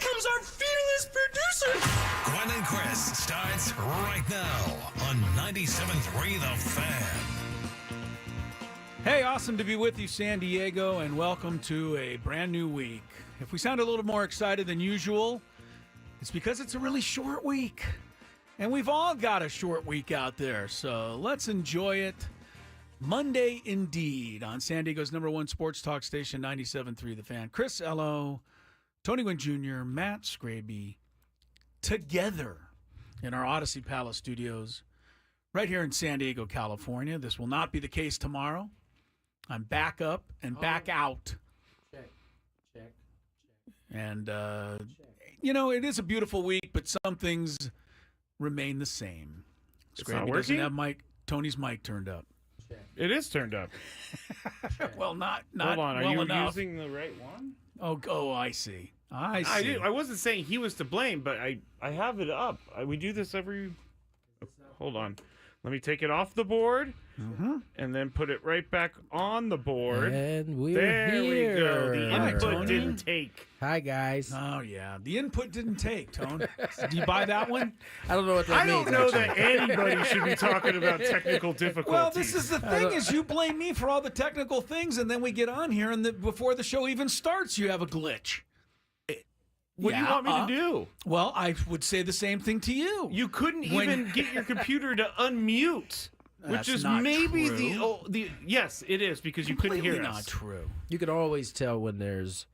comes our fearless producer. Gwynn and Chris starts right now on 97.3 The Fan. Hey, awesome to be with you, San Diego, and welcome to a brand new week. If we sound a little more excited than usual, it's because it's a really short week. And we've all got a short week out there, so let's enjoy it. Monday indeed on San Diego's number one sports talk station, 97.3 The Fan. Chris Ello, Tony Gwynn Jr., Matt Scraby, together in our Odyssey Palace studios right here in San Diego, California. This will not be the case tomorrow. I'm back up and back out. Check. And, you know, it is a beautiful week, but some things remain the same. It's not Scraby doesn't working? have Tony's mic turned up. It is turned up. Well, not Hold on, are well you enough. using the right one? Oh, I see. I see. I wasn't saying he was to blame, but I have it up. We do this every... Hold on. Let me take it off the board and then put it right back on the board. And we're there here. we go. The Hi, input Tony. didn't take. Hi, guys. Oh, yeah. The input didn't take, Tone. Do you buy that one? I don't know what that I means. don't know actually. that anybody should be talking about technical difficulties. Well, this is the thing is you blame me for all the technical things, and then we get on here, and before the show even starts, you have a glitch. What do you want me to do? Well, I would say the same thing to you. You couldn't even get your computer to unmute, which That's is not maybe true. the yes, it is because you couldn't hear Completely us. not true. You can always tell when there's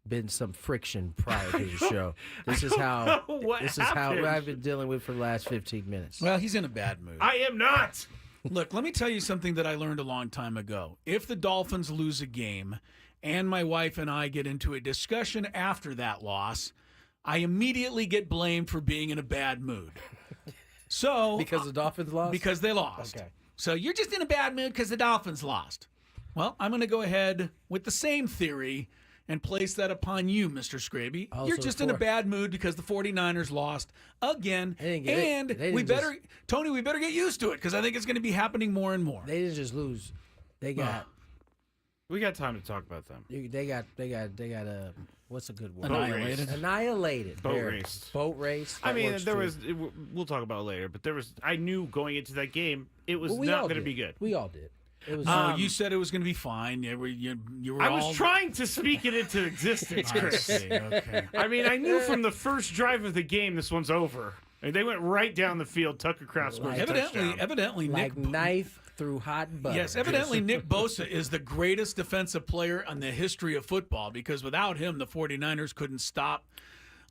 been some friction prior to the show. This is how happened. I've been dealing with for the last 15 minutes. Well, he's in a bad mood. I am not. Look, let me tell you something that I learned a long time ago. If the Dolphins lose a game and my wife and I get into a discussion after that loss, I immediately get blamed for being in a bad mood. So Because the Dolphins lost? Because they lost. Okay. So you're just in a bad mood because the Dolphins lost. Well, I'm going to go ahead with the same theory and place that upon you, Mr. Scraby. Also You're just in a bad mood because the 49ers lost again. They didn't get it. And They we didn't better, Tony, we better get used to it because I think it's going to be happening more and more. They didn't just lose. They got We got time to talk about them. they got what's a good word? Annihilated. Annihilated. Boat There. raced. Boat race. I That mean, works there too. was. We'll talk about it later, but there was. I knew going into that game, it was Well, we not all going to did. be good. We all did. It was Oh, you said it was going to be fine. You were I all... was trying to speak it into existence, I Chris. see. Okay. I mean, I knew from the first drive of the game this one's over. And they went right down the field. Tucker Kraft scores a touchdown. Evidently, like Nick. knife through hot butter. Yes, evidently Nick Bosa is the greatest defensive player in the history of football because without him, the 49ers couldn't stop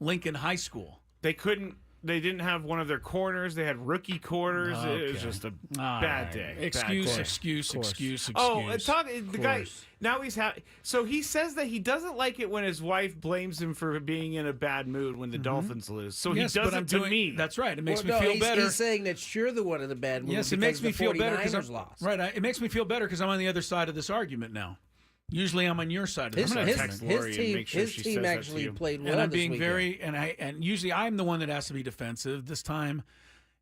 Lincoln High School. They couldn't. They didn't have one of their corners. They had rookie corners. It was Okay. just a All bad right. day. Excuse. Oh, the guy now he's so he says that he doesn't like it when his wife blames him for being in a bad mood when the Dolphins lose. So Yes, he does but it I'm to doing, me. That's right. It makes Well, me feel he's, better. He's saying that you're the one in the bad mood. Yes, it because makes me the feel better because 49ers lost. right. It makes me feel better because I'm on the other side of this argument now. Usually, I'm on your side of His, this gonna his, argument. text Lori his and team, make sure his she team says that to actually you. played well And I'm this being weekend. very and usually I'm the one that has to be defensive. This time,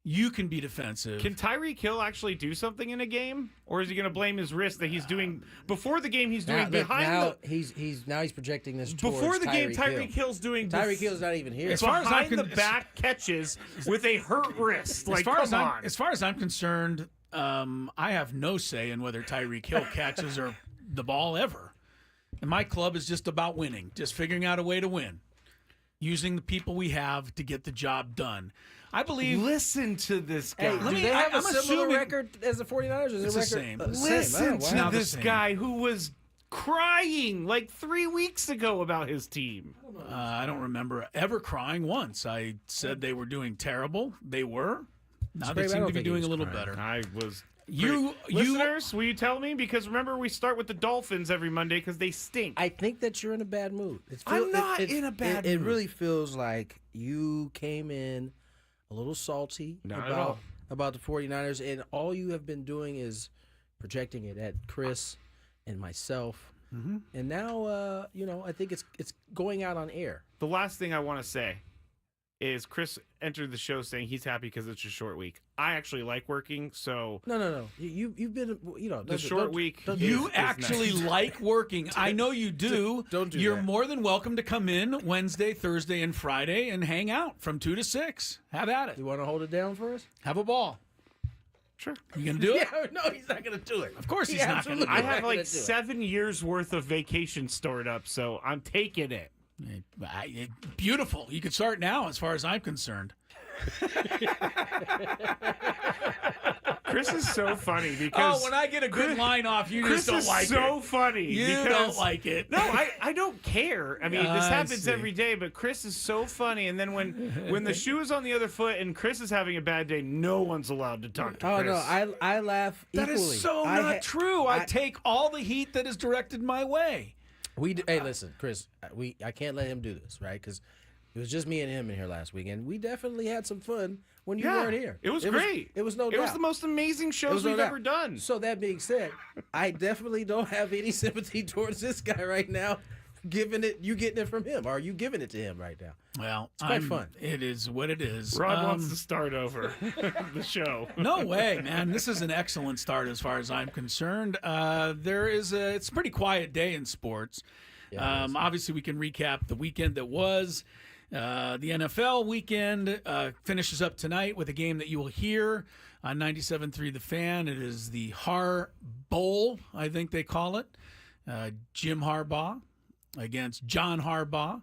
you can be defensive. Can Tyreek Hill actually do something in a game, or is he going to blame his wrist that he's doing before the game? He's doing now he's projecting this towards before the game. Tyreek Tyreek Hill's doing Tyreek Hill's not even here. As far as I behind can- the back catches with a hurt wrist. Like, come on. As far as I'm concerned, I have no say in whether Tyreek Hill catches or the ball ever. And my club is just about winning, just figuring out a way to win, using the people we have to get the job done. I believe. Listen to this guy. Hey, Let do me- they have I'm a similar assuming- record as the 49ers? Is It's it the record? same. Listen Oh, to wow. this same. guy who was crying like 3 weeks ago about his team. I don't remember ever crying once. I said they were doing terrible. They were. Now they Scrape, I seem don't to be think he doing a was little crying. better. I was. Listeners, will you tell me? Because remember, we start with the Dolphins every Monday because they stink. I think that you're in a bad mood. I'm not in a bad It mood. really feels like you came in a little salty Not at all. about the 49ers, and all you have been doing is projecting it at Chris and myself. Mm-hmm. And now, I think it's going out on air. The last thing I want to say is Chris entered the show saying he's happy because it's a short week. I actually like working, so No. You've been, the short week. You is actually nice. like working. I know you do. Don't do You're that. more than welcome to come in Wednesday, Thursday, and Friday and hang out from 2 to 6. Have at it. You want to hold it down for us? Have a ball. Sure. You gonna do it? Yeah, no, he's not going to do it. Of course he's not going to do I it. have gonna like do it. 7 years worth of vacation stored up, so I'm taking it. Beautiful. You could start now, as far as I'm concerned. Chris is so funny because Oh, when I get a good line off, you Chris just don't is like so it. funny. You because, don't like it. No, I don't care. I mean, this I happens see. every day, but Chris is so funny. And then when the shoe is on the other foot and Chris is having a bad day, no one's allowed to talk to Oh, Chris. no, I laugh That equally. is so not true. I take all the heat that is directed my way. Hey, listen, Chris, I can't let him do this, right? Because it was just me and him in here last week, and we definitely had some fun when you weren't here. It was great. It was no doubt. It was the most amazing It shows was no we've doubt. ever done. So that being said, I definitely don't have any sympathy towards this guy right now. You getting it from him, or are you giving it to him right now? Well, it's quite fun. It is what it is. Rod wants to start over the show. No way, man. This is an excellent start as far as I'm concerned. It's a pretty quiet day in sports. Yeah, Obviously, we can recap the weekend that was. The NFL weekend finishes up tonight with a game that you will hear on 97.3 The Fan. It is the Har Bowl, I think they call it. Jim Harbaugh against John Harbaugh.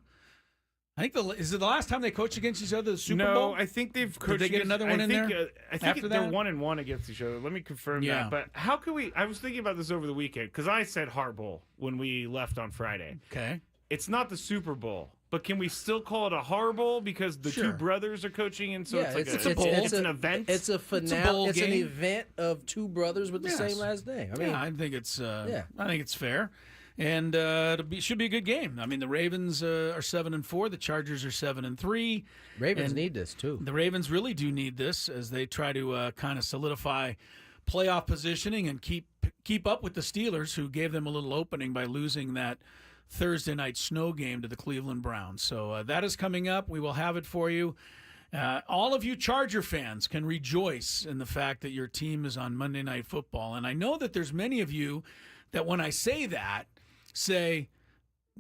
I think is it the last time they coached against each other? The Super Bowl? No, I think they've coached. Did they get against- another one I in think, there I think after they're that? 1-1 against each other. Let me confirm Yeah. that. But how can we? I was thinking about this over the weekend because I said Har Bowl when we left on Friday. Okay. It's not the Super Bowl, but can we still call it a Har Bowl because the Sure. two brothers are coaching, and so Yeah, it's a bowl. It's an event. It's a finale. bowl It's an game. event of two brothers with the Yes. same last name. I mean, Yeah, I think it's yeah. I think it's fair, and should be a good game. I mean, the Ravens are 7-4, the Chargers are 7-3. Ravens and need this too. The Ravens really do need this as they try to kind of solidify playoff positioning and keep up with the Steelers, who gave them a little opening by losing that Thursday night snow game to the Cleveland Browns. So that is coming up. We will have it for you. All of you Charger fans can rejoice in the fact that your team is on Monday Night Football. And I know that there's many of you that when I say that say,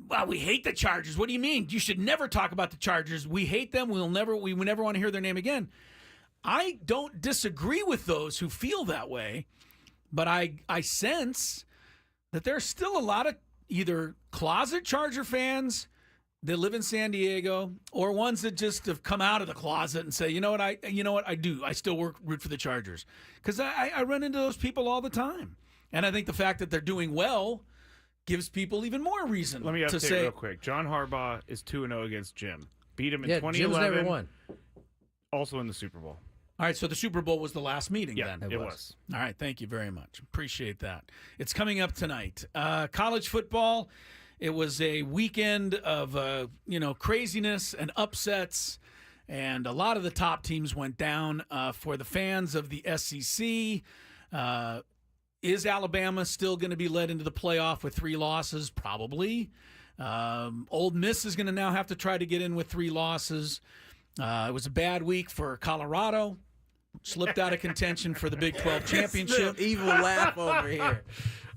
well, we hate the Chargers. What do you mean? You should never talk about the Chargers. We hate them. We never want to hear their name again. I don't disagree with those who feel that way, but I sense that there's still a lot of either closet Charger fans that live in San Diego or ones that just have come out of the closet and say, you know what, I do. I still root for the Chargers. Because I run into those people all the time. And I think the fact that they're doing well gives people even more reason Let me to update say, real quick. John Harbaugh is 2-0 against Jim. Beat him in Yeah, Jim's 2011. never won. Also in the Super Bowl. all right, so the Super Bowl was the last meeting Yeah, then. it was. All right, thank you very much. Appreciate that. It's coming up tonight. College football, it was a weekend of craziness and upsets, and a lot of the top teams went down. For the fans of the SEC, is Alabama still going to be led into the playoff with 3 losses? Probably. Old Miss is going to now have to try to get in with 3 losses. It was a bad week for Colorado. Slipped out of contention for the Big 12 championship. The evil laugh over here.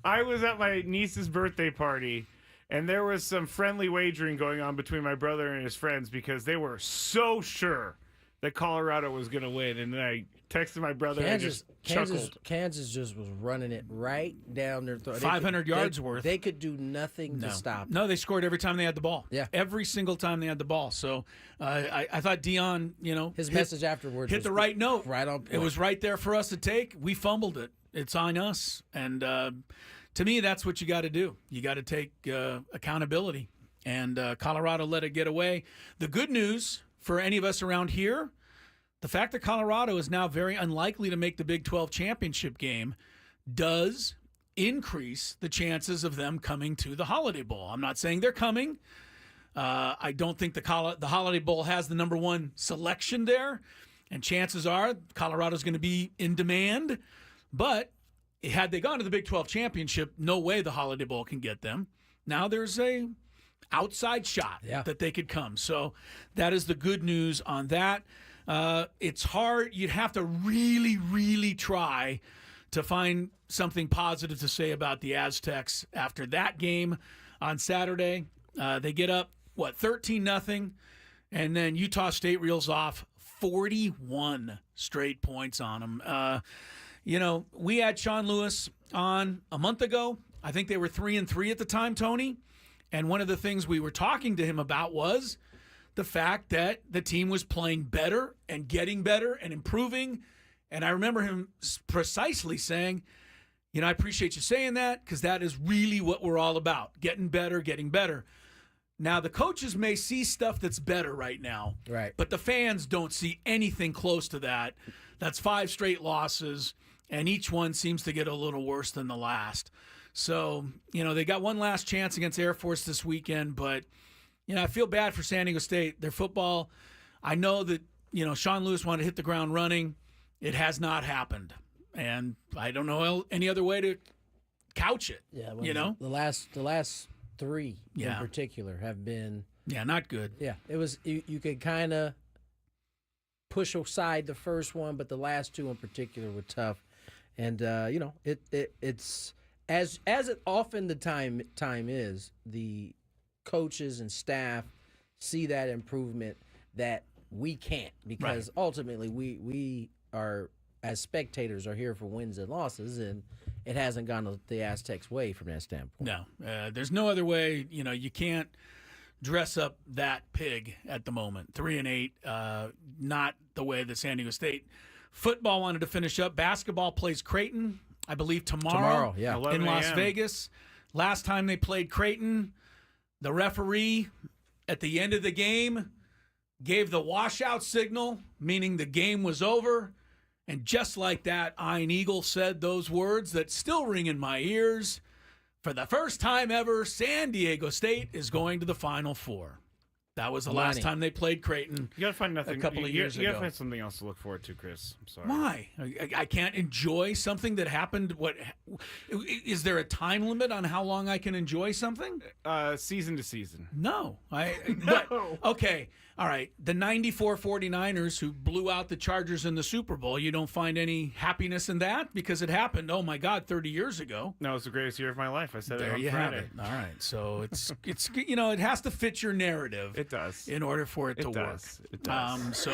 I was at my niece's birthday party, and there was some friendly wagering going on between my brother and his friends because they were so sure that Colorado was going to win. And then I texted my brother and just chuckled. Kansas just was running it right down their throat. 500 yards worth. They could do nothing to stop. No, they scored every time they had the ball. Yeah. Every single time they had the ball. So I thought Dion, His message afterwards hit was the right note. right on point. It was right there for us to take. We fumbled it. It's on us. And to me, that's what you got to do. You got to take accountability. And Colorado let it get away. The good news for any of us around here, the fact that Colorado is now very unlikely to make the Big 12 championship game does increase the chances of them coming to the Holiday Bowl. I'm not saying they're coming. I don't think the Holiday Bowl has the number 1 selection there, and chances are Colorado's going to be in demand. But had they gone to the Big 12 championship, no way the Holiday Bowl can get them. Now there's a outside shot Yeah. that they could come. So that is the good news on that. It's hard. You'd have to really, really try to find something positive to say about the Aztecs after that game on Saturday. They get up, 13-0, and then Utah State reels off 41 straight points on them. We had Sean Lewis on a month ago. I think they were 3-3 at the time, Tony. And one of the things we were talking to him about was the fact that the team was playing better and getting better and improving. And I remember him precisely saying, I appreciate you saying that because that is really what we're all about, getting better, getting better. Now, the coaches may see stuff that's better right now, Right. but the fans don't see anything close to that. That's 5 straight losses, and each one seems to get a little worse than the last. So, they got one last chance against Air Force this weekend, but, I feel bad for San Diego State. Their football, I know that, Sean Lewis wanted to hit the ground running. It has not happened, and I don't know any other way to couch it, The last 3 in Yeah. particular have been not good. it was you could kind of push aside the first one, but the last 2 in particular were tough. And it's as it often the time is, the coaches and staff see that improvement that we can't, because ultimately we are, as spectators, are here for wins and losses, and it hasn't gone the Aztecs' way from that standpoint. No, there's no other way. You can't dress up that pig at the moment. 3-8, not the way that San Diego State football wanted to finish up. Basketball plays Creighton, I believe, tomorrow yeah. in Las 11 Vegas. Last time they played Creighton, the referee at the end of the game gave the washout signal, meaning the game was over. And just like that, Ian Eagle said those words that still ring in my ears. For the first time ever, San Diego State is going to the Final Four. That was the last time they played Creighton. You got to find nothing. A couple of years You got ago. to find something else to look forward to, Chris. I'm sorry. Why? I can't enjoy something that happened. What is there a time limit on how long I can enjoy something? Season to season. No. No. But, okay. All right. The 94 49ers who blew out the Chargers in the Super Bowl, you don't find any happiness in that because it happened, oh my God, 30 years ago. No, it's the greatest year of my life. I said There it on you Friday. have it. All right. So it's it has to fit your narrative. It does. In order for it to does. work. It does. So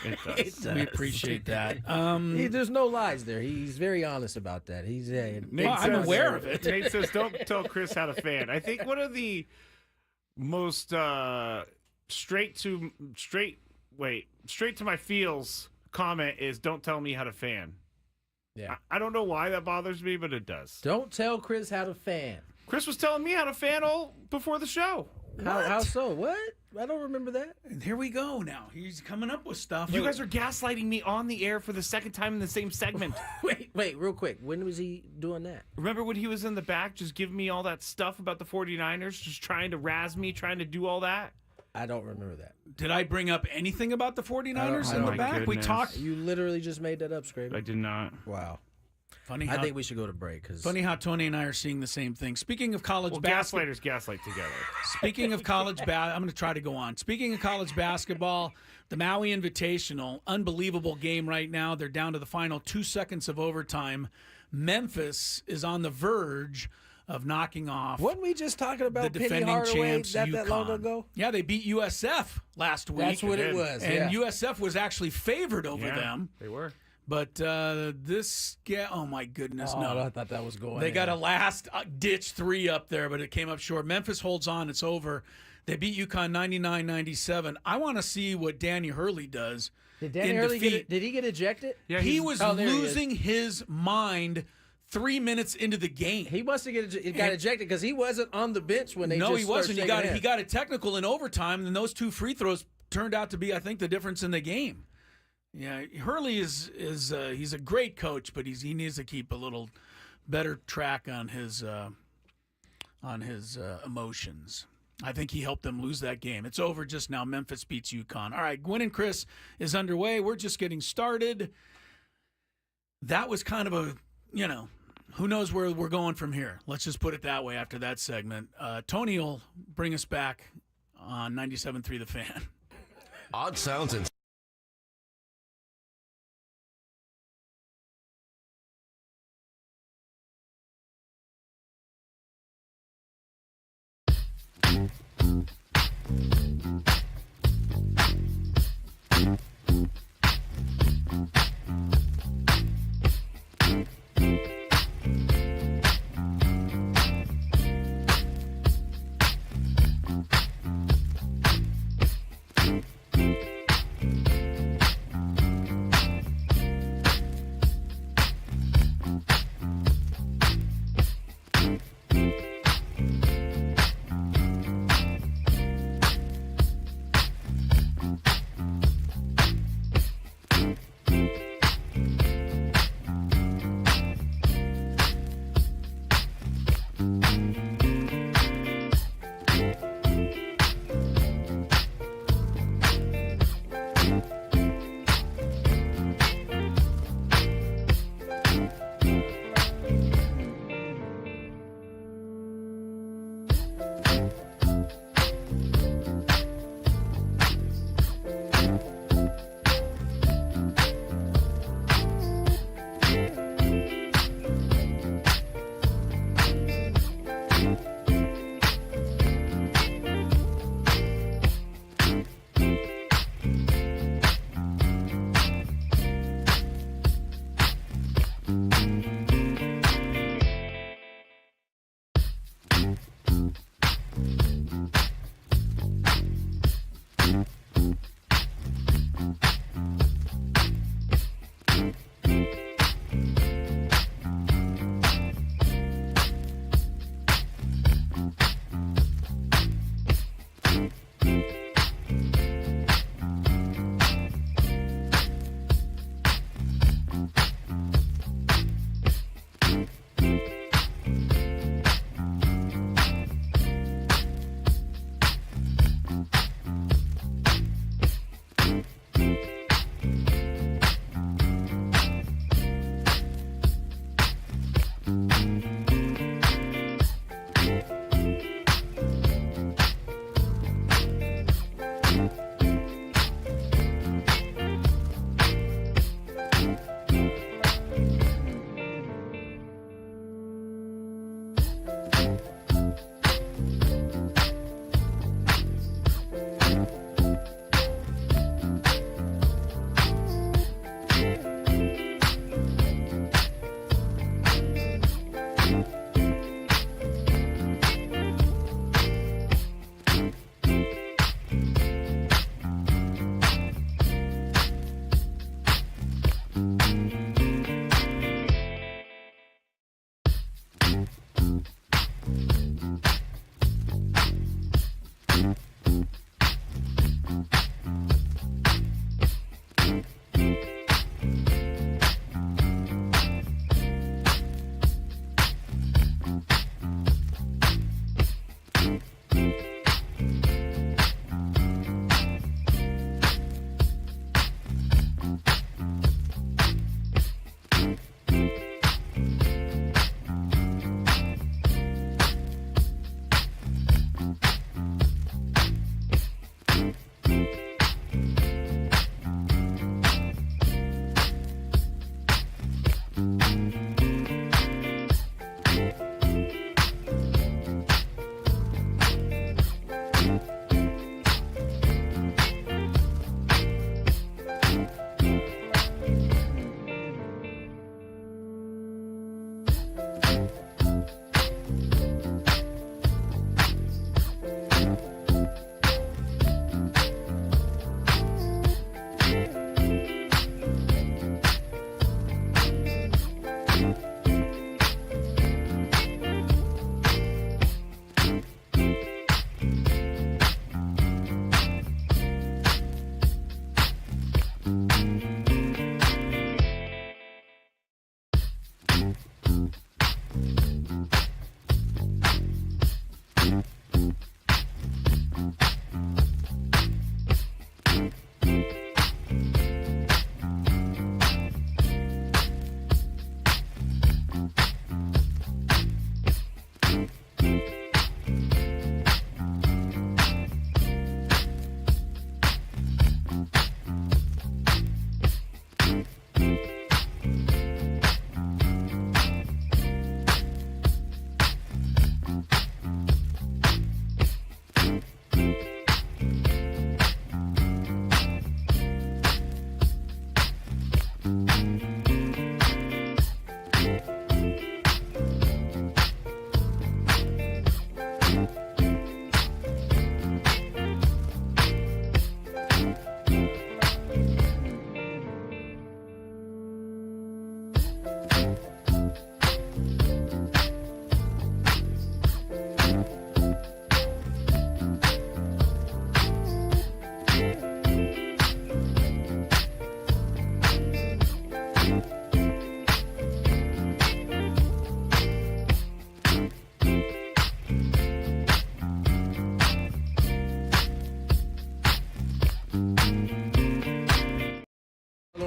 It does. we appreciate that. There's no lies there. He's very honest about that. He's Nate I'm says- aware of it. Nate says, "Don't tell Chris how to fan." I think one of the most straight to my feels comment is, "Don't tell me how to fan." Yeah. I don't know why that bothers me, but it does. Don't tell Chris how to fan. Chris was telling me how to fan all before the show. How so? What? I don't remember that. And here we go now. He's coming up with stuff. You guys are gaslighting me on the air for the second time in the same segment. Wait, real quick. When was he doing that? Remember when he was in the back just giving me all that stuff about the 49ers, just trying to razz me, trying to do all that? I don't remember that. Did I bring up anything about the 49ers I in don't- the my back? We goodness. talked. You literally just made that up, I Scraper. did not. Wow. Funny I how, think we should go to break because funny how Tony and I are seeing the same thing. Speaking of college Well, basketball. gaslighters gaslight together. Speaking of college I'm going to try to go on. Speaking of college basketball, the Maui Invitational, unbelievable game right now. They're down to the final 2 seconds of overtime. Memphis is on the verge of knocking off wasn't we just talking about the Penny defending Hardaway champs that long UConn. ago? Yeah, they beat USF last week. That's what it did. was. And yeah. USF was actually favored over Yeah, them. They were. But oh my goodness, Oh, no. I thought that was going. They got in. a last ditch 3 up there, but it came up short. Memphis holds on. It's over. They beat UConn 99-97. I want to see what Danny Hurley does. Did Danny in Hurley defeat. did he get ejected? Yeah, He he's- was there he is. losing his mind 3 minutes into the game. He must have got ejected because he wasn't on the bench when they. No, just he started wasn't. shaking hands. He got a technical in overtime, and those 2 free throws turned out to be, I think, the difference in the game. Yeah, Hurley is he's a great coach, but he needs to keep a little better track on his emotions. I think he helped them lose that game. It's over just now. Memphis beats UConn. All right, Gwynn and Chris is underway. We're just getting started. That was kind of a, who knows where we're going from here? Let's just put it that way after that segment. Tony will bring us back on 97.3 The Fan. Odd sounds and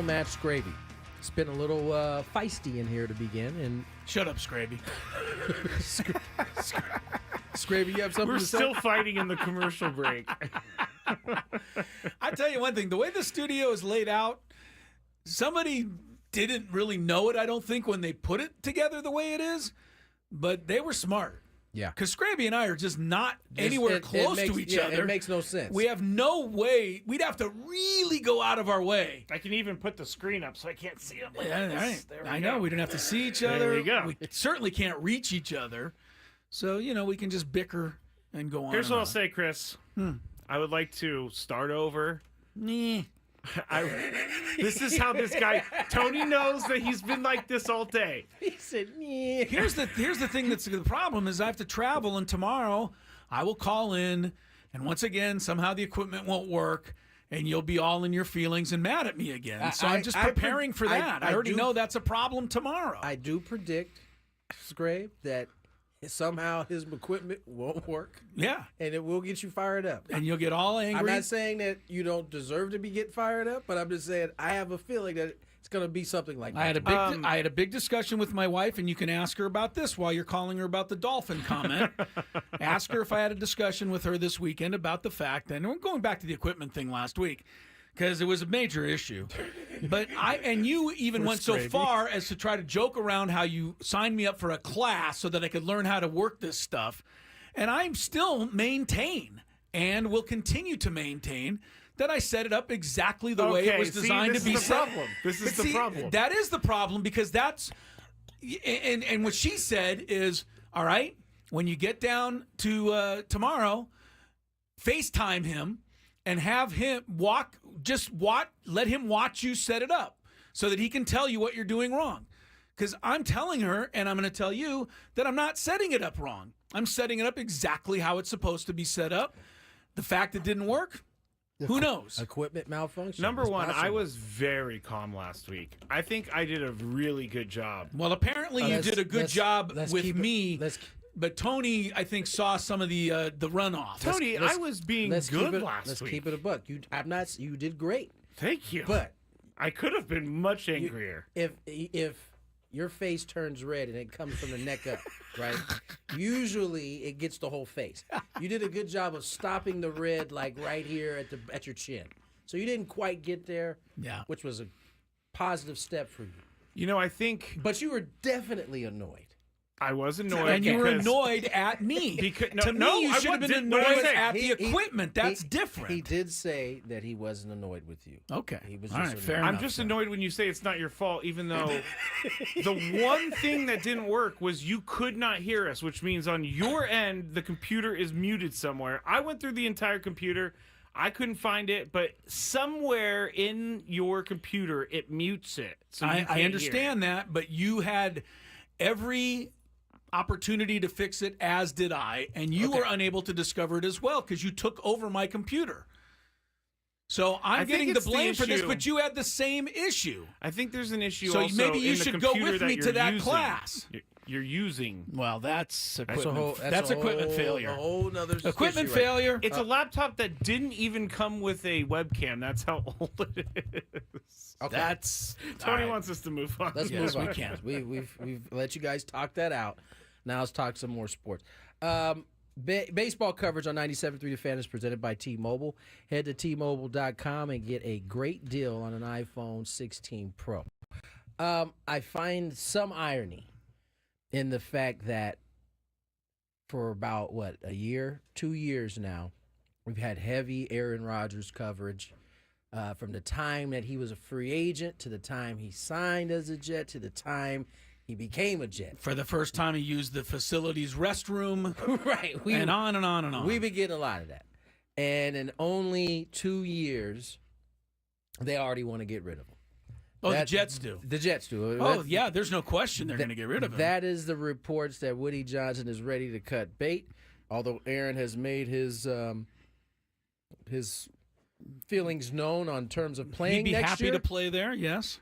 well-matched gravy. It's been a little feisty in here to begin. And Shut up, Scraby. Scraby, you have something We're to say? still fighting in the commercial break. I tell you one thing, the way the studio is laid out, somebody didn't really know it, I don't think, when they put it together the way it is, but they were smart. Yeah. Because Scraby and I are just not anywhere close to each other. It makes no sense. We have no way. We'd have to really go out of our way. I can even put the screen up so I can't see him. I know. We don't have to see each There other. we go. We certainly can't reach each other. So, we can just bicker and go on. Here's and what on. I'll say, Chris. I would like to start over. Nah. This is how this guy, Tony knows that he's been like this all day. He said, yeah. Here's the thing that's the problem is I have to travel, and tomorrow I will call in, and once again somehow the equipment won't work, and you'll be all in your feelings and mad at me again. So I'm just preparing for that. I already know that's a problem tomorrow. I do predict, Scrape, that somehow his equipment won't work, Yeah, and it will get you fired up. and you'll get all angry. I'm not saying that you don't deserve to be get fired up, but I'm just saying I have a feeling that it's going to be something like that. I had a big discussion with my wife, and you can ask her about this while you're calling her about the dolphin comment. Ask her if I had a discussion with her this weekend about the fact, and we're going back to the equipment thing last week, because it was a major issue. But you even went so far as to try to joke around how you signed me up for a class so that I could learn how to work this stuff. And I'm still maintain and will continue to maintain that I set it up exactly the way it was designed to be set. This is the problem. That is the problem, because that's and what she said is, all right, when you get down to tomorrow, FaceTime him and have him let him watch you set it up so that he can tell you what you're doing wrong. Because I'm telling her, and I'm going to tell you, that I'm not setting it up wrong. I'm setting it up exactly how it's supposed to be set up. The fact it didn't work, who knows? Equipment malfunction. Number It's one, I possible. was very calm last week. I think I did a really good job. Well, apparently you did a good job with me. But Tony, I think, saw some of the runoff. Tony, I was being good last Let's week. keep it a buck. You did great. Thank you. But I could have been much angrier. if your face turns red and it comes from the neck up, right? Usually it gets the whole face. You did a good job of stopping the red, like right here at your chin. So you didn't quite get there. Yeah. Which was a positive step for you. You know, I think But you were definitely annoyed. I was annoyed. And you were because- annoyed at me. Because- to me, you I should have been didn't- what did I annoyed say? at the equipment. That's He different. did say that he wasn't annoyed with you. Okay. He was All just right, fair annoyed. I'm enough. just annoyed when you say it's not your fault, even though the one thing that didn't work was you could not hear us, which means on your end, the computer is muted somewhere. I went through the entire computer. I couldn't find it, but somewhere in your computer, it mutes it. So you I can't hear understand it. that, but you had every opportunity to fix it, as did I, and you were unable to discover it as well because you took over my computer. So I'm think getting the it's the blame for this, issue. but you had the same issue. I think there's an issue So also maybe you in the should go computer with me that to you're that using. class. You're using. Well, that's equipment. That's a whole- equipment failure. A whole nother Equipment issue right failure. It's a laptop that didn't even come with a webcam. That's how old it is. Okay. That's Tony all right. wants us to move on. Let's Yes, move on. we can. We've let you guys talk that out. Now let's talk some more sports. Baseball coverage on 97.3 The Fan is presented by T-Mobile. Head to T-Mobile.com and get a great deal on an iPhone 16 Pro. I find some irony in the fact that for about, a year, 2 years now, we've had heavy Aaron Rodgers coverage. From the time that he was a free agent to the time he signed as a Jet to the time he became a Jet. For the first time, he used the facility's restroom, Right. and on and on and on. We've been getting a lot of that. And in only 2 years, they already want to get rid of him. the that- Jets do. The Jets do. Oh, yeah, there's no question they're going to get rid of him. That is the reports that Woody Johnson is ready to cut bait, although Aaron has made his feelings known on terms of playing He'd be next happy year. to play there, yes.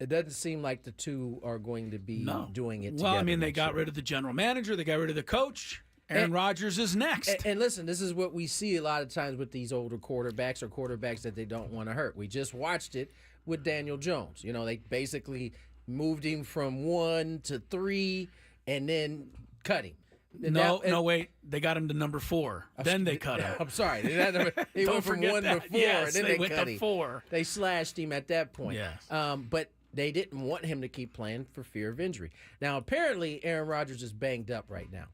It doesn't seem like the two are going to be doing it together. Well, I mean, they next got year. rid of the general manager. They got rid of the coach. Aaron Rodgers is next. And listen, this is what we see a lot of times with these older quarterbacks or quarterbacks that they don't want to hurt. We just watched it with Daniel Jones. You know, they basically moved him from 1 to 3 and then cut him. No, wait. They got him to number 4. Then they cut him. I'm sorry. They went from 1 to 4, Yes, and then they went cut to him. 4. They slashed him at that point. Yes. But they didn't want him to keep playing for fear of injury. Now, apparently, Aaron Rodgers is banged up right now,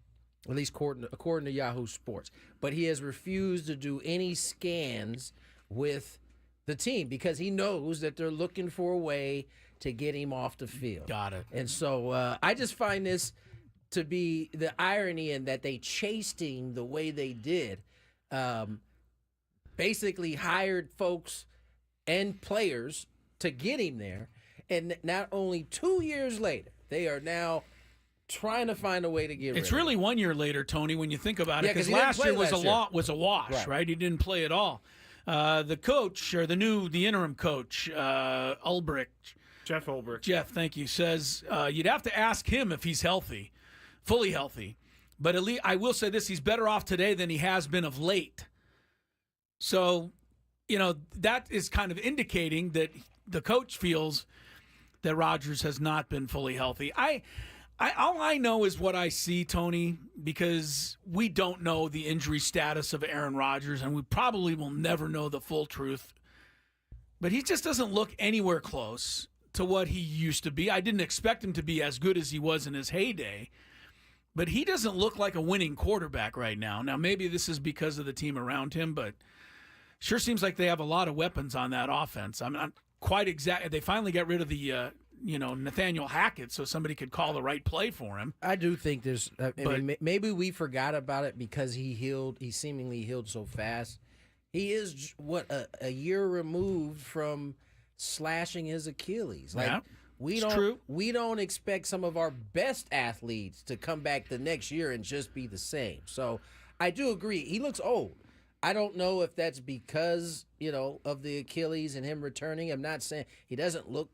at least according to Yahoo Sports. But he has refused to do any scans with the team because he knows that they're looking for a way to get him off the field. Got it. And so I just find this to be the irony in that they chased him the way they did. Basically hired folks and players to get him there. And not only 2 years later, they are now trying to find a way to get rid of him. It's really 1 year later, Tony, when you think about it, Yeah, 'cause because he didn't last play year was last year. a wash, right? He didn't play at all. The coach, or the interim coach, Ulbrich, Jeff Ulbrich. Jeff, thank you, says you'd have to ask him if he's healthy, fully healthy. But at least I will say this, he's better off today than he has been of late. So, that is kind of indicating that the coach feels that Rodgers has not been fully healthy. All I know is what I see, Tony, because we don't know the injury status of Aaron Rodgers, and we probably will never know the full truth. But he just doesn't look anywhere close to what he used to be. I didn't expect him to be as good as he was in his heyday, but he doesn't look like a winning quarterback right now. Now, maybe this is because of the team around him, but sure seems like they have a lot of weapons on that offense. I'm not quite exact. They finally got rid of the Nathaniel Hackett, so somebody could call the right play for him. I do think there's. Maybe we forgot about it because he healed. He seemingly healed so fast. He is a year removed from slashing his Achilles. True. We don't expect some of our best athletes to come back the next year and just be the same. So I do agree. He looks old. I don't know if that's because, of the Achilles and him returning. I'm not saying he doesn't look,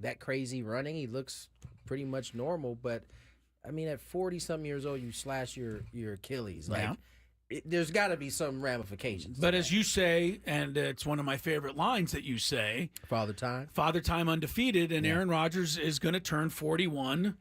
that crazy running. He looks pretty much normal. But, I mean, at 40-some years old, you slash your Achilles. There's got to be some ramifications. But as you say, and it's one of my favorite lines that you say, Father Time undefeated, and Aaron Rodgers is going to turn 41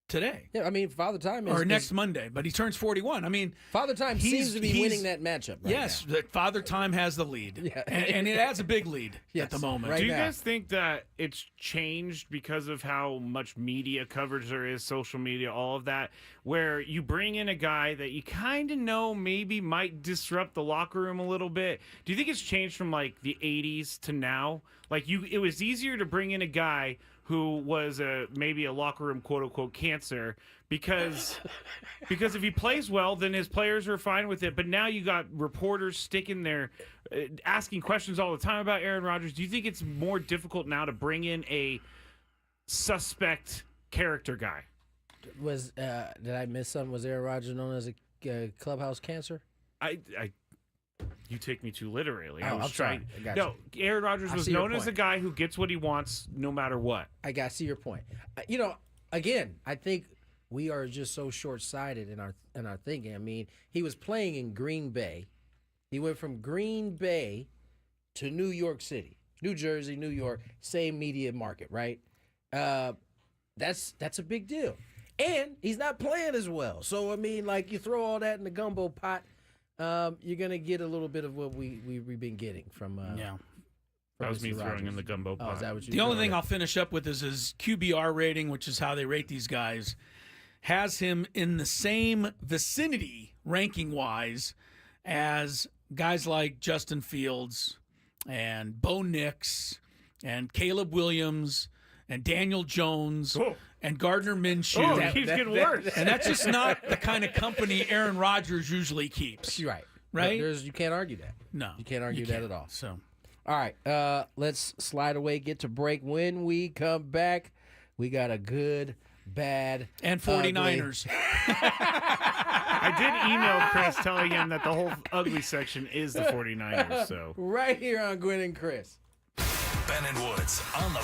today. Yeah, I mean, Father Time is... Or next Monday, but he turns 41. I mean... Father Time seems to be winning that matchup right yes, now. that Father Time has the lead. Yeah. And it has a big lead at the moment. Right. Do you now. guys think that it's changed because of how much media coverage there is, social media, all of that, where you bring in a guy that you kind of know maybe might disrupt the locker room a little bit? Do you think it's changed from like the 80s to now? It was easier to bring in a guy who was maybe a locker room quote-unquote cancer because if he plays well, then his players are fine with it. But now you got reporters sticking there, asking questions all the time about Aaron Rodgers. Do you think it's more difficult now to bring in a suspect character guy? Did I miss something? Was Aaron Rodgers known as a clubhouse cancer? You take me too literally. I'm sorry. I got No, Aaron Rodgers was known as a point. guy who gets what he wants no matter what. I see your point. Again, I think we are just so short-sighted in our thinking. I mean, he was playing in Green Bay. He went from Green Bay to New York City, New Jersey, New York, same media market, right? That's a big deal. And he's not playing as well. So I mean, you throw all that in the gumbo pot, you're gonna get a little bit of what we've been getting from. That was me Mr. throwing Rogers. in the gumbo pot. Is that what you The only thing I'll finish up with is his QBR rating, which is how they rate these guys, has him in the same vicinity ranking-wise as guys like Justin Fields and Bo Nix and Caleb Williams and Daniel Jones and Gardner Minshew. It keeps getting worse. And that's just not the kind of company Aaron Rodgers usually keeps. Right. Right? You can't argue that. No. You can't argue that at all. So, all right, let's slide away, get to break. When we come back, we got a good, bad, and 49ers. I did email Chris telling him that the whole ugly section is the 49ers. So right here on Gwynn and Chris. Ben and Woods on the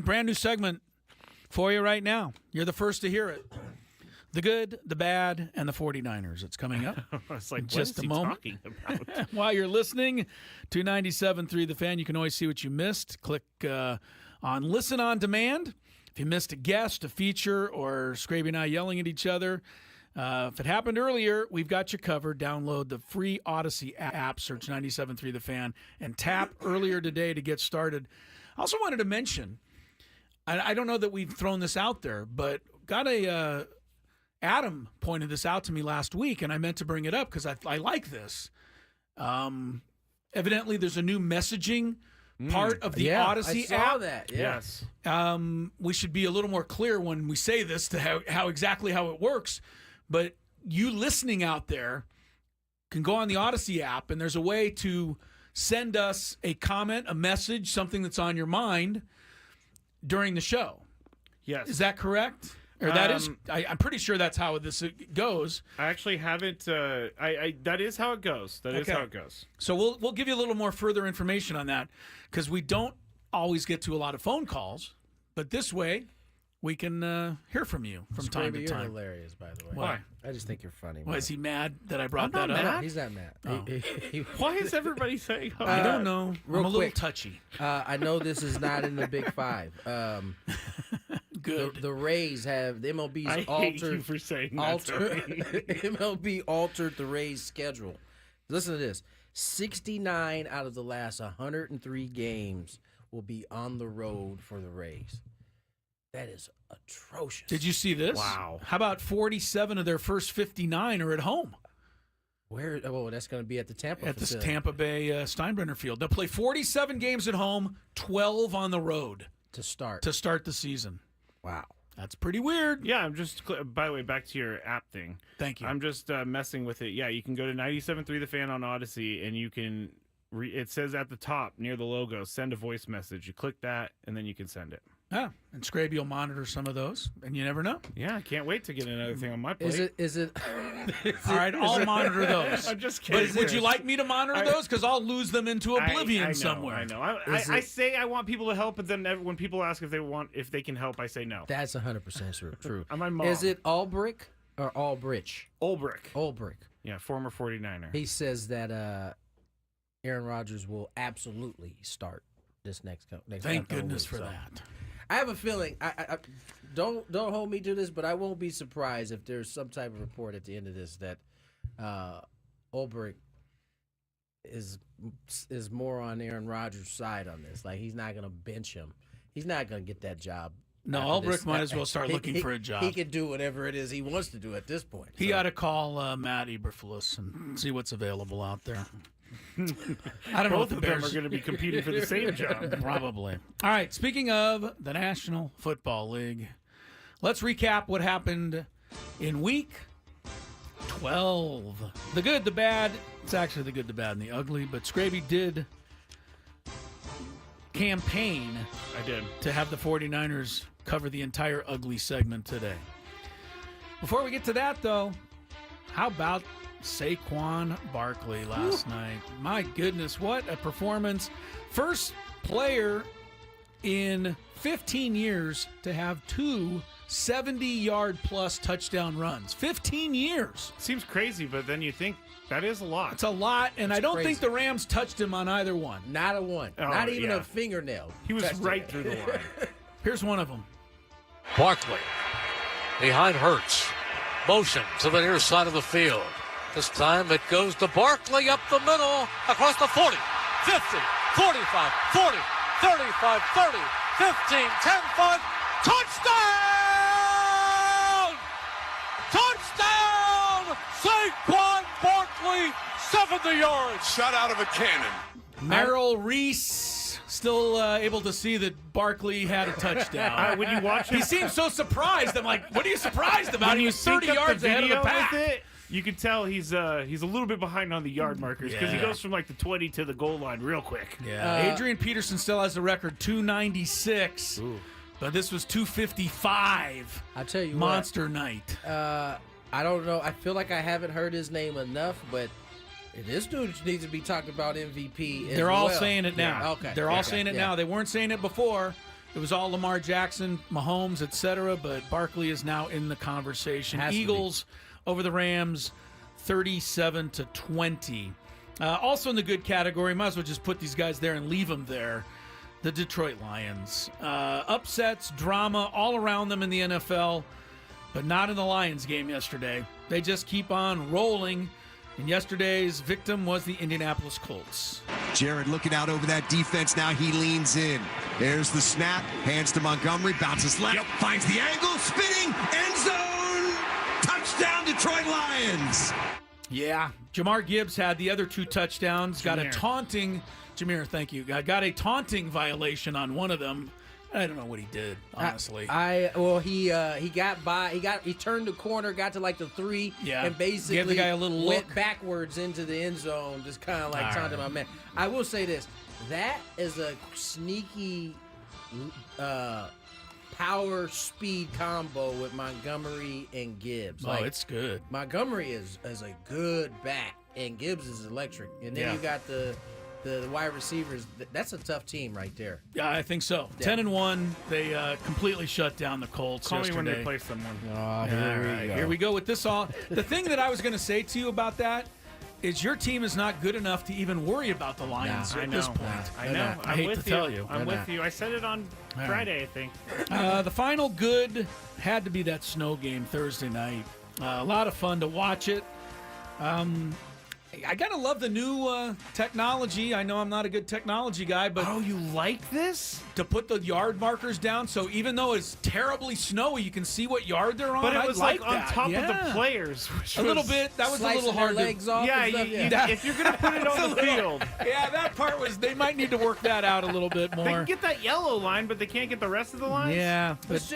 Brand new segment for you right now. You're the first to hear it. The good, the bad, and the 49ers. It's coming up. It's like, just what is a he moment. talking about? While you're listening to 97.3 The Fan, you can always see what you missed. Click on Listen on Demand. If you missed a guest, a feature, or Scraby and I yelling at each other, if it happened earlier, we've got you covered. Download the free Odyssey app, search 97.3 The Fan, and tap earlier today to get started. I also wanted to mention, I don't know that we've thrown this out there, but got Adam pointed this out to me last week, and I meant to bring it up because I like this. Evidently, there's a new messaging part of the Odyssey I saw app. that. Yes. We should be a little more clear when we say this to how exactly how it works. But you listening out there can go on the Odyssey app, and there's a way to send us a comment, a message, something that's on your mind during the show. Yes. Is that correct? Or that is, I'm pretty sure that's how this goes. I actually haven't. That is how it goes. That is Okay. how it goes. So we'll give you a little more further information on that because we don't always get to a lot of phone calls, but this way we can hear from you from time to You're time. hilarious, by the way. Why? I just think you're funny. Was he mad that I brought I'm that not up? mad. No, he's not mad. Oh. Why is everybody saying? Oh, I don't know. real I'm a little quick. touchy. I know this is not in the Big Five. Good. The Rays have the MLB's I hate altered. you for saying that. to me. MLB altered the Rays' schedule. Listen to this: 69 out of the last 103 games will be on the road for the Rays. That is atrocious. Did you see this? Wow. How about 47 of their first 59 are at home Where? Oh, that's going to be at the Tampa. at this facility. Tampa Bay Steinbrenner Field. They'll play 47 games at home, 12 on the road to start. to start the season. Wow. That's pretty weird. Yeah, I'm just. By the way, back to your app thing. Thank you. I'm just messing with it. Yeah, you can go to 97.3 The Fan on Odyssey, and you can. It says at the top near the logo, send a voice message. You click that, and then you can send it. Yeah, and Scraby will monitor some of those, and you never know. Yeah, I can't wait to get another thing on my plate. Is it? All right, I'll monitor those. I'm just kidding. But would you like me to monitor those? Because I'll lose them into oblivion I know, somewhere. I know. I say I want people to help, but then when people ask if they can help, I say no. That's 100% true. I'm my mom. Is it Ulbrich or Ulbrich? Ulbrich? Ulbrich. Yeah, former 49er. He says that Aaron Rodgers will absolutely start this next Thank upcoming goodness week, for so. that. I have a feeling. I don't hold me to this, but I won't be surprised if there's some type of report at the end of this that Ulbrich is more on Aaron Rodgers' side on this. Like, he's not going to bench him. He's not going to get that job. No, Ulbrich might as well start looking for a job. He can do whatever it is he wants to do at this point. He ought to call Matt Eberflus and see what's available out there. I don't know. Both of them are going to be competing for the same job. Probably. All right, speaking of the National Football League, let's recap what happened in week 12. The good, the bad. It's actually the good, the bad, and the ugly, but Scraby did campaign to have the 49ers cover the entire ugly segment today. Before we get to that, though, how about Saquon Barkley last night? My goodness, what a performance. First player in 15 years to have 2 70-yard-plus touchdown runs. 15 years. Seems crazy, but then you think that is a lot. It's a lot, and I don't think the Rams touched him on either one. Not a one. Oh, Not even a fingernail. He was right through the line. Here's one of them. Barkley behind Hurts. Motion to the near side of the field. This time it goes to Barkley up the middle, across the 40, 50, 45, 40, 35, 30, 15, 10, 5. Touchdown! Touchdown! Saquon Barkley, 70 yards. Shot out of a cannon. Merrill Reese still able to see that Barkley had a touchdown. When you watch it, he seems so surprised. I'm like, what are you surprised about? He was 30 yards ahead of the pack. You can tell he's a little bit behind on the yard markers because he goes from like the 20 to the goal line real quick. Yeah, Adrian Peterson still has the record, 296. Ooh. But this was 255. I'll tell you Monster night. I don't know. I feel like I haven't heard his name enough, but this dude needs to be talked about MVP. They're all saying it now. Yeah, okay. They're all saying it now. They weren't saying it before. It was all Lamar Jackson, Mahomes, etc. But Barkley is now in the conversation. Eagles over the Rams, 37-20. Also in the good category, might as well just put these guys there and leave them there. The Detroit Lions. Upsets, drama all around them in the NFL, but not in the Lions game yesterday. They just keep on rolling, and yesterday's victim was the Indianapolis Colts. Jared looking out over that defense. Now he leans in. There's the snap. Hands to Montgomery. Bounces left. Finds the angle. Spinning. End zone. Touchdown, Detroit Lions. Yeah. Jamar Gibbs had the other 2 touchdowns. Got a taunting... Jameer, thank you. I got a taunting violation on one of them. I don't know what he did, honestly. He got by. He turned the corner, got to like the 3, and basically gave the guy a little went look backwards into the end zone, just kind of like taunting my man. I will say this: that is a sneaky power speed combo with Montgomery and Gibbs. It's good. Montgomery is a good back, and Gibbs is electric. And then you got the wide receivers. That's a tough team right there. Yeah, I think so. 10-1. They completely shut down the Colts yesterday. Call me when they play someone. Here we go with this all. The thing that I was going to say to you about that is your team is not good enough to even worry about the Lions at this point. I know. I hate to tell you. I'm with you. I said it on Friday, I think. The final good had to be that snow game Thursday night. A lot of fun to watch it. I gotta love the new technology. I know I'm not a good technology guy, but you like this? To put the yard markers down, so even though it's terribly snowy, you can see what yard they're on. But it was like on that. top of the players. A little bit. That was a little hard. Legs off. Yeah, if you're gonna put it on the field. Yeah, that part was. They might need to work that out a little bit more. They can get that yellow line, but they can't get the rest of the lines. Yeah, but it's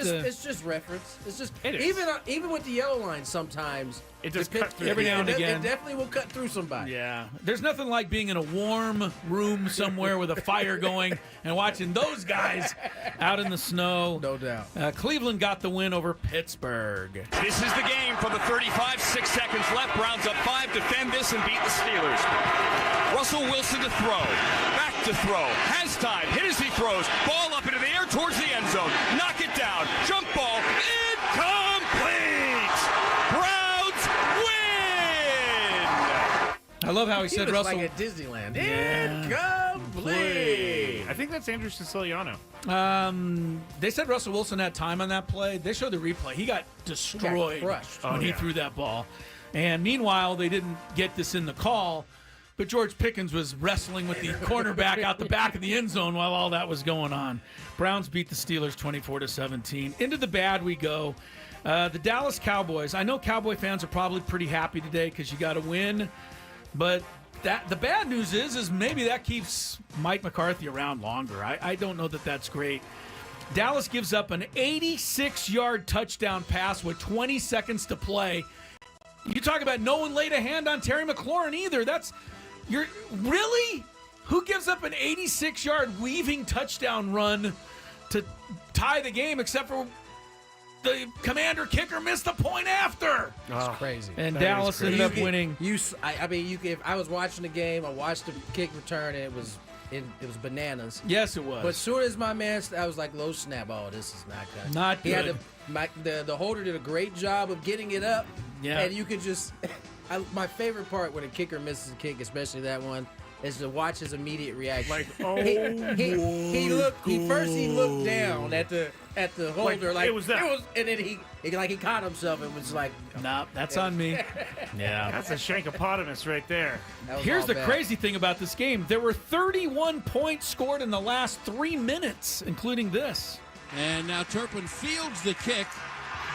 just reference. It's just it is. even with the yellow line, sometimes it just cuts through every now and again. It definitely will cut through somebody. Yeah, there's nothing like being in a warm room somewhere with a fire going and watching those guys out in the snow. No doubt. Cleveland got the win over Pittsburgh. This is the game from the 35, 6 seconds left. Browns up 5, defend this and beat the Steelers. Russell Wilson to throw, back to throw, has time, hit as he throws, ball up into the air towards the end zone, knock it down, jump ball, incomplete! Browns win! I love how he said was Russell. like at Disneyland. Yeah. Incomplete. I think that's Andrew Siciliano. They said Russell Wilson had time on that play. They showed the replay. He got destroyed crushed. when he threw that ball. And meanwhile, they didn't get this in the call, but George Pickens was wrestling with the cornerback out the back of the end zone while all that was going on. Browns beat the Steelers 24-17. Into the bad we go. The Dallas Cowboys. I know Cowboy fans are probably pretty happy today because you got a win, but the bad news is maybe that keeps Mike McCarthy around longer. I don't know that that's great. Dallas gives up an 86-yard touchdown pass with 20 seconds to play. You talk about no one laid a hand on Terry McLaurin either. You're really? Who gives up an 86-yard weaving touchdown run to tie the game except for the commander kicker missed the point after? It's crazy. And Dallas ended up winning. If I was watching the game, I watched the kick return, and it was bananas. Yes, it was. But as soon as my man, I was like, low snap. Oh, this is not good. Not good. The holder did a great job of getting it up. Yeah. And you could just. My favorite part when a kicker misses a kick, especially that one, is to watch his immediate reaction. Like, he looked down at the holder, like it was that. and then he caught himself and was like, No, that's on me. Yeah. That's a shankopotamus right there. that was Here's all the bad. crazy thing about this game. There were 31 points scored in the last 3 minutes, including this. And now Turpin fields the kick,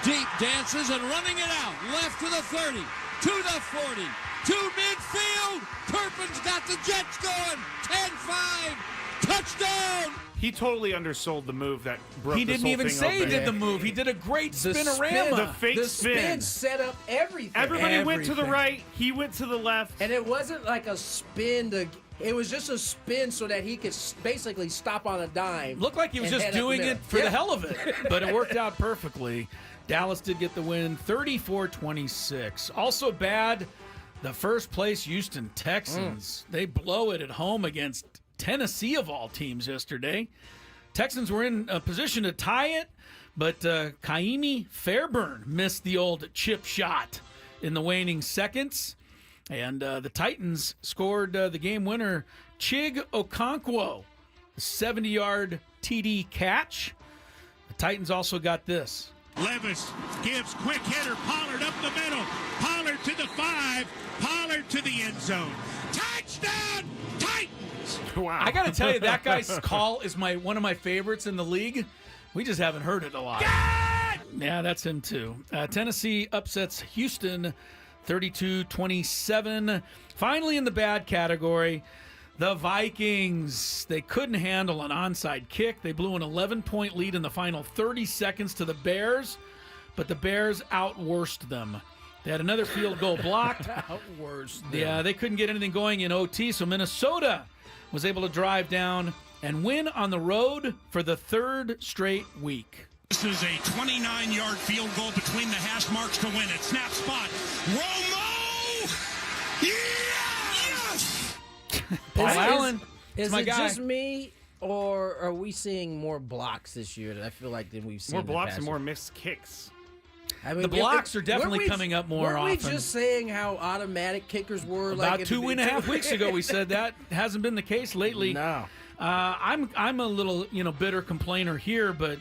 deep dances and running it out, left to the 30, to the 40, to midfield. Turpin's got the Jets going, 10-5, touchdown. He totally undersold the move that broke He this didn't whole even thing say he open. did the move. He did a great The spinorama. fake the spin. set up everything. Everybody went to the Everything. right. He went to the left. And it wasn't like a spin. It was just a spin so that he could basically stop on a dime. Looked like he was and just head up the doing middle. it for Yeah. the hell of it, but it worked out perfectly. Dallas did get the win, 34-26. Also bad, the first place Houston Texans. They blow it at home against Tennessee of all teams yesterday. Texans were in a position to tie it, but Kaimi Fairburn missed the old chip shot in the waning seconds. And the Titans scored the game winner, Chig Okonkwo, a 70-yard TD catch. The Titans also got this. Levis gives quick hitter, Pollard up the middle, Pollard to the 5, Pollard to the end zone. Touchdown, Titans! Wow. I got to tell you, that guy's call is one of my favorites in the league. We just haven't heard it a lot. Yeah, that's him too. Tennessee upsets Houston 32-27. Finally, in the bad category, the Vikings. They couldn't handle an onside kick. They blew an 11-point lead in the final 30 seconds to the Bears, but the Bears outworst them. They had another field goal blocked. Outworst. Yeah, they couldn't get anything going in OT, so Minnesota was able to drive down and win on the road for the third straight week. This is a 29-yard field goal between the hash marks to win it. Snap spot. Romo! Yes! Paul Allen, Is my it guy. just me, or are we seeing more blocks this year? That I feel like than we've seen. More in the blocks past and year? more missed kicks. I mean, The blocks are definitely weren't we- coming up more weren't we often. just saying how automatic kickers were? About like 2.5 weeks ago, we said that hasn't been the case lately. No. I'm a little bitter complainer here, but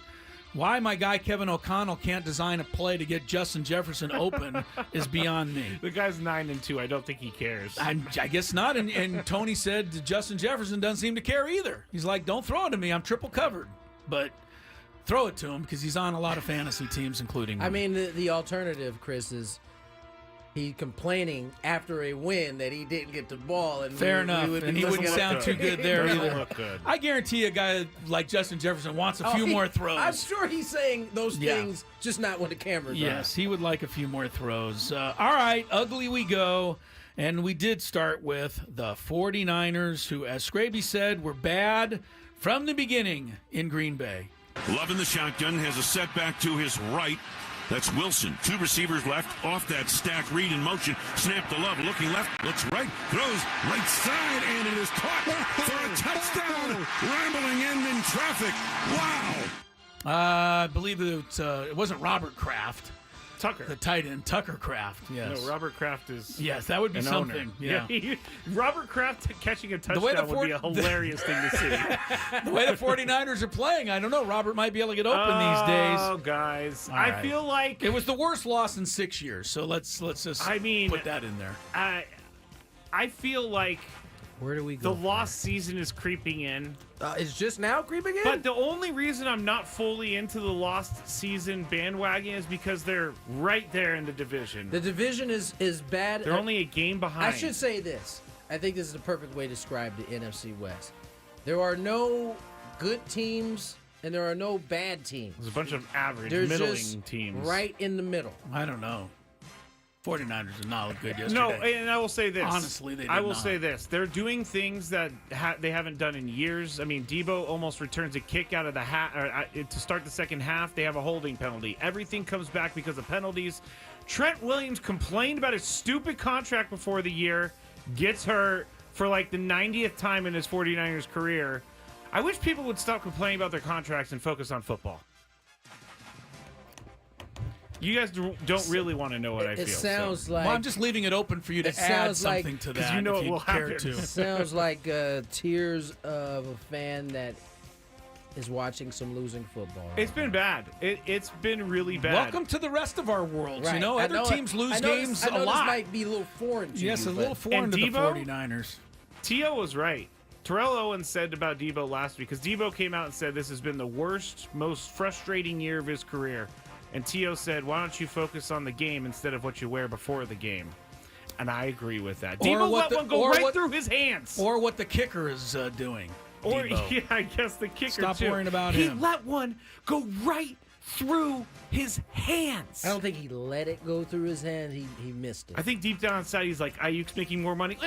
why my guy Kevin O'Connell can't design a play to get Justin Jefferson open is beyond me. The guy's 9-2. I don't think he cares. I guess not. And Tony said Justin Jefferson doesn't seem to care either. He's like, don't throw it to me. I'm triple covered. But throw it to him because he's on a lot of fantasy teams, including me. I mean, the alternative, Chris, is he complaining after a win that he didn't get the ball. And Fair enough. And he wouldn't look sound good. too good there Doesn't either. look good. I guarantee a guy like Justin Jefferson wants a few more throws. I'm sure he's saying those Yeah. things, just not when the camera's Yes, he would like a few more throws. All right, ugly we go. And we did start with the 49ers, who, as Scraby said, were bad from the beginning in Green Bay. Love in the shotgun, has a setback to his right. That's Wilson. Two receivers left off that stack. Reed in motion. Snap to Love. Looking left. Looks right. Throws right side. And it is caught for a touchdown. Rambling in traffic. Wow. I believe it wasn't Robert Kraft. Tucker. The tight end, Tucker Kraft. Yes. No, Robert Kraft is. Yes, that would be an something. owner. Yeah. Robert Kraft catching a touchdown would be a hilarious thing to see. The way the 49ers are playing, I don't know. Robert might be able to get open these days. Oh, guys. All I right. feel like. It was the worst loss in 6 years, so let's just put that in there. I feel like. Where do we go? The lost season is creeping in. It's just now creeping in? But the only reason I'm not fully into the lost season bandwagon is because they're right there in the division. The division is bad. They're only a game behind. I should say this. I think this is the perfect way to describe the NFC West. There are no good teams and there are no bad teams. There's a bunch of average, There's middling just teams. right in the middle. I don't know. 49ers did not look good yesterday. No, and I will say this. Honestly, they did I will not. say this. They're doing things that they haven't done in years. I mean, Debo almost returns a kick out of the to start the second half. They have a holding penalty. Everything comes back because of penalties. Trent Williams complained about his stupid contract before the year, gets hurt for like the 90th time in his 49ers career. I wish people would stop complaining about their contracts and focus on football. You guys don't really want to know what I feel. It sounds like... Well, I'm just leaving it open for you to add something to that. Because you know if it will happen. To. It sounds like tears of a fan that is watching some losing football. It's been bad. It's been really bad. Welcome to the rest of our worlds. Right. You know, other teams lose games a lot. This might be a little foreign to you. Yes, a little foreign to the 49ers. T.O. was right. Terrell Owens said about Debo last week, because Debo came out and said this has been the worst, most frustrating year of his career. And T.O. said, why don't you focus on the game instead of what you wear before the game? And I agree with that. Debo let one go right through his hands. Or what the kicker is doing. Or, Debo. yeah, I guess the kicker, Stop too. worrying about him. He let one go right through his hands. I don't think he let it go through his hand. He missed it. I think deep down inside he's like, Ayuk's making more money.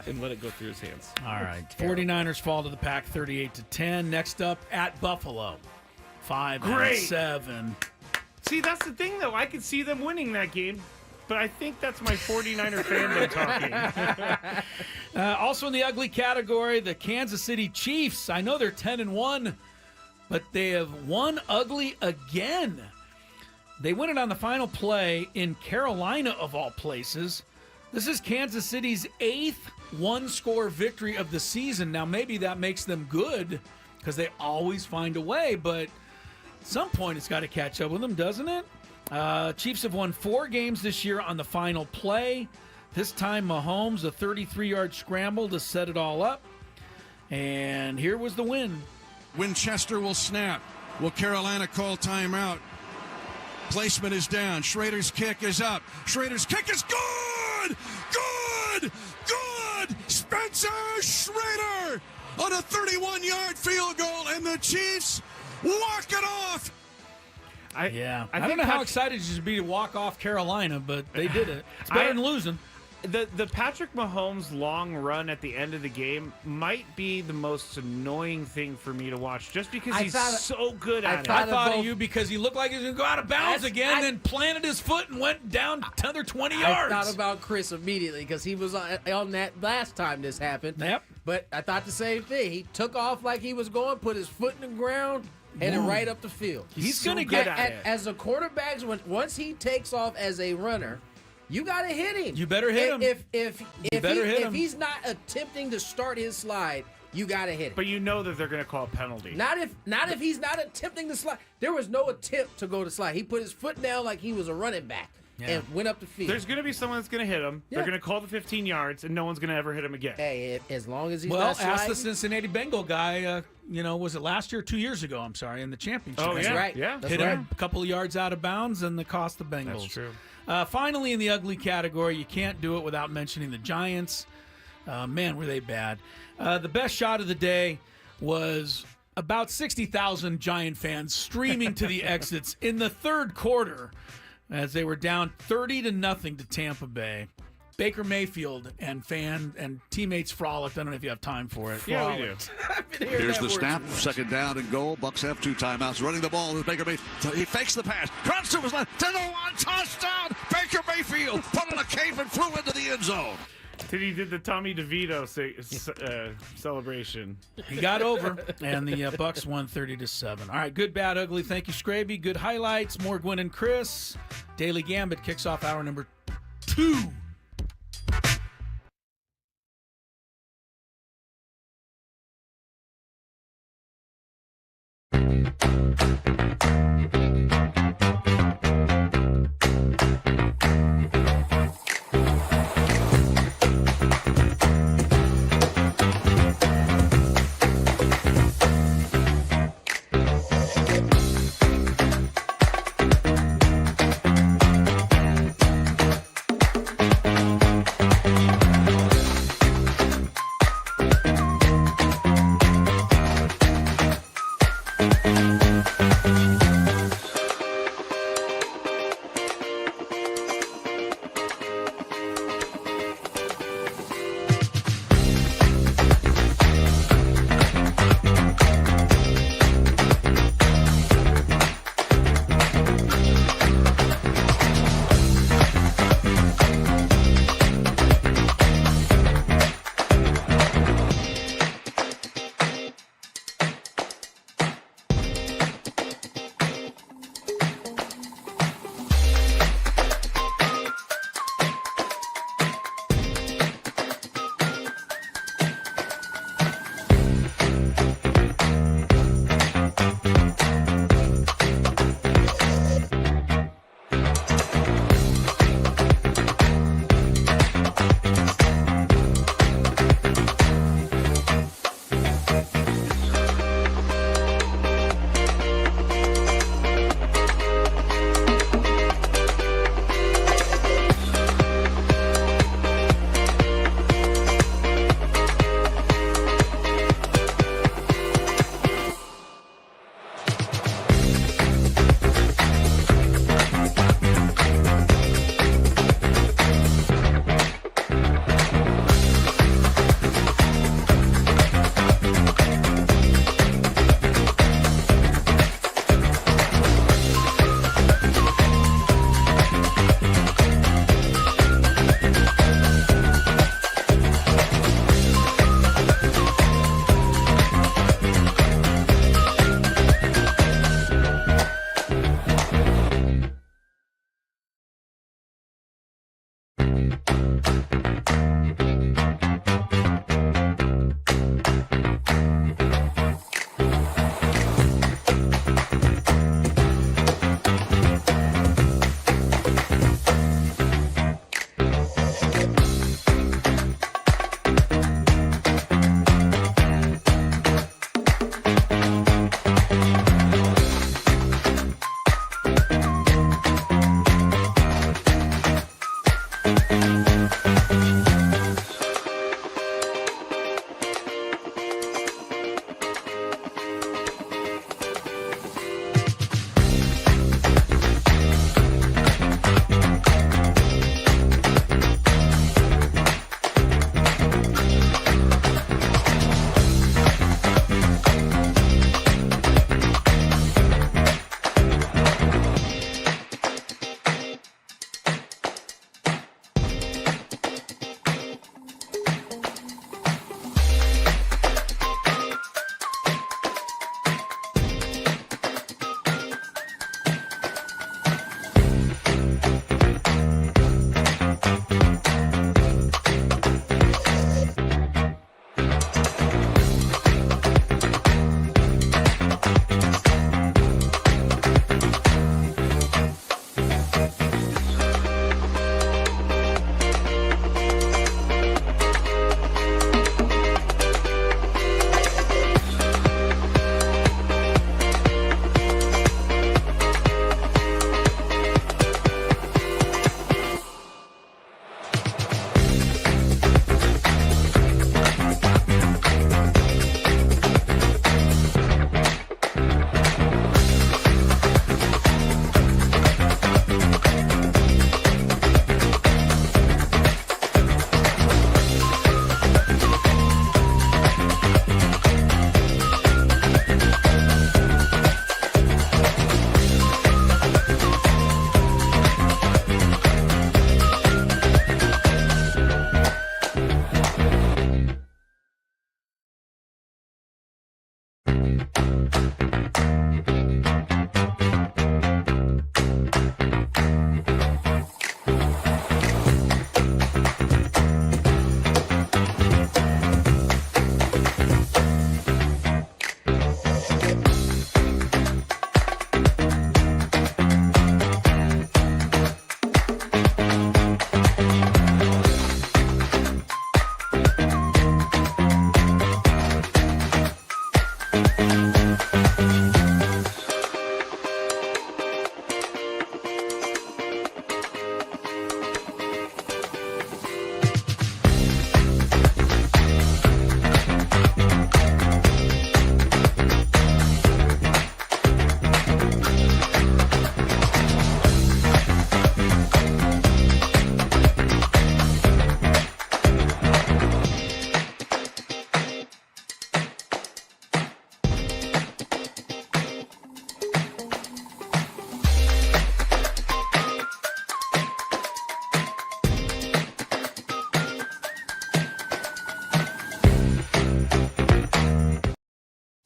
And let it go through his hands. All right. 49ers fall to the pack 38-10. Next up, at Buffalo. 5-7. See, that's the thing, though. I could see them winning that game, but I think that's my 49er fandom talking. Also in the ugly category, the Kansas City Chiefs. I know they're 10-1, but they have won ugly again. They win it on the final play in Carolina, of all places. This is Kansas City's 8th one-score victory of the season. Now, maybe that makes them good because they always find a way, but at some point it's got to catch up with them, doesn't it? Chiefs have won 4 games this year on the final play. This time Mahomes, a 33-yard scramble to set it all up. And here was the win. Winchester will snap. Will Carolina call timeout? Placement is down. Schrader's kick is up. Schrader's kick is good! Good! Good! Spencer Schrader on a 31-yard field goal, and the Chiefs walk it off. I don't know how excited you should be to walk off Carolina, but they did it. It's better than losing. The Patrick Mahomes long run at the end of the game might be the most annoying thing for me to watch, just because he's so good at it. I thought of you because he looked like he was going to go out of bounds again, then planted his foot and went down another 20 yards. I thought about Chris immediately because he was on that last time this happened. Yep. But I thought the same thing. He took off like he was going, put his foot in the ground, headed right up the field. He's going to get at it. As a quarterback, once he takes off as a runner, you got to hit him. You better hit him. If he's not attempting to start his slide, you got to hit him. But you know that they're going to call a penalty. Not if he's not attempting to slide. There was no attempt to go to slide. He put his foot down like he was a running back and went up the field. There's going to be someone that's going to hit him. Yeah. They're going to call the 15 yards, and no one's going to ever hit him again. Hey, as long as he's well, not sliding. ask the Cincinnati Bengal guy, was it last year, 2 years ago, I'm sorry, in the championship. Oh, That's yeah. right. Yeah. Hit him a couple of yards out of bounds, and the cost the Bengals. That's true. Finally, in the ugly category, you can't do it without mentioning the Giants. Man, were they bad. The best shot of the day was about 60,000 Giant fans streaming to the exits in the third quarter as they were down 30-0 to Tampa Bay. Baker Mayfield and teammates frolicked. I don't know if you have time for it. Yeah, we do. Here's the snap. Second down and goal. Bucks have 2 timeouts. Running the ball is Baker Mayfield. He fakes the pass. Runs to his left. To the one. Touchdown. Baker Mayfield put on a cape and flew into the end zone. Till he did the Tommy DeVito celebration. He got over, and the Bucks won 30-7. All right, good, bad, ugly. Thank you, Scraby. Good highlights. More Gwynn and Chris. Daily Gambit kicks off hour number 2.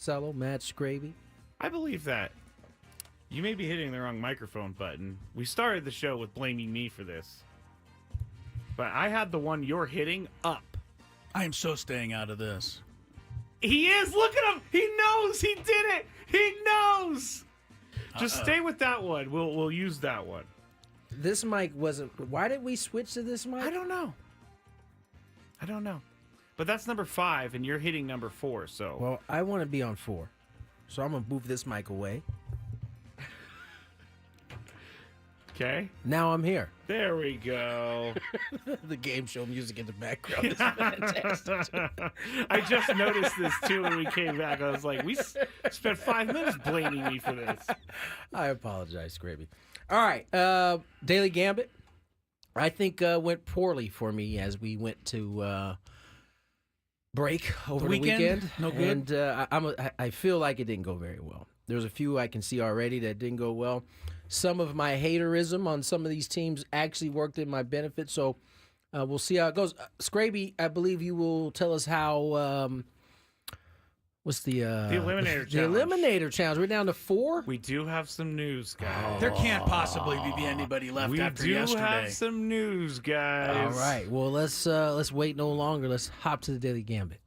Monticello, Matt Scraby. I believe that. You may be hitting the wrong microphone button. We started the show with blaming me for this. But I had the one you're hitting up. I am so staying out of this. He is. Look at him. He knows. He did it. He knows. Just stay with that one. We'll use that one. This mic wasn't. Why did we switch to this mic? I don't know. But that's number 5, and you're hitting number 4. So. Well, I want to be on 4, so I'm gonna move this mic away. Okay. Now I'm here. There we go. The game show music in the background is fantastic. I just noticed this too when we came back. I was like, we spent 5 minutes blaming me for this. I apologize, Scraby. All right, Daily Gambit. I think went poorly for me as we went to break over the weekend. No good. And I feel like it didn't go very well. There's a few I can see already that didn't go well. Some of my haterism on some of these teams actually worked in my benefit, so we'll see how it goes. Scraby, I believe you will tell us how. What's the Eliminator Challenge? The Eliminator Challenge. We're down to 4. We do have some news, guys. There can't possibly be anybody left after yesterday. We do have some news, guys. All right. Well, let's wait no longer. Let's hop to the Daily Gambit.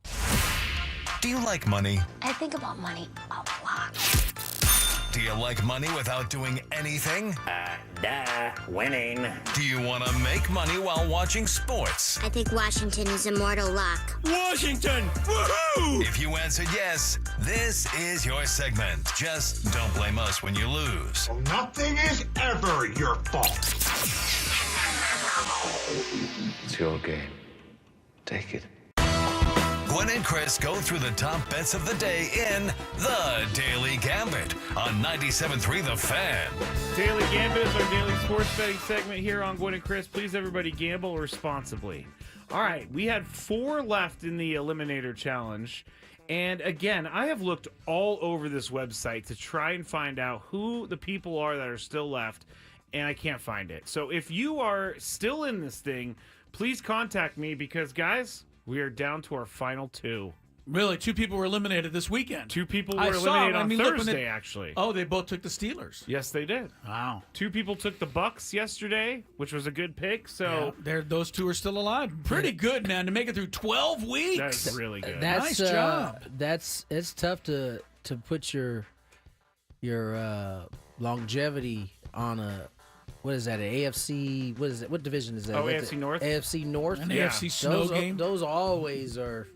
Do you like money? I think about money a lot. Do you like money without doing anything? Winning. Do you want to make money while watching sports? I think Washington is immortal luck. Washington! Woohoo! If you answered yes, this is your segment. Just don't blame us when you lose. Well, nothing is ever your fault. It's your game. Take it. Gwynn and Chris go through the top bets of the day in The Daily Gambit on 97.3 The Fan. Daily Gambit is our daily sports betting segment here on Gwynn and Chris. Please, everybody, gamble responsibly. All right, we had 4 left in the Eliminator Challenge. And again, I have looked all over this website to try and find out who the people are that are still left, and I can't find it. So if you are still in this thing, please contact me because, guys, we are down to our final 2. Really, 2 people were eliminated this weekend. 2 people were eliminated on Thursday, actually. Oh, they both took the Steelers. Yes, they did. Wow. 2 people took the Bucks yesterday, which was a good pick. So those 2 are still alive. Pretty good, man, to make it through 12 weeks. That's really good. Nice job. It's tough to put your longevity on a. What is that? An AFC? What is it? What division is that? Oh, AFC North. AFC North. An AFC snow game. Those always are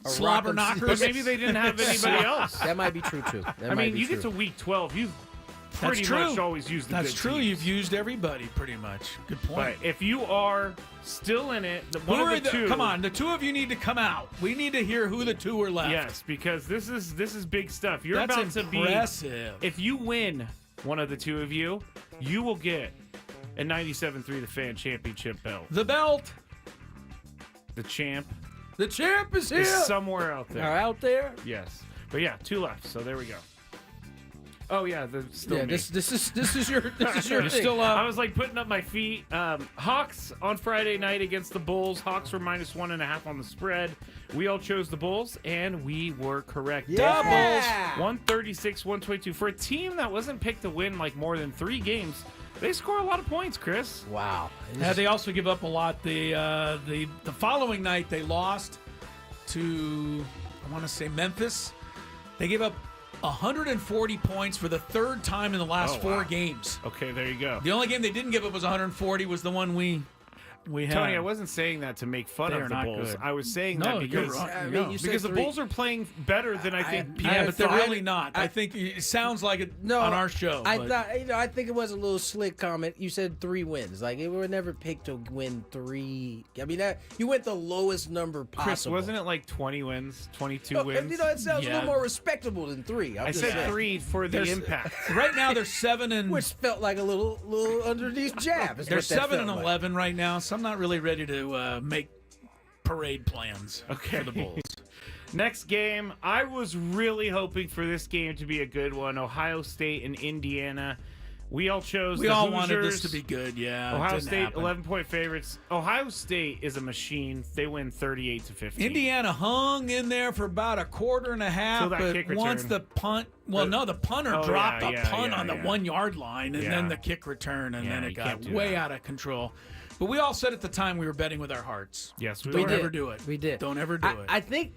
slobber knockers. But maybe they didn't have anybody else. That might be true too. I mean, you get to week 12, you've pretty much always used the That's good true. teams. You've used everybody pretty much. Good point. But if you are still in it, one of the 2. Come on, the 2 of you need to come out. We need to hear who the 2 are left. Yes, because this is big stuff. You're That's about to be impressive. If you win one of the 2 of you, you will get a 97.3 The Fan championship belt. The belt. The champ. The champ is here. Is somewhere out there. Out there? Yes. But yeah, 2 left. So there we go. Oh yeah, still me. This is your thing. Still up. I was like putting up my feet. Hawks on Friday night against the Bulls. Hawks were -1.5 on the spread. We all chose the Bulls, and we were correct. Yeah. Doubles. 136-122 for a team that wasn't picked to win like more than 3 games. They score a lot of points, Chris. Wow. They also give up a lot. The following night they lost to, I want to say, Memphis. They gave up 140 points for the 3rd time in the last 4 games. Okay, there you go. The only game they didn't give up was 140 was the one we had. Tony, I wasn't saying that to make fun They of are the not Bulls. good. I was saying No, that because you're right. because the Bulls are playing better than I think people Yeah, but they're thought. really not. I think it sounds like it on our show. I but- thought I think it was a little slick comment. You said 3 wins. Like it were never picked to win 3. I mean, you went the lowest number possible. Chris, wasn't it like 20 wins, 22 wins? You know, it sounds a little more respectable than 3. I said 3 for the impact. Right now they're 7 and which felt like a little underneath jab. They're 7 and 11 right now, so I'm not really ready to make parade plans for the Bulls. Next game, I was really hoping for this game to be a good one. Ohio State and Indiana We all chose We the all Hoosiers. wanted this to be good, yeah. it Ohio didn't State, happen. 11-point favorites. Ohio State is a machine. They win 38-15. Indiana hung in there for about a quarter and a half, Till that but kick once return. the punt, the punter dropped a punt on the 1 yard line, and then the kick return, and then it got way out of control. But we all said at the time we were betting with our hearts. Yes, we Don't were. ever do it. We did. Don't ever do it. I think,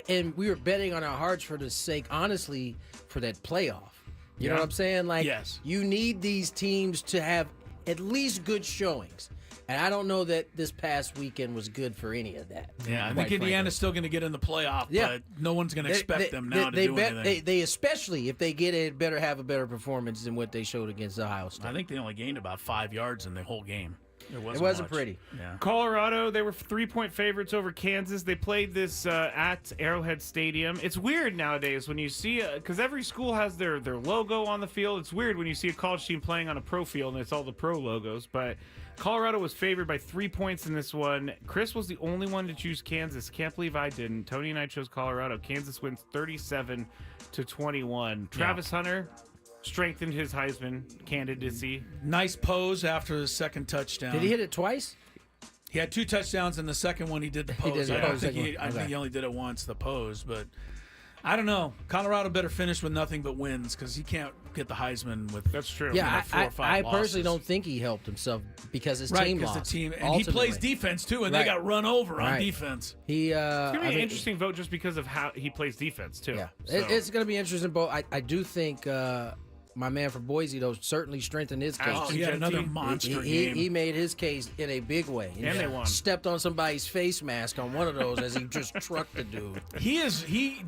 and we were betting on our hearts for the sake, honestly, for that playoff. You know what I'm saying? Like, yes. You need these teams to have at least good showings. And I don't know that this past weekend was good for any of that. Yeah, I think Indiana's still going to get in the playoff, but no one's going to expect them now to do anything. They especially if they get it, better have a better performance than what they showed against Ohio State. I think they only gained about 5 yards in the whole game. It wasn't pretty. Yeah. Colorado, they were 3-point favorites over Kansas. They played this at Arrowhead Stadium. It's weird nowadays when you see, because every school has their logo on the field. It's weird when you see a college team playing on a pro field and it's all the pro logos. But Colorado was favored by 3 points in this one. Chris was the only one to choose Kansas. Can't believe I didn't. Tony and I chose Colorado. Kansas wins 37-21. Travis Hunter strengthened his Heisman candidacy. Nice pose after the second touchdown. Did he hit it twice? He had 2 touchdowns, and the second one he did the pose. I think he only did it once, the pose. But I don't know. Colorado better finish with nothing but wins because he can't get the Heisman with. That's true. Yeah, 4 or 5 I losses. personally don't think he helped himself because his right, team because lost. the team and ultimately. he plays defense too, and they got run over on defense. He it's gonna be an interesting vote just because of how he plays defense too. Yeah, So. it's going to be interesting. But I do think my man from Boise though certainly strengthened his case. Oh, he had another monster game. He made his case in a big way. And they won. Stepped on somebody's face mask on one of those as he just trucked the dude.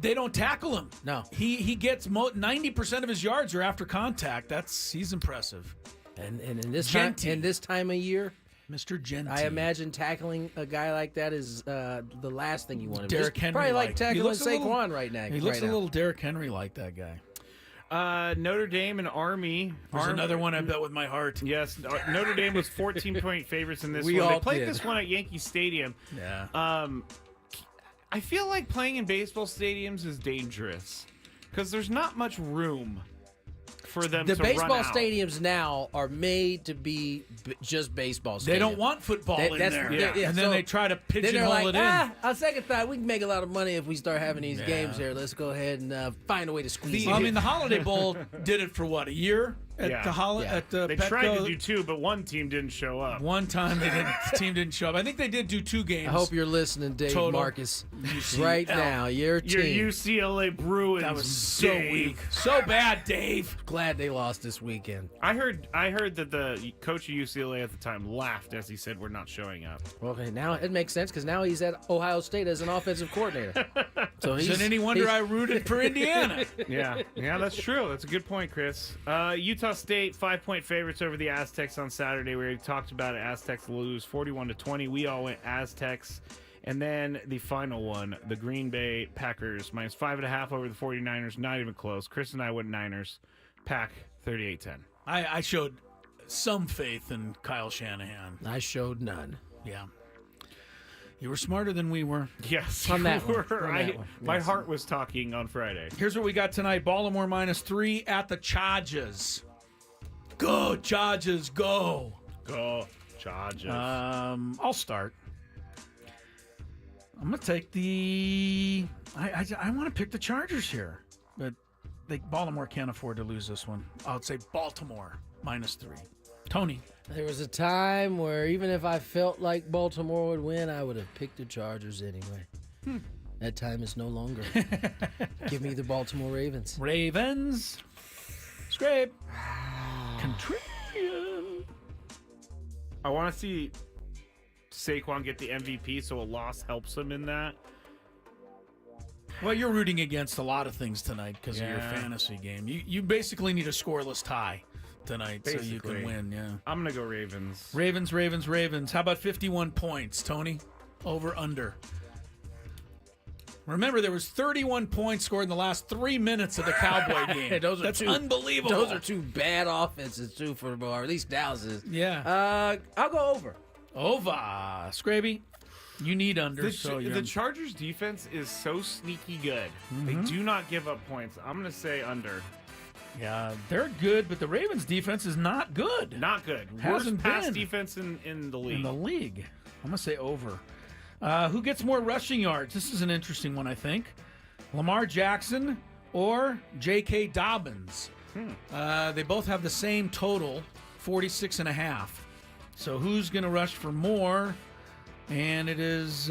They don't tackle him. No. He gets 90% of his yards are after contact. He's impressive. And in this time of year, Mr. Genty. I imagine tackling a guy like that is the last thing you want to do. Derrick Henry, probably like tackling He looks Saquon right now. He looks a little Derrick Henry like that guy. Notre Dame and Army. There's another one I bet with my heart. Yes, Notre Dame was 14-point favorites in this We one. all They played did. this one at Yankee Stadium. Yeah. I feel like playing in baseball stadiums is dangerous because there's not much room for them The to baseball run out. stadiums now are made to be just baseball stadiums. They don't want football in there. And then they try to pigeonhole like, it in. On second thought, we can make a lot of money if we start having these games here. Let's go ahead and find a way to squeeze it. I mean, the Holiday Bowl did it for what, a year at the They Petco? tried to do 2, but one team didn't show up. One time the team didn't show up. I think they did do 2 games. I hope you're listening, Dave Total. Marcus. UCL. Right now, your team. UCLA Bruins. That was so Dave. weak. So bad, Dave. Glad they lost this weekend. I heard that the coach of UCLA at the time laughed as he said we're not showing up. Okay, now it makes sense because now he's at Ohio State as an offensive coordinator. So Is it any wonder I rooted for Indiana? Yeah, that's true. That's a good point, Chris. Utah State 5-point favorites over the Aztecs on Saturday. We already talked about it. Aztecs lose 41-20. We all went Aztecs. And then the final one, the Green Bay Packers minus 5.5 over the 49ers. Not even close. Chris and I went Niners. Pack 38-10. I showed some faith in Kyle Shanahan. I showed none. Yeah. You were smarter than we were. Yes, On that you one. were. On that one. My Yes. heart was talking on Friday. Here's what we got tonight. Baltimore minus 3 at the Chargers. Go, Chargers, go. Go, Chargers. I'll start. I'm going to take the... I want to pick the Chargers here. But Baltimore can't afford to lose this one. I'll say Baltimore minus 3. Tony. There was a time where even if I felt like Baltimore would win, I would have picked the Chargers anyway. That time is no longer. Give me the Baltimore Ravens. Ravens. Scrape. Contrarian. I want to see Saquon get the MVP, so a loss helps him in that. Well, you're rooting against a lot of things tonight because of your Yeah. fantasy game. You basically need a scoreless tie tonight so you Basically. can win, yeah. I'm going to go Ravens. Ravens. How about 51 points, Tony? Over, under. Remember, there was 31 points scored in the last 3 minutes of the Cowboy game. That's unbelievable. Those are 2 bad offenses, too, for the ball, or at least Dallas is. Yeah. I'll go over. Over. Scraby, you need under. The Chargers defense is so sneaky good. They do not give up points. I'm going to say under. Yeah, they're good, but the Ravens' defense is not good. Not good. Hasn't Worst pass been. defense in the league. In the league. I'm going to say over. Who gets more rushing yards? This is an interesting one, I think. Lamar Jackson or J.K. Dobbins. They both have the same total, 46.5. So who's going to rush for more? And it is...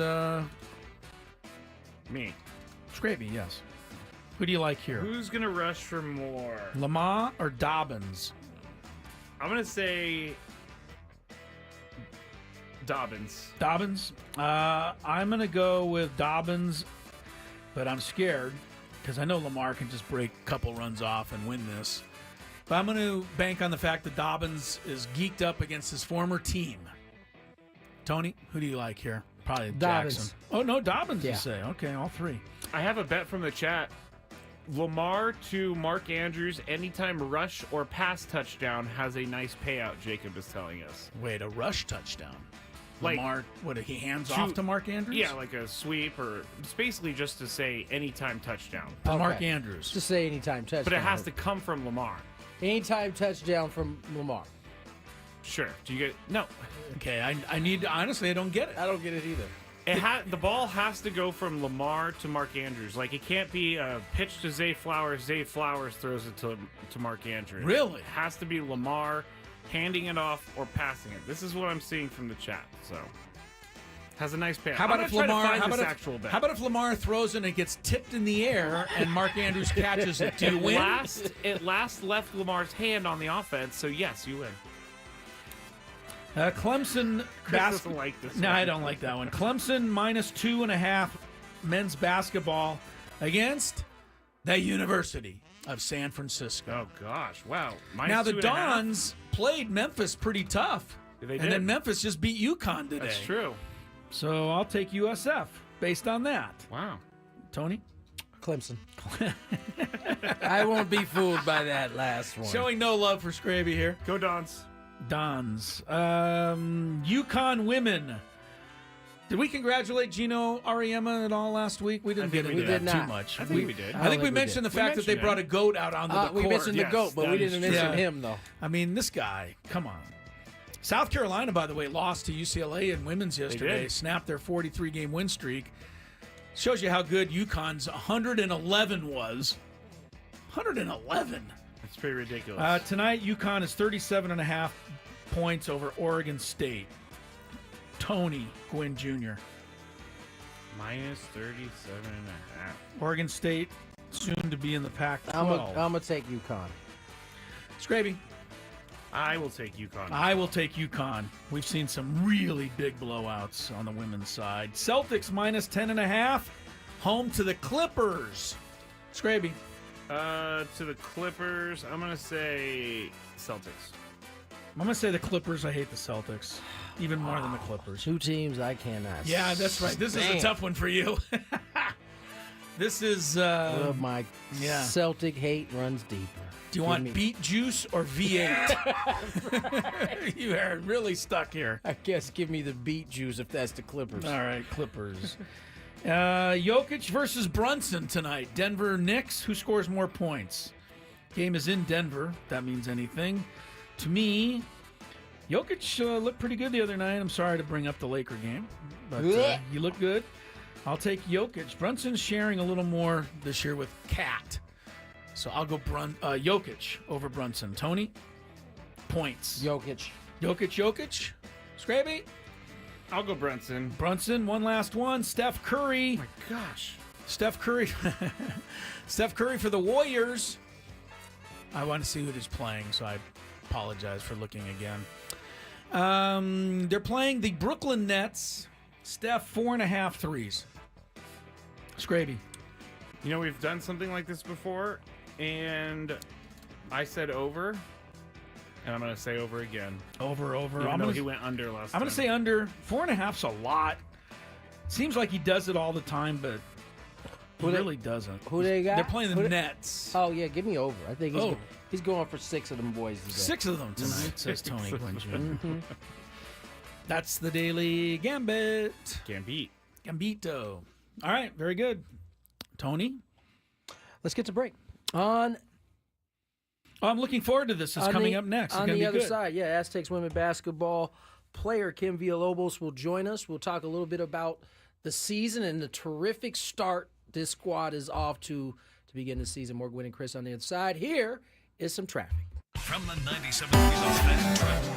Me. Scraby, yes. Who do you like here? Who's going to rush for more? Lamar or Dobbins? I'm going to say Dobbins. Dobbins? I'm going to go with Dobbins, but I'm scared because I know Lamar can just break a couple runs off and win this. But I'm going to bank on the fact that Dobbins is geeked up against his former team. Tony, who do you like here? Probably Dobbins. Jackson. Oh, no, Dobbins, Yeah. you say. Okay, all three. I have a bet from the chat. Lamar to Mark Andrews, anytime rush or pass touchdown has a nice payout, Jacob is telling us. Wait, a rush touchdown? Like, Lamar, what, he hands off to Mark Andrews? Yeah, like a sweep, or it's basically just to say anytime touchdown. Mark Andrews. Just say anytime touchdown. But it has to come from Lamar. Anytime touchdown from Lamar. Sure. Do you get... No. Okay, I need... Honestly, I don't get it. I don't get it either. The ball has to go from Lamar to Mark Andrews. Like, it can't be a pitch to Zay Flowers. Zay Flowers throws it to Mark Andrews. Really? It has to be Lamar handing it off or passing it. This is what I'm seeing from the chat. So, has a nice payout. How about if Lamar? How bet. about if Lamar throws it and it gets tipped in the air and Mark Andrews catches it? Do you win? It last left Lamar's hand on the offense, so yes, you win. Clemson Chris doesn't like this No, one. I don't like that one. Clemson -2.5 men's basketball against the University of San Francisco. Oh gosh, wow! Now the -2.5? Dons played Memphis pretty tough, They and did. then Memphis just beat UConn today. That's true. So I'll take USF based on that. Wow, Tony. Clemson. I won't be fooled by that last one. Showing no love for Scraby here. Go Dons. Dons. UConn women. Did we congratulate Gino Ariema at all last week? We didn't get into that too much. I think we did. I think we mentioned the fact that they brought a goat out onto the court. We mentioned the goat, but we didn't mention him, though. I mean, this guy, come on. South Carolina, by the way, lost to UCLA in women's yesterday, snapped their 43-game win streak. Shows you how good UConn's 111 was. 111. That's pretty ridiculous. Tonight, UConn is 37.5 points over Oregon State. Tony Gwynn Jr. -37.5. Oregon State soon to be in the Pac-12. I'm gonna take UConn. Scraby. I will take UConn. I will take UConn. We've seen some really big blowouts on the women's side. Celtics -10.5. Home to the Clippers. Scraby. To the Clippers, I'm going to say Celtics. I'm going to say the Clippers. I hate the Celtics. Even more than the Clippers. Two teams I cannot. Yeah, that's right. This is a tough one for you. This is... my Celtic hate runs deeper. Do you want beet juice or V8? You are really stuck here. I guess give me the beet juice if that's the Clippers. All right, Clippers. Jokic versus Brunson tonight. Denver Knicks. Who scores more points? Game is in Denver. If that means anything. To me, Jokic looked pretty good the other night. I'm sorry to bring up the Laker game, but you look good. I'll take Jokic. Brunson's sharing a little more this year with Cat. So I'll go Jokic over Brunson. Tony? Points. Jokic. Jokic. Scraby? I'll go Brunson. Brunson, one last one. Steph Curry. Oh my gosh. Steph Curry. Steph Curry for the Warriors. I want to see who is playing, so I apologize for looking again. They're playing the Brooklyn Nets. Steph, 4.5 threes. Scraby. You know, we've done something like this before, and I said over, and I'm going to say over again. Over. Even though he went under last time. I'm going to say under. 4.5's a lot. Seems like he does it all the time, but he really doesn't. Who they got? They're playing the Nets. Oh, yeah, give me over. I think he's going for 6 of them boys today. 6 of them tonight, says Tony Gwynn Jr. That's the Daily Gambit. Gambito. All right, very good. Tony? Let's get to break. On Oh, I'm looking forward to this. It's coming up next. It's On gonna the be other good. side, yeah, Aztecs women basketball player Kim Villalobos will join us. We'll talk a little bit about the season and the terrific start this squad is off to begin the season. More Gwynn and Chris on the other side. Here is some traffic. From the 97 Kilos Fan Traffic.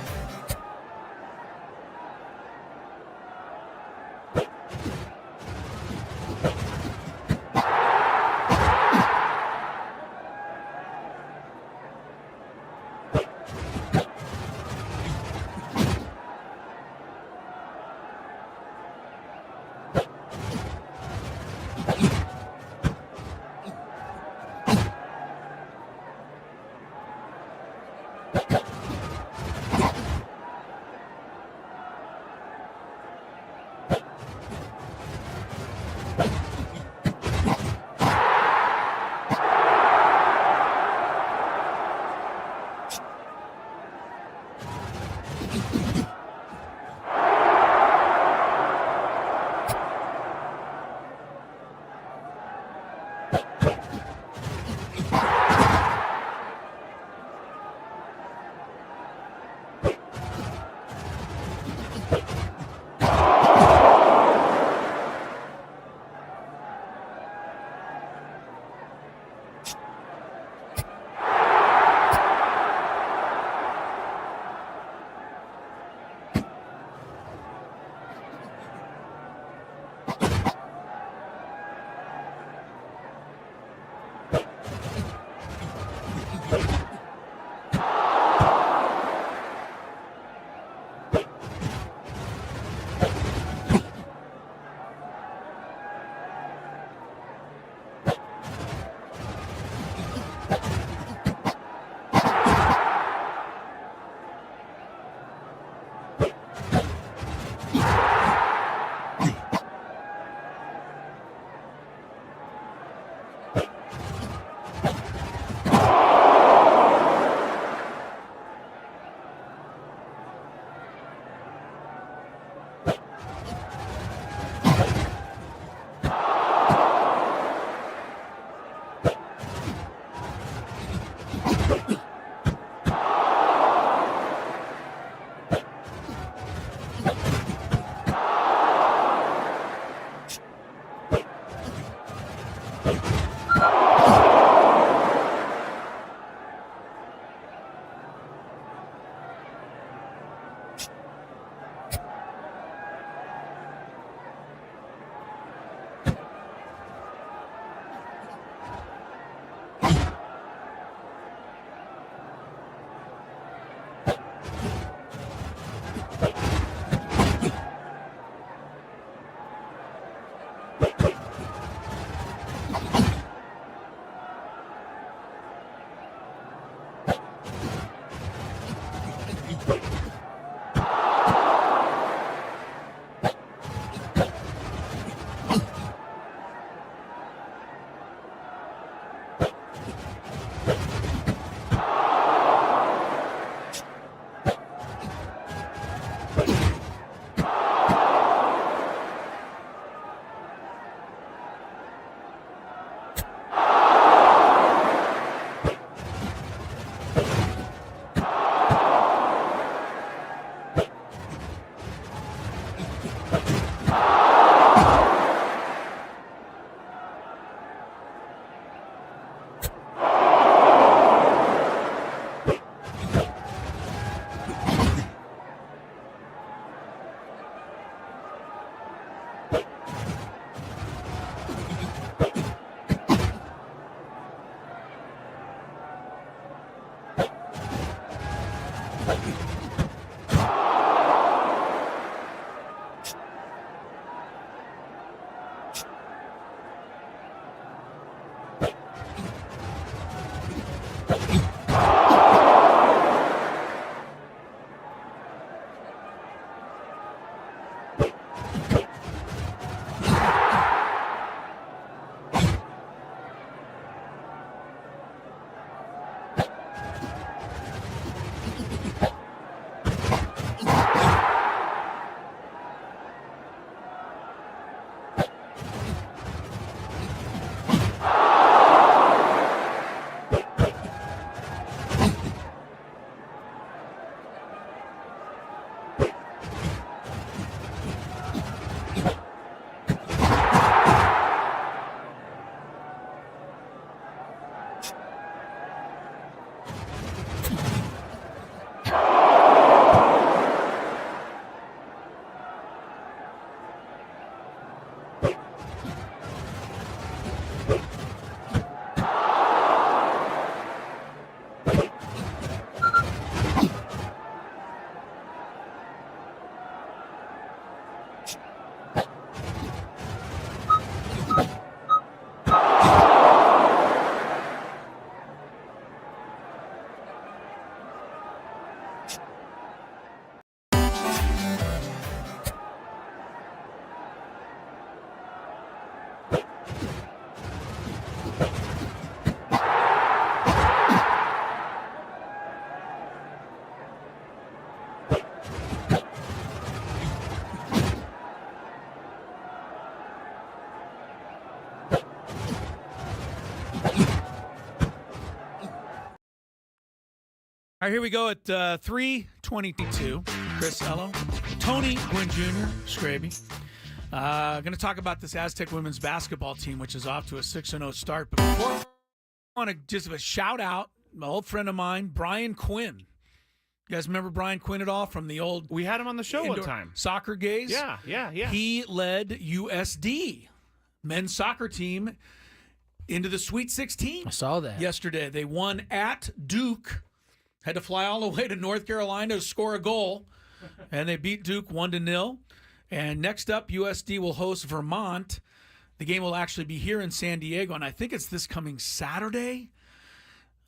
All right, here we go at 3:22. Chris Ello, Tony Gwynn Jr., Scraby. Going to talk about this Aztec women's basketball team, which is off to a 6-0 start. But before, I want to just give a shout out, my old friend of mine, Brian Quinn. You guys remember Brian Quinn at all from the old? We had him on the show one time. Soccer Gaze. Yeah. He led USD men's soccer team into the Sweet 16. I saw that yesterday. They won at Duke. Had to fly all the way to North Carolina to score a goal, and they beat Duke 1-0. And next up, USD will host Vermont. The game will actually be here in San Diego, and I think it's this coming Saturday.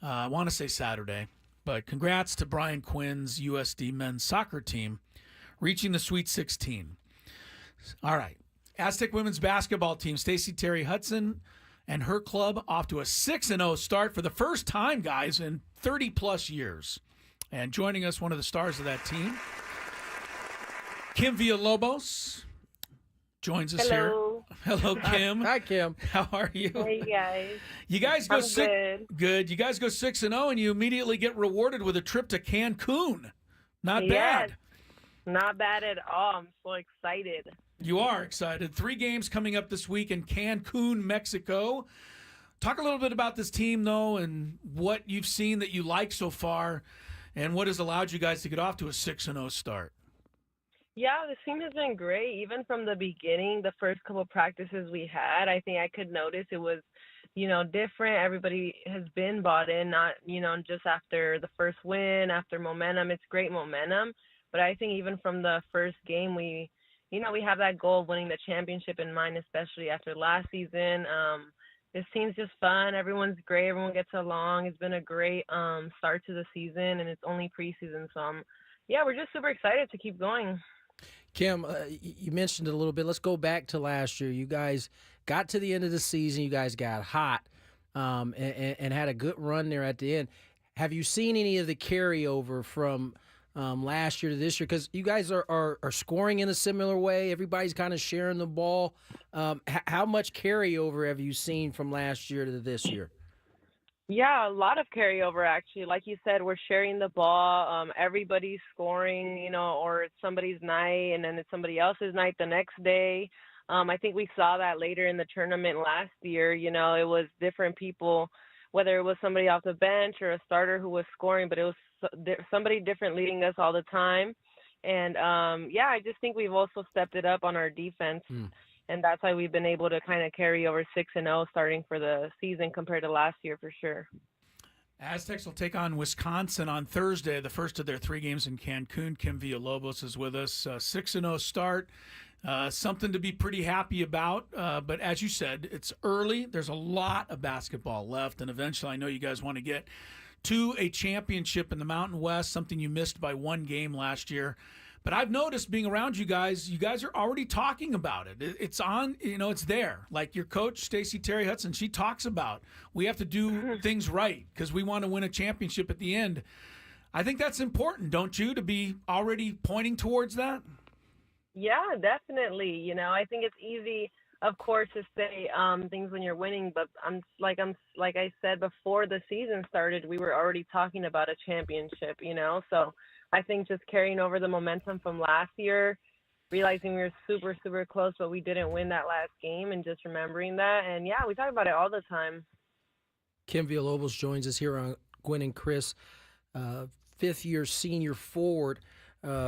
I want to say Saturday. But congrats to Brian Quinn's USD men's soccer team reaching the Sweet 16. All right. Aztec women's basketball team, Stacey Terry Hudson and her club off to a 6-0 start for the first time, guys, in 30-plus years. And joining us, one of the stars of that team, Kim Villalobos, joins us here. Hello, Kim. Hi, Kim. How are you? Hey, guys. You guys go good. You guys go 6-0, and you immediately get rewarded with a trip to Cancun. Not bad. Not bad at all. I'm so excited. You are excited. 3 games coming up this week in Cancun, Mexico. Talk a little bit about this team, though, and what you've seen that you like so far, and what has allowed you guys to get off to a 6-0 start. Yeah, the team has been great. Even from the beginning, the first couple practices we had, I think I could notice it was, different. Everybody has been bought in, not, just after the first win, after momentum. It's great momentum. But I think even from the first game, we have that goal of winning the championship in mind, especially after last season. This team's just fun. Everyone's great. Everyone gets along. It's been a great start to the season, and it's only preseason. So, we're just super excited to keep going. Kim, you mentioned it a little bit. Let's go back to last year. You guys got to the end of the season. You guys got hot and had a good run there at the end. Have you seen any of the carryover from last year to this year? Because you guys are scoring in a similar way. Everybody's kind of sharing the ball. How much carryover have you seen from last year to this year? Yeah, a lot of carryover, actually. Like you said, we're sharing the ball. Everybody's scoring, or it's somebody's night, and then it's somebody else's night the next day. I think we saw that later in the tournament last year. It was different people, whether it was somebody off the bench or a starter who was scoring, but it was somebody different leading us all the time. And, I just think we've also stepped it up on our defense. And that's why we've been able to kind of carry over 6-0 starting for the season compared to last year for sure. Aztecs will take on Wisconsin on Thursday, the first of their 3 games in Cancun. Kim Villalobos is with us. 6-0 start, something to be pretty happy about. But as you said, it's early. There's a lot of basketball left, and eventually I know you guys want to get to a championship in the Mountain West, something you missed by 1 game last year. But I've noticed being around you guys are already talking about it. It's on, it's there. Like your coach, Stacey Terry Hudson, she talks about we have to do things right because we want to win a championship at the end. I think that's important, don't you, to be already pointing towards that? Yeah, definitely. I think it's easy, of course, to say things when you're winning, but like I said before the season started, we were already talking about a championship, so I think just carrying over the momentum from last year, realizing we were super, super close, but we didn't win that last game, and just remembering that. And, we talk about it all the time. Kim Villalobos joins us here on Gwynn and Chris, 5th-year senior forward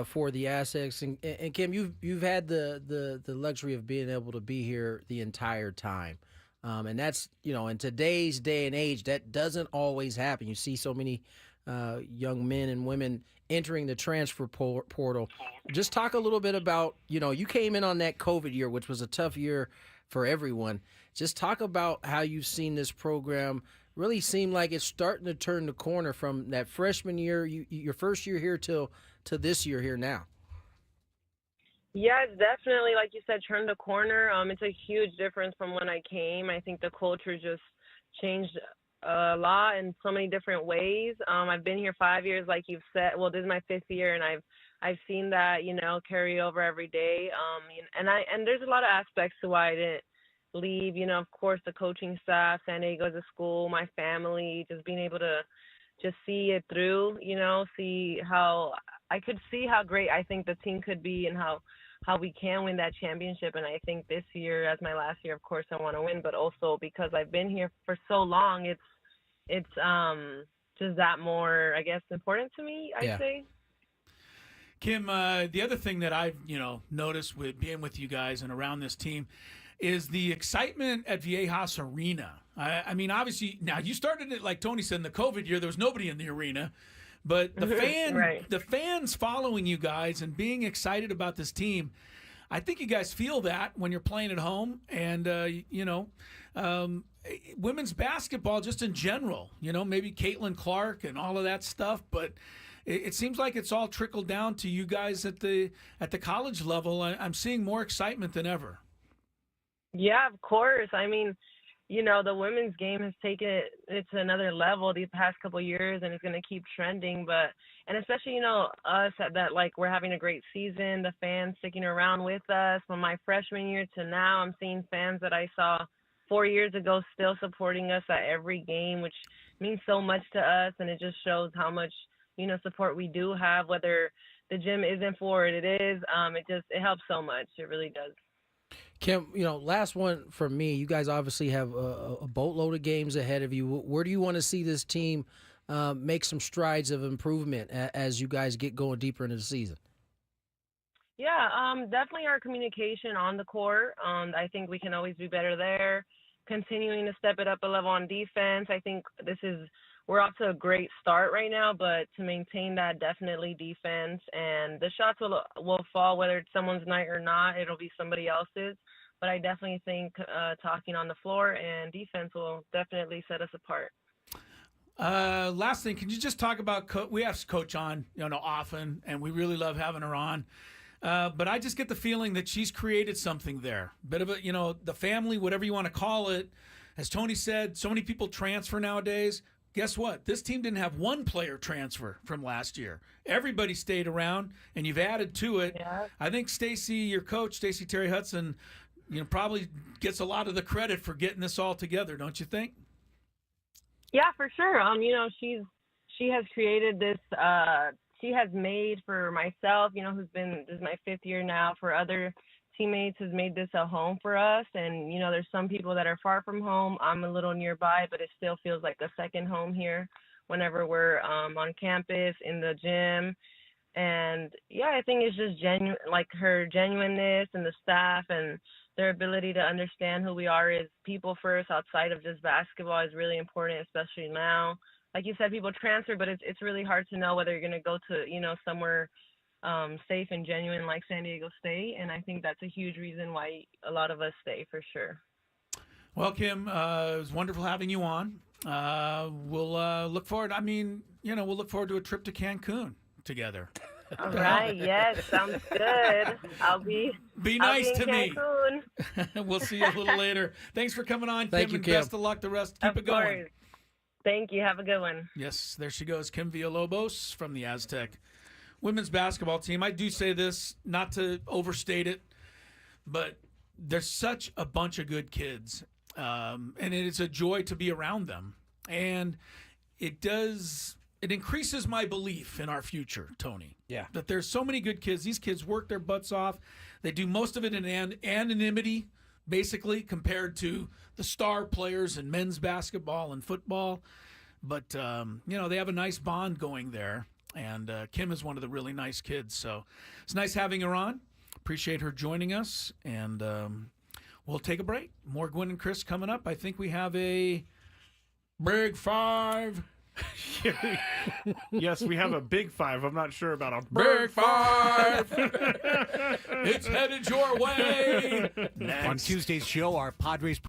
for the Aztecs. And Kim, you've had the luxury of being able to be here the entire time. And that's, in today's day and age, that doesn't always happen. You see so many young men and women entering the transfer portal. Just talk a little bit about, you came in on that COVID year, which was a tough year for everyone. Just talk about how you've seen this program really seem like it's starting to turn the corner from that freshman year, your first year here to this year here now. Yeah, it's definitely, like you said, turned the corner. It's a huge difference from when I came. I think the culture just changed a lot in so many different ways. I've been here 5 years, like you've said. Well, this is my 5th year, and I've seen that, carry over every day. And there's a lot of aspects to why I didn't leave. Of course, the coaching staff, San Diego as a school, my family, just being able to just see it through, see how I could see how great I think the team could be and how we can win that championship. And I think this year, as my last year, of course, I want to win, but also because I've been here for so long, it's just that more, I guess, important to me, I'd say. Kim, the other thing that I've noticed with being with you guys and around this team is the excitement at Viejas Arena. I mean, obviously, now you started it, like Tony said, in the COVID year. There was nobody in the arena. But the fans following you guys and being excited about this team, I think you guys feel that when you're playing at home. And, women's basketball just in general, maybe Caitlin Clark and all of that stuff. But it seems like it's all trickled down to you guys at the college level. I'm seeing more excitement than ever. Yeah, of course. I mean, the women's game has taken it to another level these past couple of years, and it's going to keep trending. And especially, us that like we're having a great season, the fans sticking around with us from my freshman year to now. I'm seeing fans that I saw 4 years ago still supporting us at every game, which means so much to us, and it just shows how much support we do have, whether the gym isn't for it, it is. It helps so much. It really does. Kim, last one from me. You guys obviously have a boatload of games ahead of you. Where do you want to see this team make some strides of improvement as you guys get going deeper into the season? Yeah, definitely our communication on the court. I think we can always be better there. Continuing to step it up a level on defense. I think we're off to a great start right now, but to maintain that, definitely defense. And the shots will fall, whether it's someone's night or not. It'll be somebody else's. But I definitely think talking on the floor and defense will definitely set us apart. Last thing, can you just talk about we have Coach on, often, and we really love having her on. But I just get the feeling that she's created something there. Bit of a, the family, whatever you want to call it. As Tony said, so many people transfer nowadays. Guess what? This team didn't have one player transfer from last year. Everybody stayed around, and you've added to it. Yeah. I think Stacey, your coach, Stacey Terry Hudson, probably gets a lot of the credit for getting this all together, don't you think? Yeah, for sure. She has created this. She has made for myself, this is my 5th year now. For other teammates, has made this a home for us. And there's some people that are far from home. I'm a little nearby, but it still feels like a second home here whenever we're on campus, in the gym. And yeah, I think it's just genuine, like her genuineness, and the staff and their ability to understand who we are as people first outside of just basketball is really important, especially now. Like you said, people transfer, but it's really hard to know whether you're going to go to, somewhere safe and genuine like San Diego State. And I think that's a huge reason why a lot of us stay, for sure. Well, Kim, it was wonderful having you on. We'll look forward. We'll look forward to a trip to Cancun together. All right. Yes, sounds good. I'll be nice to Cancun. Me. We'll see you a little later. Thanks for coming on, Thank Kim, you, and Kim. best of luck the rest. Keep it going. Course. Thank you. Have a good one. Yes, there she goes, Kim Villalobos from the Aztec women's basketball team. I do say this, not to overstate it, but there's such a bunch of good kids, and it is a joy to be around them. And it increases my belief in our future, Tony. Yeah. That there's so many good kids. These kids work their butts off. They do most of it in anonymity, basically, compared to the star players in men's basketball and football. But, they have a nice bond going there. And Kim is one of the really nice kids. So it's nice having her on. Appreciate her joining us. And we'll take a break. More Gwynn and Chris coming up. I think we have a Big Five. Yes, we have a Big Five. I'm not sure about a Big Five. It's headed your way. Next. On Tuesday's show, our Padres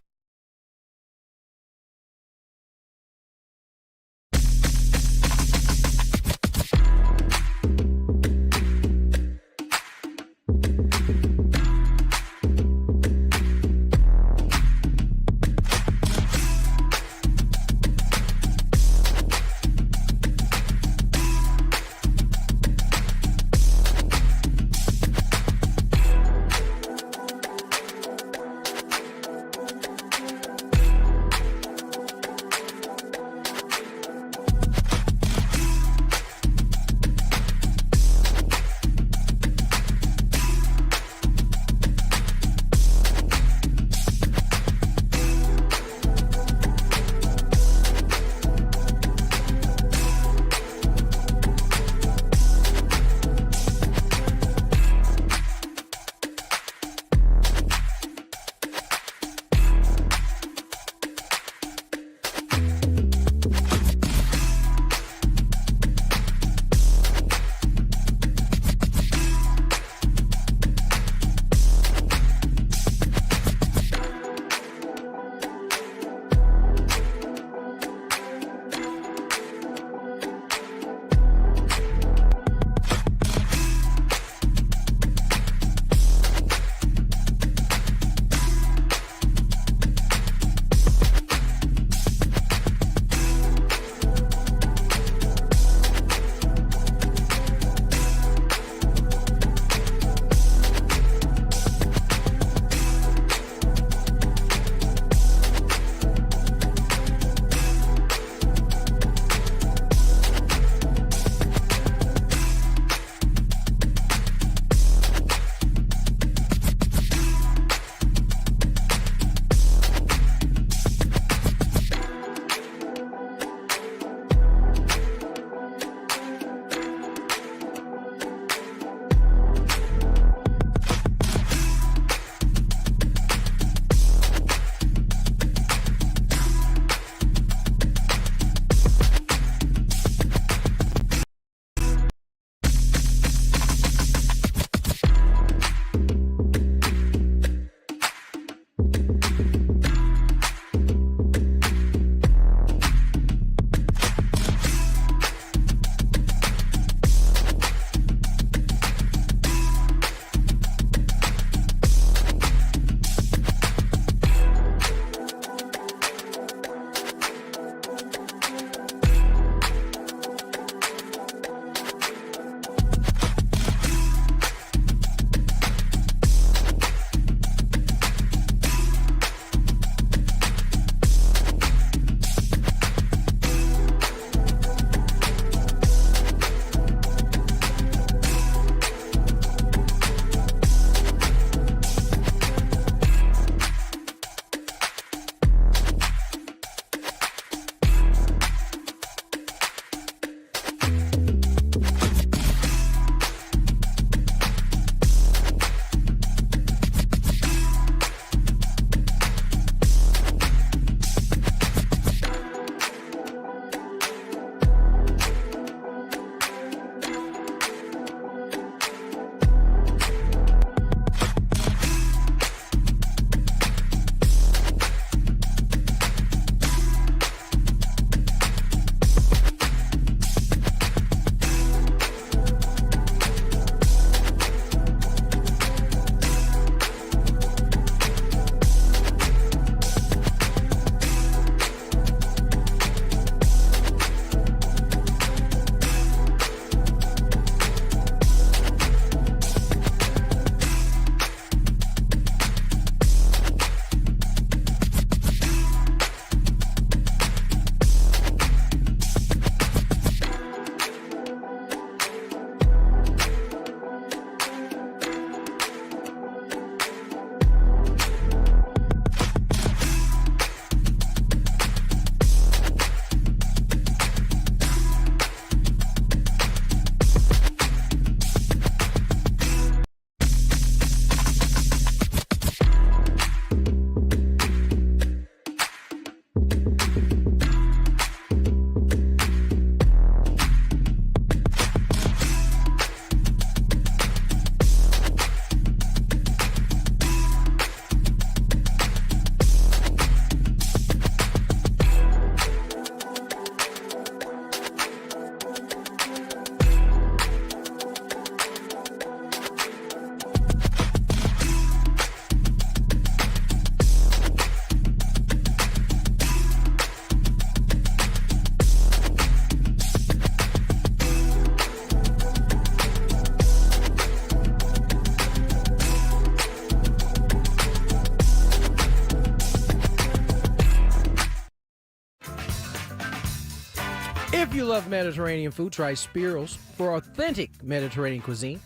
If you love Mediterranean food, try Spiro's for authentic Mediterranean cuisine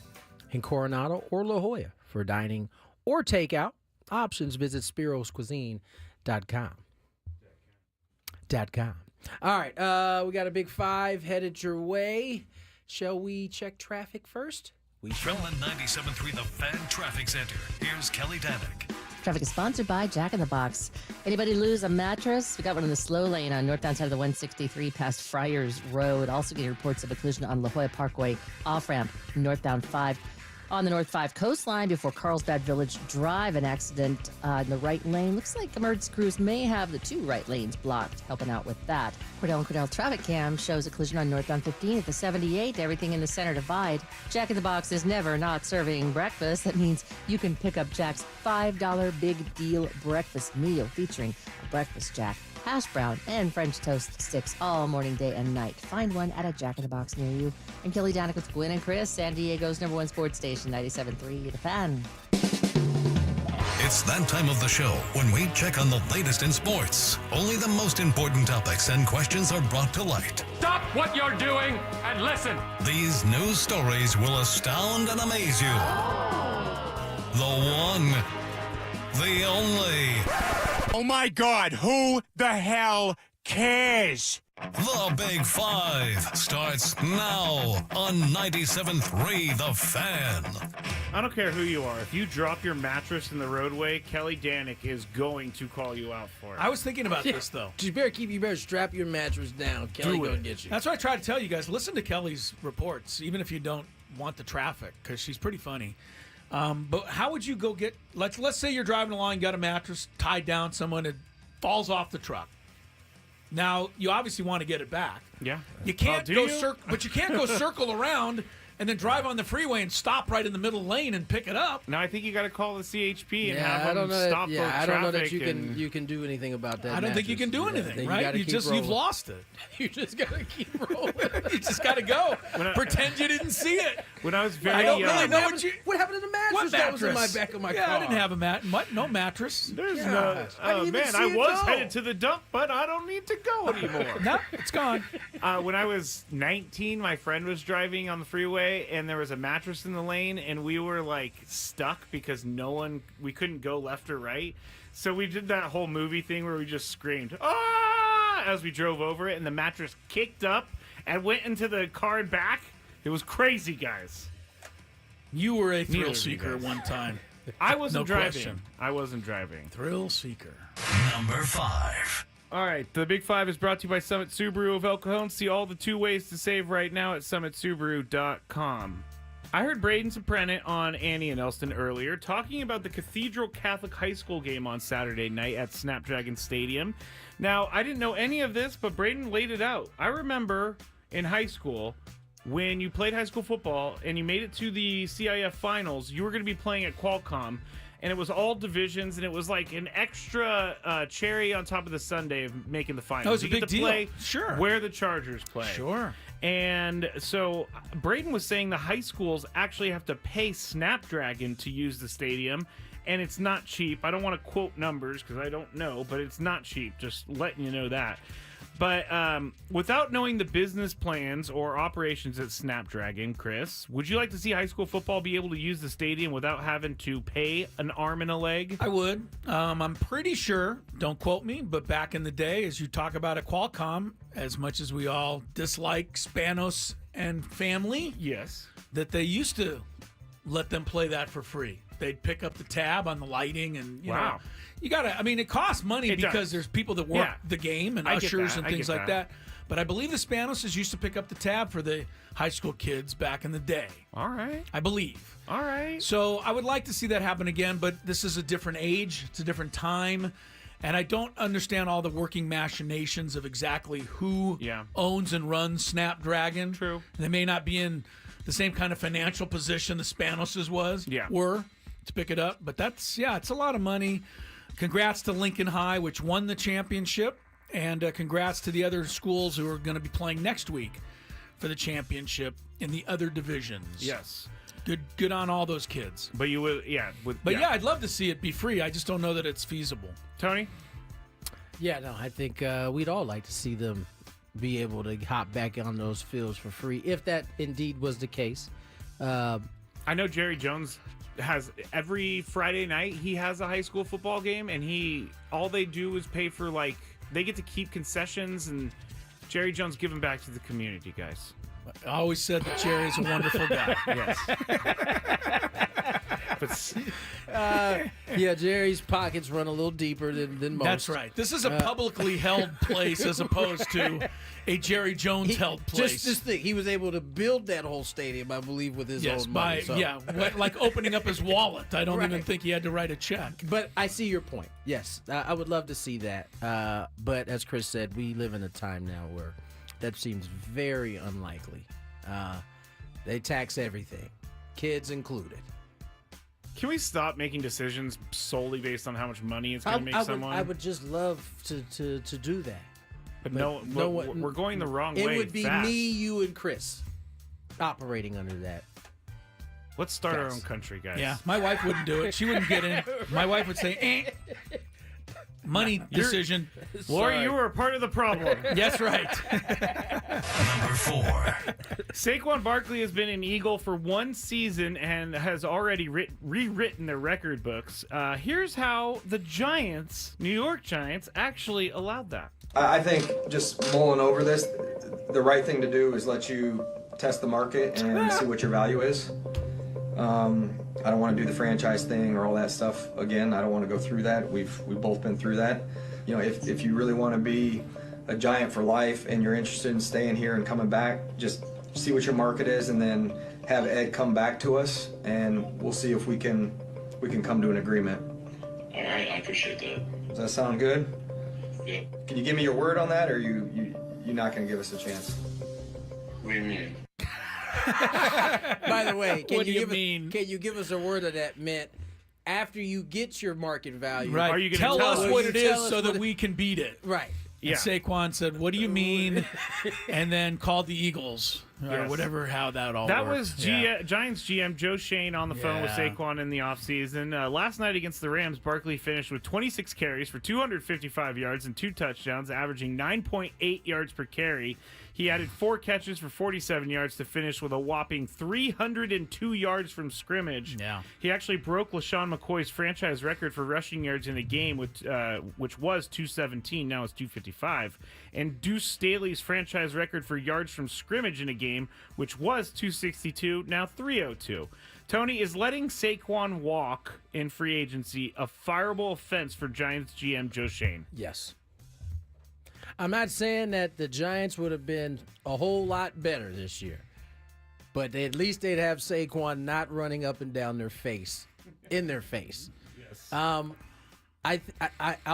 in Coronado or La Jolla. For dining or takeout options, visit spiroscuisine.com. All right, we got a big 5 headed your way. Shall we check traffic first? We shall. From the 97.3 The Fan Traffic Center, here's Kelly Danick. Traffic is sponsored by Jack in the Box. Anybody lose a mattress? We got one in the slow lane on northbound side of the 163 past Friars Road. Also getting reports of a collision on La Jolla Parkway off-ramp northbound 5. On the North 5 coastline before Carlsbad Village Drive, an accident in the right lane. Looks like emergency crews may have the 2 right lanes blocked, helping out with that. Cordell and Cordell traffic cam shows a collision on northbound 15 at the 78. Everything in the center divide. Jack in the Box is never not serving breakfast. That means you can pick up Jack's $5 big deal breakfast meal featuring a breakfast Jack, hash brown, and French toast sticks all morning, day, and night. Find one at a Jack in the Box near you. I'm Kelly Danick with Gwynn and Chris, San Diego's #1 sports station, 97.3 The Fan. It's that time of the show when we check on the latest in sports. Only the most important topics and questions are brought to light. Stop what you're doing and listen. These news stories will astound and amaze you. The one, the only. Oh my God, who the hell cares? The Big 5 starts now on 97.3 The Fan. I don't care who you are. If you drop your mattress in the roadway, Kelly Danick is going to call you out for it. I was thinking about this, though. You better strap your mattress down. Kelly gonna get you. That's what I try to tell you guys. Listen to Kelly's reports, even if you don't want the traffic, because she's pretty funny. But how would you go get, let's say you're driving along, you got a mattress tied down, someone it falls off the truck. Now, you obviously want to get it back. Yeah. You can't but you can't go circle around and then drive on the freeway and stop right in the middle lane and pick it up. Now, I think you got to call the CHP and I have them stop yeah, for I don't know that traffic you can do anything about that. I don't think you can do anything, right? You've lost it. You just gotta keep rolling. You just gotta go. Pretend you didn't see it. When I was very I don't young, really know what happened to the mattress that was in my back of my car? I didn't have no mattress. There's no. Oh man, I was headed to the dump, but I don't need to go anymore. No, it's gone. When I was 19, my friend was driving on the freeway, and there was a mattress in the lane, and we were like stuck because we couldn't go left or right. So we did that whole movie thing where we just screamed "Ah!" as we drove over it, and the mattress kicked up and went into the car and back. It was crazy, guys. You were a thrill seeker one time. I wasn't driving. Question. I wasn't driving. Thrill seeker. Number 5. All right, the Big 5 is brought to you by Summit Subaru of El Cajon. See all the 2 ways to save right now at summitsubaru.com. I heard Braden Soprano on Annie and Elston earlier talking about the Cathedral Catholic High School game on Saturday night at Snapdragon Stadium. Now, I didn't know any of this, but Braden laid it out. I remember in high school, when you played high school football and you made it to the CIF finals, you were going to be playing at Qualcomm, and it was all divisions, and it was like an extra cherry on top of the sundae of making the finals. That was a big get to deal. Play Sure. Where the Chargers play. Sure. And so Braden was saying the high schools actually have to pay Snapdragon to use the stadium, and it's not cheap. I don't want to quote numbers because I don't know, but it's not cheap. Just letting you know that. But without knowing the business plans or operations at Snapdragon, Chris, would you like to see high school football be able to use the stadium without having to pay an arm and a leg? I would. I'm pretty sure, don't quote me, but back in the day, as you talk about at Qualcomm, as much as we all dislike Spanos and family, yes, that they used to let them play that for free. They'd pick up the tab on the lighting, and you know, you gotta. I mean, it costs money because there's people that work the game and ushers and things like that. But I believe the Spanoses used to pick up the tab for the high school kids back in the day. All right, I believe. All right. So I would like to see that happen again, but this is a different age. It's a different time. And I don't understand all the working machinations of exactly who owns and runs Snapdragon. True. They may not be in the same kind of financial position the Spanoses were to pick it up. But that's, it's a lot of money. Congrats to Lincoln High, which won the championship. And congrats to the other schools who are going to be playing next week for the championship in the other divisions. Yes. Good on all those kids. But you would, I'd love to see it be free. I just don't know that it's feasible. Tony? Yeah, no, I think we'd all like to see them be able to hop back on those fields for free, if that indeed was the case. I know Jerry Jones has every Friday night he has a high school football game, and all they do is pay for, like, they get to keep concessions, and Jerry Jones giving back to the community, guys. I always said that Jerry's a wonderful guy. Yes. Yeah, Jerry's pockets run a little deeper than most. That's right. This is a publicly held place as opposed to a Jerry Jones held place. Just think, he was able to build that whole stadium, I believe, with his own money. Like opening up his wallet. I don't even think he had to write a check. But I see your point. Yes, I would love to see that. But as Chris said, we live in a time now where that seems very unlikely. They tax everything, kids included. Can we stop making decisions solely based on how much money it's going to make someone? I would just love to do that. But we're going the wrong way. It would be me, you, and Chris operating under that. Let's start our own country, guys. Yeah, my wife wouldn't do it. She wouldn't get in. My wife would say, money decision. Lori, you were a part of the problem. That's right. Number 4. Saquon Barkley has been an Eagle for one season and has already rewritten their record books. Here's how the Giants, New York Giants, actually allowed that. I think just mulling over this, the right thing to do is let you test the market and see what your value is. I don't want to do the franchise thing or all that stuff again. I don't want to go through that. We've both been through that. You know, if you really want to be a Giant for life and you're interested in staying here and coming back, just see what your market is and then have Ed come back to us and we'll see if we can come to an agreement. All right, I appreciate that. Does that sound good? Yeah. Can you give me your word on that, or you're not going to give us a chance? What do you mean? By the way, What do you mean? Can you give us a word of that meant after you get your market value? Right. Are you gonna tell us what it is so that what we can beat it. Right. And Saquon said, "What do you mean?" and then called the Eagles or Yes. whatever. How that all That worked. was Giants GM Joe Shane on the phone with Yeah. Saquon in the offseason. Last night against the Rams, Barkley finished with 26 carries for 255 yards and 2 touchdowns, averaging 9.8 yards per carry. He added 4 catches for 47 yards to finish with a whopping 302 yards from scrimmage. Yeah. He actually broke LaShawn McCoy's franchise record for rushing yards in a game, which was 217. Now it's 255. And Deuce Staley's franchise record for yards from scrimmage in a game, which was 262, now 302. Tony, is letting Saquon walk in free agency a fireable offense for Giants GM Joe Shane? Yes. I'm not saying that the Giants would have been a whole lot better this year, but at least they'd have Saquon not running up and down their face, in their face. Yes. I'll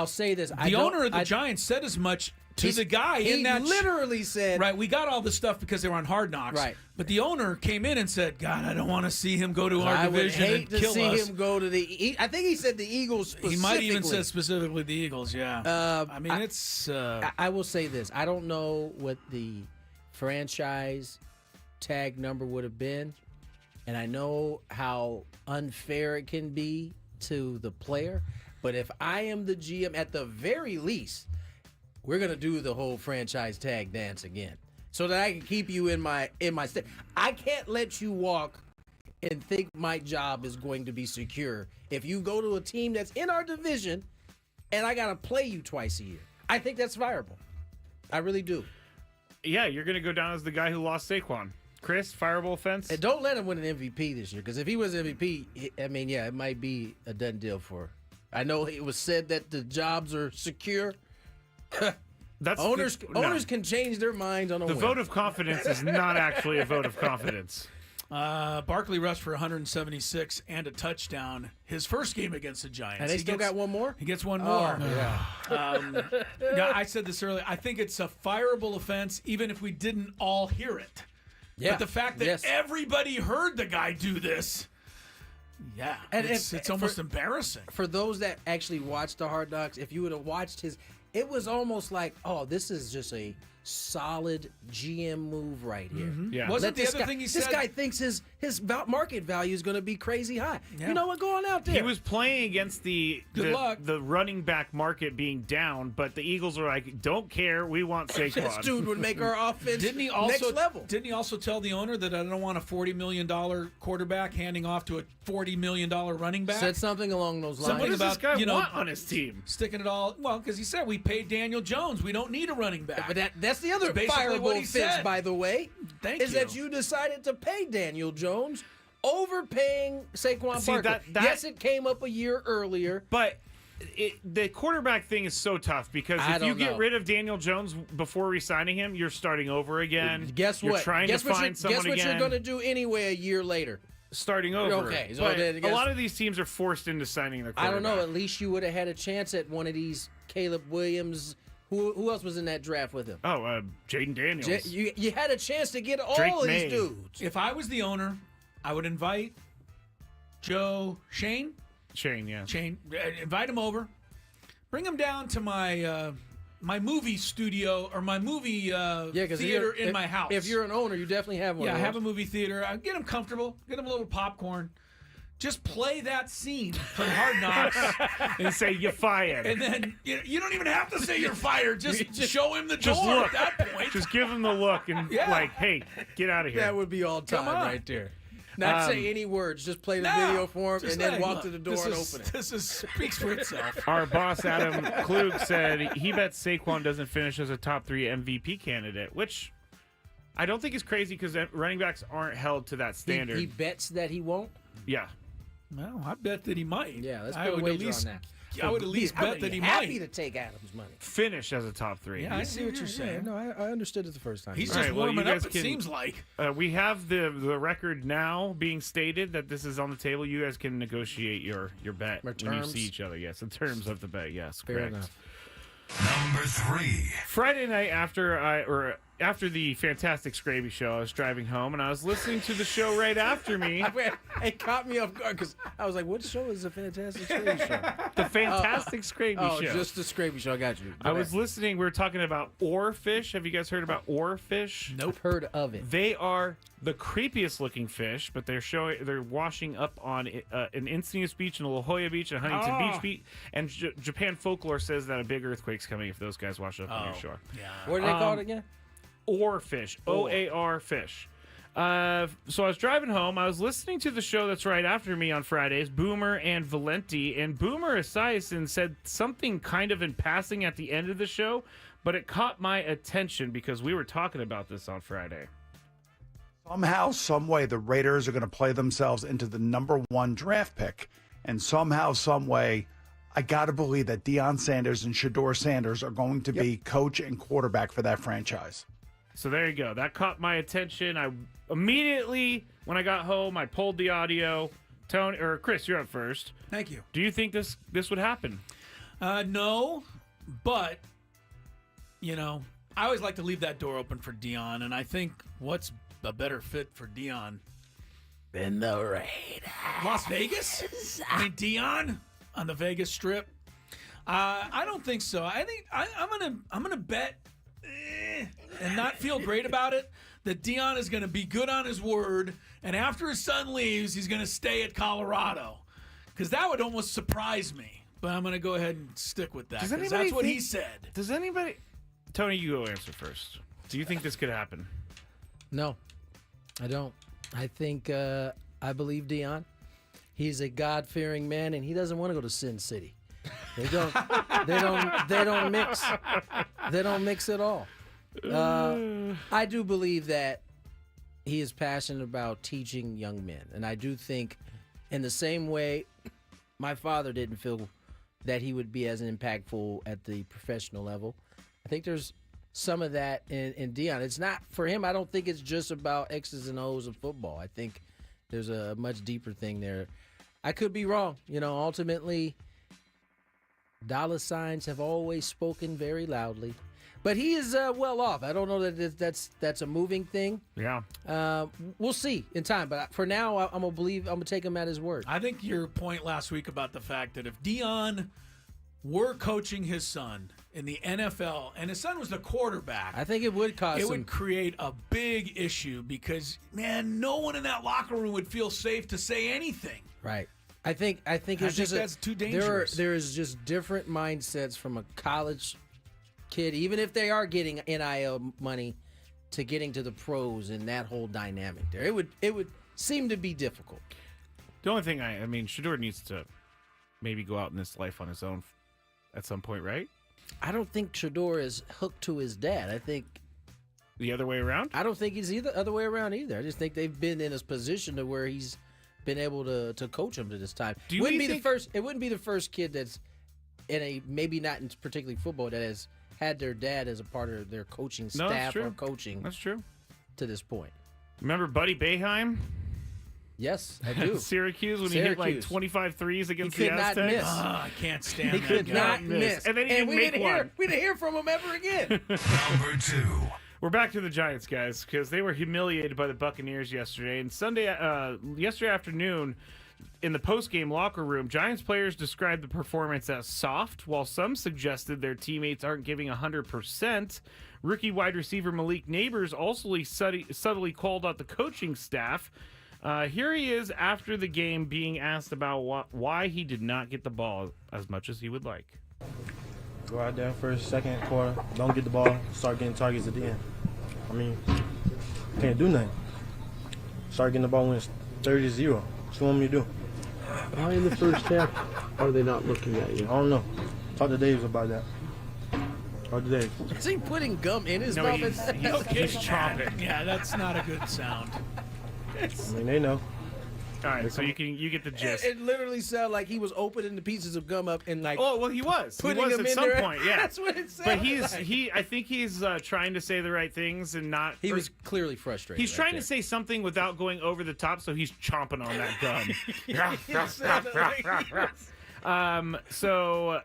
say this. The owner of the Giants said as much to the guy in that. He literally said, "Right, we got all this stuff because they were on Hard Knocks." Right. But the owner came in and said, "God, I don't want to see him go to our I would division hate and to kill see us." him go to the. I think he said the Eagles specifically. He might even said specifically the Eagles. Yeah. I mean, it's. I will say this. I don't know what the franchise tag number would have been, and I know how unfair it can be to the player. But if I am the GM, at the very least, we're gonna do the whole franchise tag dance again, so that I can keep you in my step. I can't let you walk and think my job is going to be secure if you go to a team that's in our division, and I gotta play you twice a year. I think that's viable. I really do. Yeah, you're going to go down as the guy who lost Saquon. Chris, fireable offense? And don't let him win an MVP this year, because if he was MVP, I mean, yeah, it might be a done deal for. I know it was said that the jobs are secure. Owners can change their minds on a The win. vote of confidence is not actually a vote of confidence. Barkley rushed for 176 and a touchdown his first game against the Giants. And they still got one more? He gets one more. Yeah. Yeah, I said this earlier. I think it's a fireable offense, even if we didn't all hear it. Yeah. But the fact that everybody heard the guy do this, yeah, And it's almost embarrassing. For those that actually watched the Hard Knocks, if you would have watched his, it was almost like, oh, this is just a solid GM move right here. Yeah. Wasn't the this other guy, thing he this said? guy thinks his market value is going to be crazy high. Yeah. You know what? Going out there. He was playing against the luck. running back market being down, but the Eagles were like, don't care, we want Saquon. This dude would make our offense next level. Didn't he also tell the owner that I don't want a $40 million quarterback handing off to a $40 million running back? Said something along those lines. What does about, this guy you know, want on his team? Sticking it all, well, because he said we paid Daniel Jones. We don't need a running back. But that's the other basically fireable what he offense, said. by the way, Thank is you. that you decided to pay Daniel Jones, overpaying Saquon See, Barkley. that- Yes, it came up a year earlier. But the quarterback thing is so tough because I if you don't get know. rid of Daniel Jones before re-signing him, you're starting over again. Guess You're what? trying guess to what find someone guess what again. you're going to do anyway a year later. Starting over. Okay, so But then I guess- a lot of these teams are forced into signing their quarterback. I don't know. At least you would have had a chance at one of these Caleb Williams. Who else was in that draft with him? Oh, Jaden Daniels. You had a chance to get all Drake of May. these dudes. If I was the owner, I would invite Shane, invite him over. Bring him down to my my movie studio or my movie theater in my house. If you're an owner, you definitely have one. Yeah, of have a those. movie theater. Get him comfortable. Get him a little popcorn. Just play that scene from Hard Knocks and say you're fired. And then you don't even have to say you're fired. Just show him the Just door look. at that point. Just give him the look and Yeah. hey, get out of here. That would be all time Come on. right there. Not say any words. Just play the No, video for him just and then say, walk look, to the door and open it. This speaks for itself. Our boss, Adam Klug, said he bets Saquon doesn't finish as a top 3 MVP candidate, which I don't think is crazy because running backs aren't held to that standard. He bets that he won't. Yeah. No, I bet that he might. Yeah, let's I put a would wager at least, on that. I would at least bet that he might. Happy to take Adam's money. Finish as a top 3. Yeah, I see what you're saying. No, I understood it the first time. He's All just right, well, warming you up, guys it can- seems like. We have the record now being stated that this is on the table. You guys can negotiate your bet Our when you terms? see each other. Yes, in terms of the bet. Yes, Fair correct. enough. Number 3. Friday night after the fantastic Scraby show, I was driving home and I was listening to the show right after me. It caught me off guard because I was like, "What show is the Fantastic Scraby Show?" The fantastic Scraby show. Just the Scraby Show. I got you. I was listening. We were talking about oarfish. Have you guys heard about oarfish? Nope. Heard of it. They are the creepiest looking fish, but they're washing up on an Encinitas Beach and La Jolla Beach and Huntington Beach. And Japan folklore says that a big earthquake's coming if those guys wash up on your shore. Yeah. What are they called again? Oarfish. OAR fish. So I was driving home. I was listening to the show that's right after me on Fridays, Boomer and Valenti. And Boomer Esiason said something kind of in passing at the end of the show, but it caught my attention because we were talking about this on Friday. Somehow, some way, the Raiders are going to play themselves into the number 1 draft pick. And somehow, some way, I got to believe that Deion Sanders and Shedeur Sanders are going to be coach and quarterback for that franchise. So there you go. That caught my attention. I immediately, when I got home, I pulled the audio. Tony or Chris, you're up first. Thank you. Do you think this would happen? No, but I always like to leave that door open for Dion, and I think what's a better fit for Dion than the Raiders? Las Vegas? I mean, Dion on the Vegas Strip. I don't think so. I think I'm gonna bet and not feel great about it that Dion is gonna be good on his word, and after his son leaves, he's gonna stay at Colorado, because that would almost surprise me. But I'm gonna go ahead and stick with that, because that's what he said. Does anybody? Tony, you go answer first. Do you think this could happen? No, I don't. I think I believe Dion. He's a God-fearing man, and he doesn't want to go to Sin City. They don't. They don't mix. They don't mix at all. I do believe that he is passionate about teaching young men, and I do think, in the same way, my father didn't feel that he would be as impactful at the professional level. I think there's some of that in Dion. It's not for him. I don't think it's just about X's and O's of football. I think there's a much deeper thing there. I could be wrong. Ultimately, dollar signs have always spoken very loudly. But he is well off. I don't know that that's a moving thing. Yeah. We'll see in time. But for now, I'm gonna take him at his word. I think your point last week about the fact that if Dion were coaching his son in the NFL, and his son was the quarterback, I think it would cause it would create a big issue because, man, no one in that locker room would feel safe to say anything. Right. I think it's just that's too dangerous. There is just different mindsets from a college kid, even if they are getting NIL money, to getting to the pros and that whole dynamic there. It would seem to be difficult. The only thing I mean, Shedeur needs to maybe go out in this life on his own at some point, right? I don't think Shedeur is hooked to his dad. I think the other way around. I don't think he's either other way around either. I just think they've been in a position to where he's been able to coach him to this time. It wouldn't be the first kid that's in a, maybe not in particularly football, that has had their dad as a part of their coaching staff or coaching. That's true. To this point. Remember Buddy Boeheim? Yes, I do. Syracuse, when he hit like 25 threes against the Aztecs. Not miss. I can't stand he that could guy. not miss. And then he didn't make one. We didn't hear from him ever again. Number 2. We're back to the Giants, guys, because they were humiliated by the Buccaneers yesterday. And yesterday afternoon, in the post-game locker room, Giants players described the performance as soft, while some suggested their teammates aren't giving 100%. Rookie wide receiver Malik Neighbors also subtly called out the coaching staff. Here he is after the game being asked about why he did not get the ball as much as he would like. Go out there first, second quarter, don't get the ball, start getting targets at the end. I mean, can't do nothing. Start getting the ball when it's 30-0. What you want me to do? Why in the first half are they not looking at you? I don't know. Talk to Dave about that. Talk to Dave. Is he putting gum in his No, mouth? he's chomping. Yeah, that's not a good sound. I mean, they know. All right, so you get the gist. It literally sounded like he was opening the pieces of gum up and like. Oh well, he was. He putting was them at in some there. point. Yeah, That's what it sounded But like. I think he's trying to say the right things and not. He was clearly frustrated. He's right trying there. to say something without going over the top, so he's chomping on that gum. So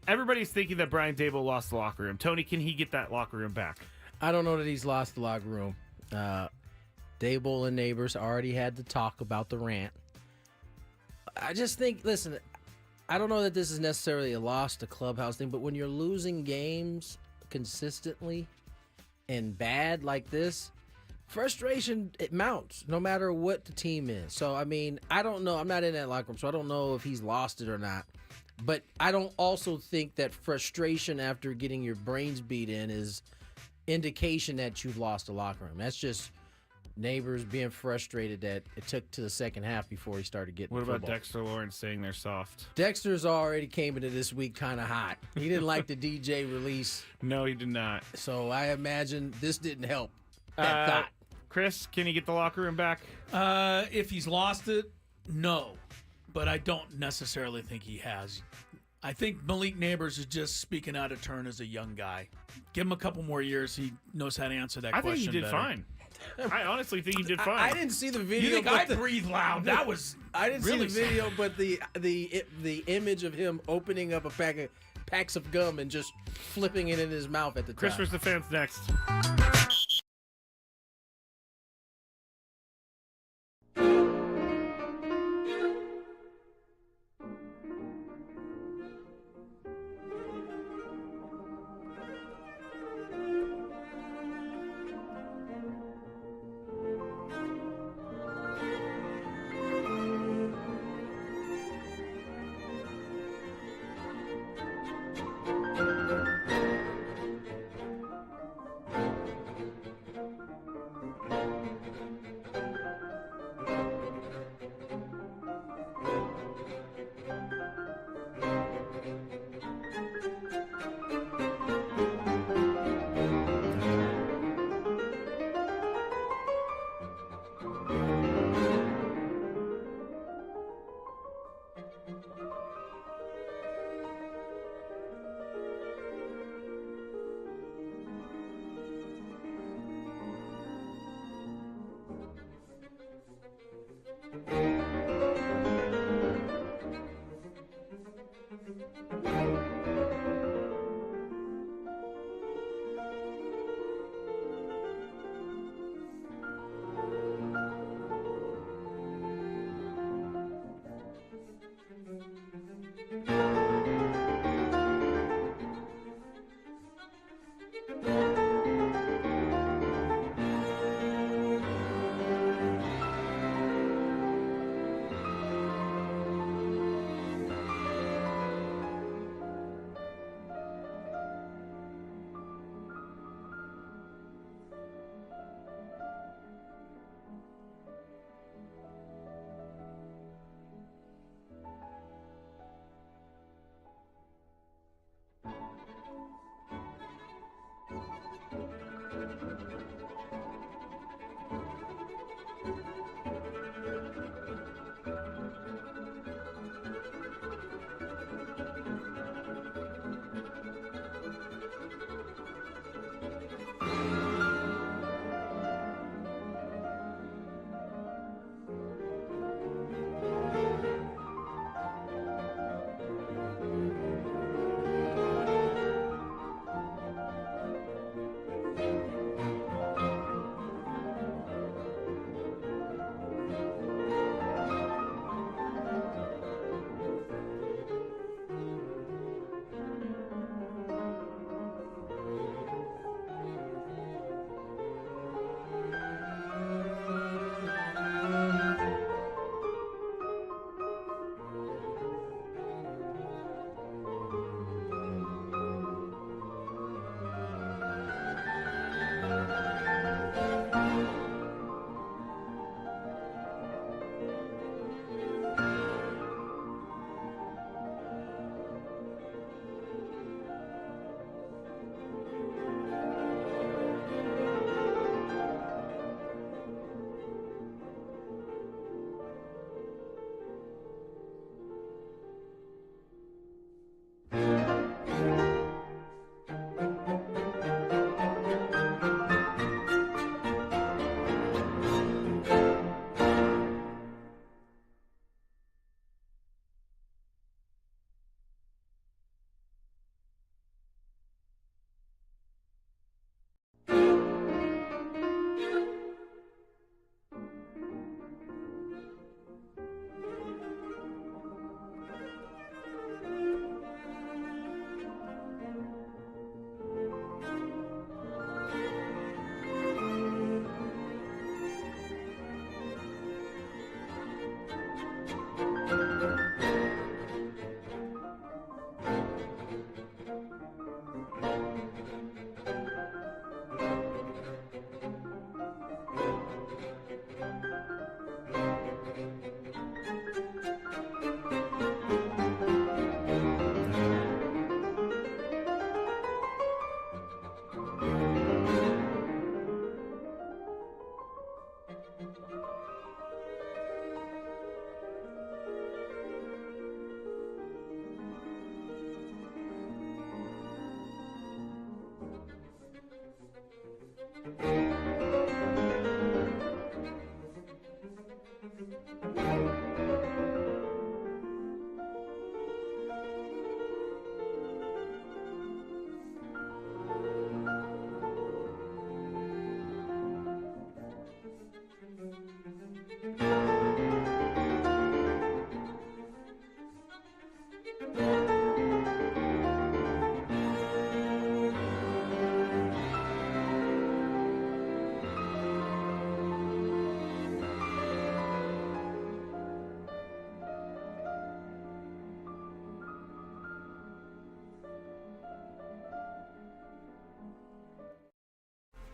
everybody's thinking that Brian Daboll lost the locker room. Tony, can he get that locker room back? I don't know that he's lost the locker room. Daboll and Neighbors already had to talk about the rant. I just think, listen, I don't know that this is necessarily a loss to clubhouse thing, but when you're losing games consistently and bad like this, frustration, it mounts no matter what the team is. So, I mean, I don't know. I'm not in that locker room, so I don't know if he's lost it or not. But I don't also think that frustration after getting your brains beat in is indication that you've lost the locker room. That's just Neighbors being frustrated that it took to the second half before he started getting What the about football. Dexter Lawrence saying they're soft? Dexter's already came into this week kind of hot. He didn't like the DJ release. No, he did not. So I imagine this didn't help that thought. Chris, can he get the locker room back? If he's lost it, no. But I don't necessarily think he has. I think Malik Neighbors is just speaking out of turn as a young guy. Give him a couple more years. He knows how to answer that question. I think he did better. fine. I honestly think he did fine. I didn't see the video. You think I breathe loud? That was I didn't really see the video, but the image of him opening up a packs of gum and just flipping it in his mouth at the Chris time. versus the fans next.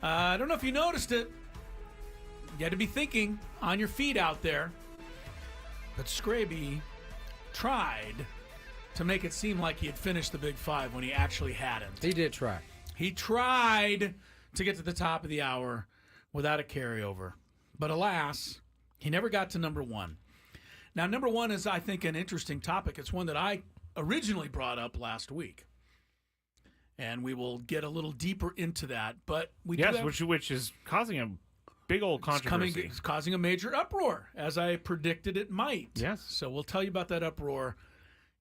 I don't know if you noticed it. You had to be thinking on your feet out there. But Scraby tried to make it seem like he had finished the Big Five when he actually hadn't. He did try. He tried to get to the top of the hour without a carryover. But alas, he never got to number one. Now, number one is, I think, an interesting topic. It's one that I originally brought up last week. And we will get a little deeper into that. But we do have, which is causing a big old controversy. It's causing a major uproar, as I predicted it might. Yes. So we'll tell you about that uproar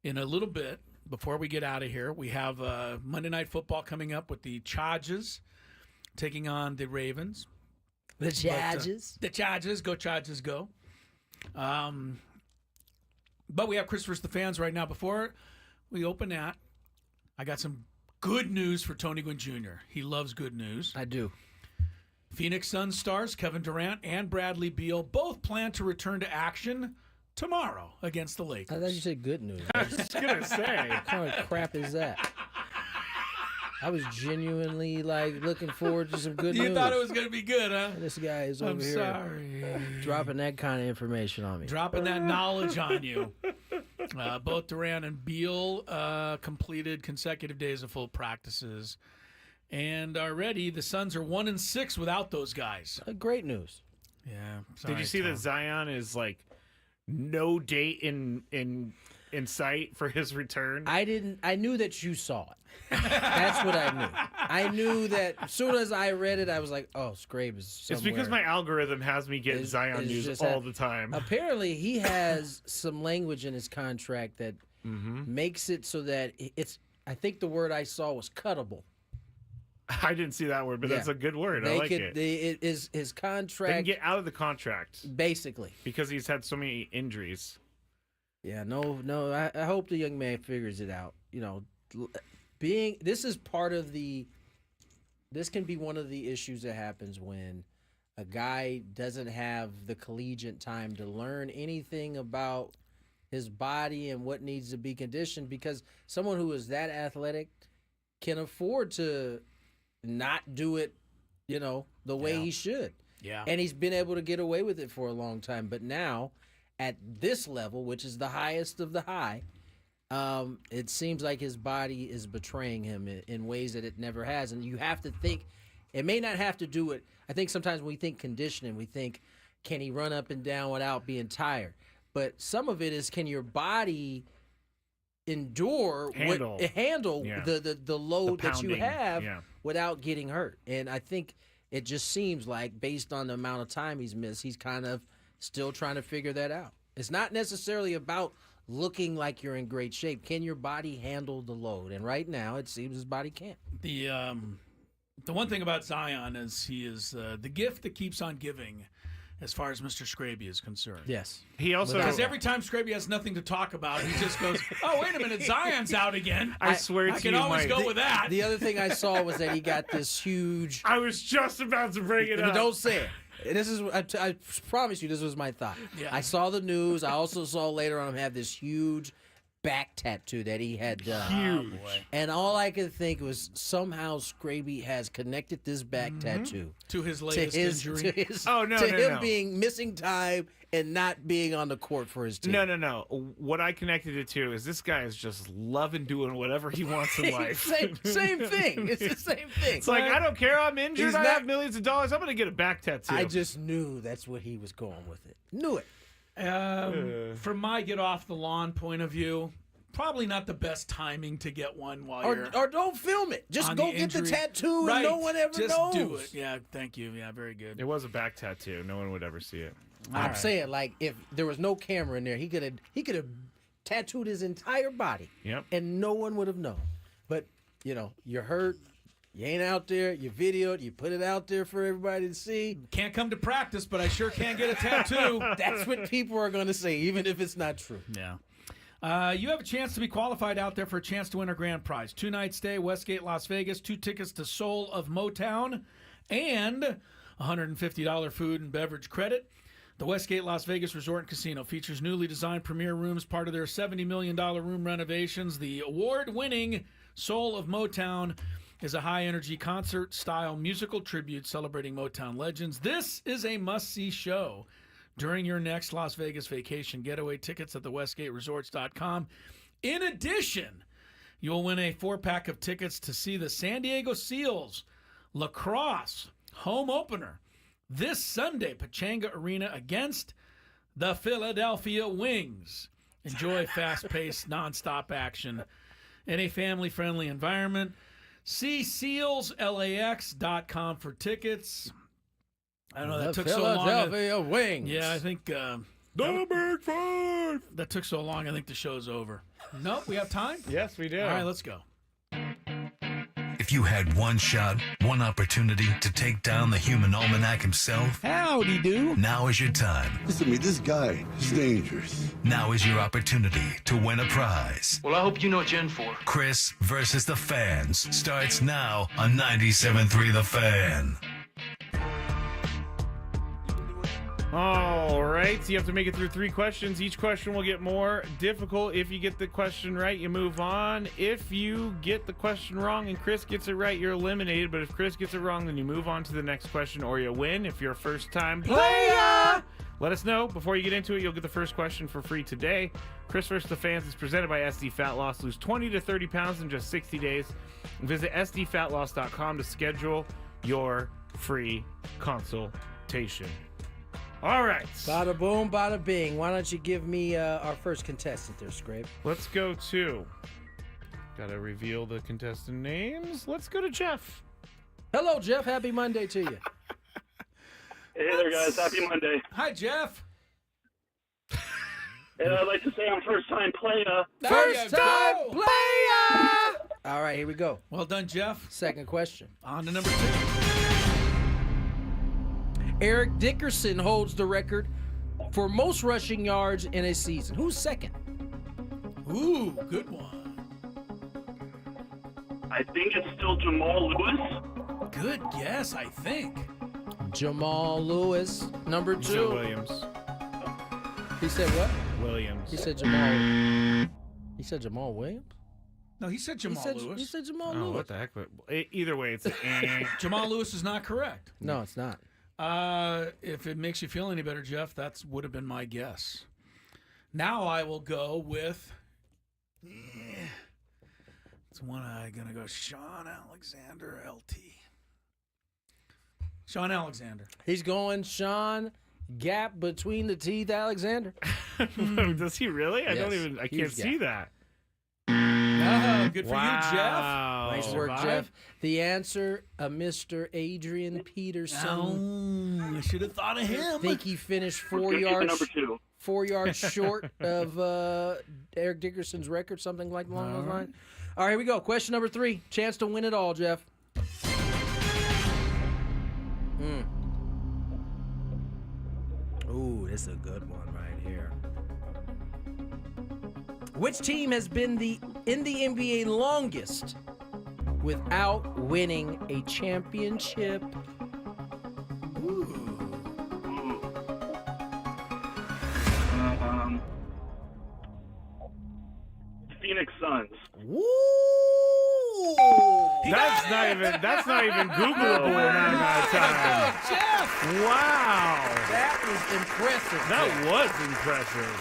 in a little bit. Before we get out of here, we have Monday Night Football coming up with the Chargers taking on the Ravens. The Chargers. The Chargers. Go Chargers, go. But we have Christopher's the Fans right now. Before we open that, I got some good news for Tony Gwynn Jr. He loves good news. I do. Phoenix Suns stars Kevin Durant and Bradley Beal both plan to return to action tomorrow against the Lakers. I thought you said good news. I was just going to say. What kind of crap is that? I was genuinely looking forward to some good news. You thought it was going to be good, huh? This guy is over here sorry. dropping that kind of information on me. Dropping that knowledge on you. Both Durant and Beal completed consecutive days of full practices. And already the Suns are 1-6 without those guys. Great news. Yeah. Did you see that Zion is no date in sight for his return? I knew that you saw it. That's what I knew. I knew that as soon as I read it, I was like, oh, Scrabe is somewhere. It's because my algorithm has me getting Zion news all the time. Apparently, he has some language in his contract that makes it so that it's, I think the word I saw was cuttable. I didn't see that word, but that's a good word. I like it. His contract. They can get out of the contract. Basically. Because he's had so many injuries. Yeah, no. I hope the young man figures it out. This can be one of the issues that happens when a guy doesn't have the collegiate time to learn anything about his body and what needs to be conditioned, because someone who is that athletic can afford to not do it, the way he should. Yeah. And he's been able to get away with it for a long time. But now, at this level, which is the highest of the high, it seems like his body is betraying him in ways that it never has. And you have to think, it may not have to do it. I think sometimes when we think conditioning, we think, can he run up and down without being tired? But some of it is, can your body handle the load that you have without getting hurt? And I think it just seems like, based on the amount of time he's missed, he's kind of still trying to figure that out. It's not necessarily about looking like you're in great shape. Can your body handle the load? And right now, it seems his body can't. The one thing about Zion is he is the gift that keeps on giving, as far as Mr. Scraby is concerned. Yes. He also, because every time Scraby has nothing to talk about, he just goes, "Oh, wait a minute, Zion's out again." I swear to you, I can always go with that. The other thing I saw was that he got this huge. I was just about to bring it up. Don't say it. This is. I promise you, this was my thought. Yeah. I saw the news. I also saw later on him have this huge back tattoo that he had done. Huge. And all I could think was, somehow Scraby has connected this back tattoo to his latest injury. To him being missing time and not being on the court for his team. No. What I connected it to is this guy is just loving doing whatever he wants in life. Same thing. It's the same thing. It's like, I don't care. I'm injured. I have millions of dollars. I'm going to get a back tattoo. I just knew that's what he was going with it. Knew it. From my get off the lawn point of view, probably not the best timing to get one while you're or don't film it. Just go get the tattoo and no one ever knows. Just do it. Yeah, thank you. Yeah, very good. It was a back tattoo. No one would ever see it. I'm saying, if there was no camera in there, he could have tattooed his entire body. Yep. And no one would have known. But you're hurt. You ain't out there. You videoed. You put it out there for everybody to see. Can't come to practice, but I sure can get a tattoo. That's what people are going to say, even if it's not true. Yeah. You have a chance to be qualified out there for a chance to win a grand prize. 2-night stay, Westgate, Las Vegas, 2 tickets to Soul of Motown, and $150 food and beverage credit. The Westgate Las Vegas Resort and Casino features newly designed premier rooms, part of their $70 million room renovations. The award-winning Soul of Motown is a high-energy concert-style musical tribute celebrating Motown legends. This is a must-see show during your next Las Vegas vacation getaway. Tickets at thewestgateresorts.com. In addition, you'll win a 4-pack of tickets to see the San Diego Seals lacrosse home opener this Sunday, Pechanga Arena, against the Philadelphia Wings. Enjoy fast-paced, nonstop action in a family-friendly environment. See SealsLAX.com for tickets. I don't know, that took so long. Philadelphia Wings. Yeah, I think the Big Five. That took so long, I think the show's over. Nope, we have time? Yes, we do. All right, let's go. If you had one shot, one opportunity to take down the human almanac himself, howdy do. Now is your time. Listen to me, this guy is dangerous. Now is your opportunity to win a prize. Well, I hope you know what you're in for. Chris versus the Fans starts now on 97.3 The Fan. All right, so you have to make it through 3 questions. Each question will get more difficult. If you get the question right, you move on. If you get the question wrong and Chris gets it right, you're eliminated. But if Chris gets it wrong, then you move on to the next question or you win. If you're a first-time player, let us know. Before you get into it, you'll get the first question for free today. Chris vs. the Fans is presented by SD Fat Loss. Lose 20 to 30 pounds in just 60 days. Visit sdfatloss.com to schedule your free consultation. All right. Bada boom, bada bing. Why don't you give me our first contestant there, Scrape? Let's go to... Gotta reveal the contestant names. Let's go to Jeff. Hello, Jeff. Happy Monday to you. Hey there, guys. Happy Monday. Hi, Jeff. And I'd like to say I'm first-time player. First-time player! All right, here we go. Well done, Jeff. Second question. On to number 2. Eric Dickerson holds the record for most rushing yards in a season. Who's second? Ooh, good one. I think it's still Jamal Lewis. Good guess, I think. Jamal Lewis, number 2. He said Williams. He said what? Williams. He said Jamal. He said Jamal Williams? No, he said Jamal Lewis. He said Jamal Oh, Lewis. what the heck? Either way, it's Jamal Lewis is not correct. No, it's not. If it makes you feel any better, Jeff, that would have been my guess. Now I will go with... It's one I'm going to go Sean Alexander, LT. Sean Alexander. He's going Sean Gap between the teeth Alexander. Does he really? I can't see that. Good for you, Jeff. Nice work, Jeff. The answer, Mr. Adrian Peterson. Oh, I should have thought of him. I think he finished 4 Let's get yards. number 2. 4 yards short of Eric Dickerson's record, something like along those lines. All right, here we go. Question number 3. Chance to win it all, Jeff. Ooh, this is a good one right here. Which team has been in the NBA longest without winning a championship? Phoenix Suns. Woo! That's not even Googleable in that amount of time. Jeff! Wow. That was impressive. That was impressive.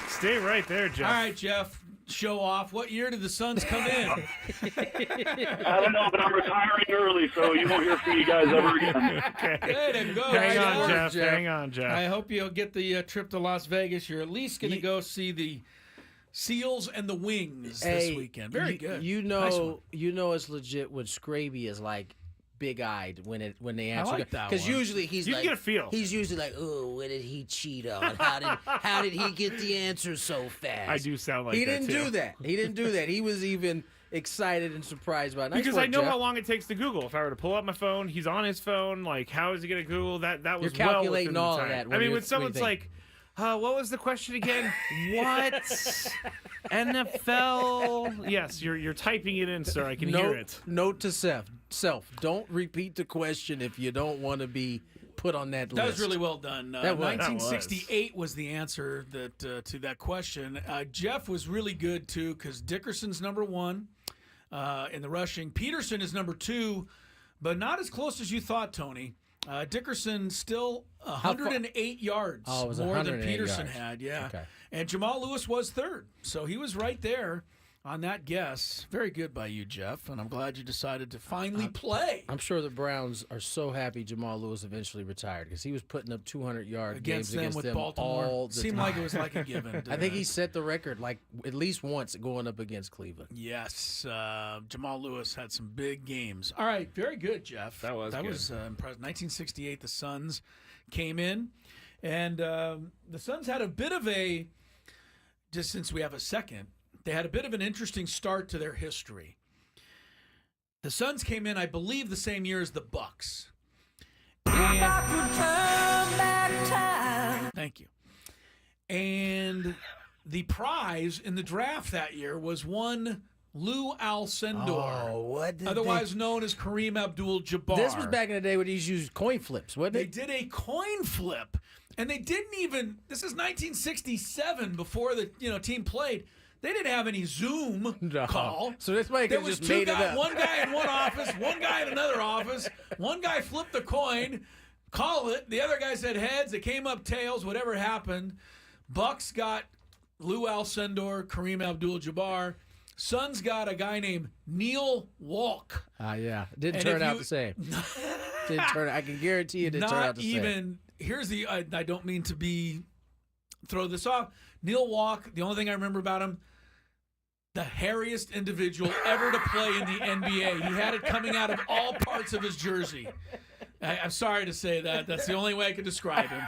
Stay right there, Jeff. All right, Jeff. Show off. What year did the Suns come in? I don't know, but I'm retiring early, so you won't hear from you guys ever again. Okay. Good and go. Hang on, Jeff. Hang on, Jeff. I hope you'll get the trip to Las Vegas. You're at least going to go see the Seals and the Wings this weekend. Very good. You Nice one. it's legit when Scraby is like big-eyed when they answer. like that Because one. usually he's You like, get a feel. He's usually like, oh, what did he cheat on? How did he get the answer so fast? I do sound like he that, didn't too. do that. He didn't do that. He was even excited and surprised by it. Nice Because work, I know Jeff. how long it takes to Google. If I were to pull up my phone, he's on his phone. Like, how is he going to Google that? That was You're calculating well all within of the that time. when I mean, you're- when someone's when you think. like, what was the question again? What? NFL? Yes, you're typing it in, sir. I can hear it. Note to self. Don't repeat the question if you don't want to be put on that list. That was really well done. That was. 1968 was the answer to that question. Jeff was really good, too, because Dickerson's number 1. in the rushing. Peterson is number 2, but not as close as you thought, Tony. Dickerson still 108 yards more than Peterson had. Yeah. Okay. And Jamal Lewis was 3rd. So he was right there on that guess. Very good by you, Jeff. And I'm glad you decided to finally play. I'm sure the Browns are so happy Jamal Lewis eventually retired because he was putting up 200-yard games against them Baltimore. all the Seemed time. like it was like a given. I think he set the record like at least once going up against Cleveland. Yes. Jamal Lewis had some big games. All right. Very good, Jeff. That was impressive. 1968, the Suns came in. And the Suns had a bit of a, just since we have a second, they had a bit of an interesting start to their history. The Suns came in, I believe, the same year as the Bucks. Thank you. And the prize in the draft that year was one Lou Alcindor, otherwise known as Kareem Abdul-Jabbar. This was back in the day when these used coin flips, wasn't They it? did a coin flip, and they didn't even. This is 1967, before the team played. They didn't have any Zoom call. So this might There have was just two made it guys, up. one guy in one office, one guy in another office. One guy flipped the coin, call it. The other guy said heads. It came up tails. Whatever happened, Bucks got Lou Alcindor, Kareem Abdul-Jabbar. Suns got a guy named Neil Walk. Yeah. Didn't turn out the same. Didn't turn. I can guarantee you it didn't turn out the same. Not even. Here's the. I don't mean to throw this off. Neil Walk. The only thing I remember about him, the hairiest individual ever to play in the NBA. He had it coming out of all parts of his jersey. I'm sorry to say that. That's the only way I could describe him.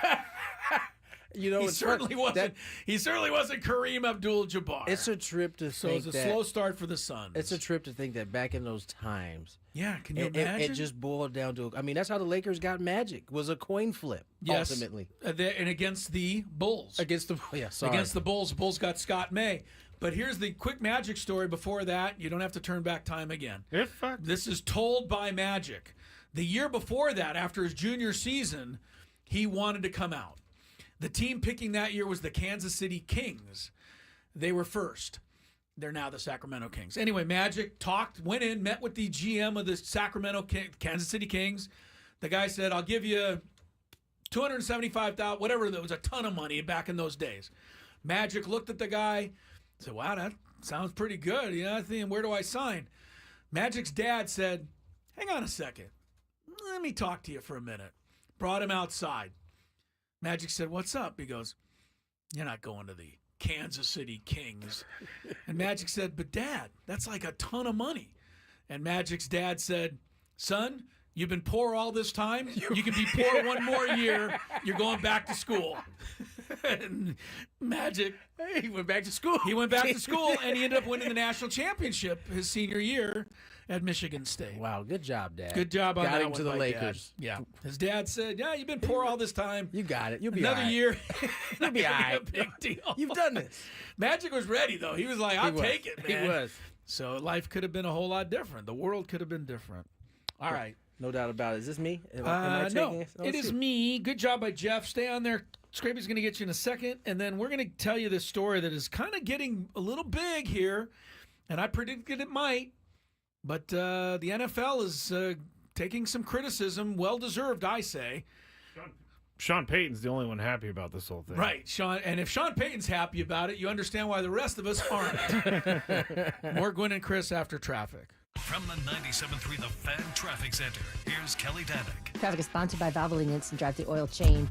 He certainly wasn't Kareem Abdul-Jabbar. It's a trip to So think it's a slow start for the Suns. It's a trip to think that back in those times. Yeah, can you imagine? imagine? It just boiled down to. I mean, that's how the Lakers got Magic. Was a coin flip. Yes. Ultimately, And against the Bulls. Against the Bulls. Bulls got Scott May. But here's the quick Magic story before that. You don't have to turn back time again. This is told by Magic. The year before that, after his junior season, he wanted to come out. The team picking that year was the Kansas City Kings. They were first. They're now the Sacramento Kings. Anyway, Magic went in, met with the GM of the Kansas City Kings. The guy said, I'll give you $275,000, whatever. That was a ton of money back in those days. Magic looked at the guy, said, wow, that sounds pretty good. I think, where do I sign? Magic's dad said, hang on a second. Let me talk to you for a minute. Brought him outside. Magic said, what's up? He goes, you're not going to the Kansas City Kings. And Magic said, but Dad, that's like a ton of money. And Magic's dad said, son, you've been poor all this time. You can be poor one more year. You're going back to school. And Magic, he went back to school. He went back to school, and he ended up winning the national championship his senior year at Michigan State. Wow, good job, Dad. Good job on that. Got him one to the by Lakers. Dad. Yeah. His dad said, yeah, you've been poor all this time. You got it. You'll be Another all right. year. You'll be all right. A big deal. You've done this. Magic was ready, though. He was like, I'll take it, man. He was. So life could have been a whole lot different. The world could have been different. All right. No doubt about it. Is this me? Am I taking no, it? it is me. Good job by Jeff. Stay on there. Scrapey's going to get you in a second, and then we're going to tell you this story that is kind of getting a little big here, and I predicted it might, but the NFL is taking some criticism, well-deserved, I say. Sean Payton's the only one happy about this whole thing. Right, Sean. And if Sean Payton's happy about it, you understand why the rest of us aren't. More Gwynn and Chris after traffic. From the 97.3 The Fan Traffic Center, here's Kelly Danick. Traffic is sponsored by Valvoline Instant Drive, the oil chain.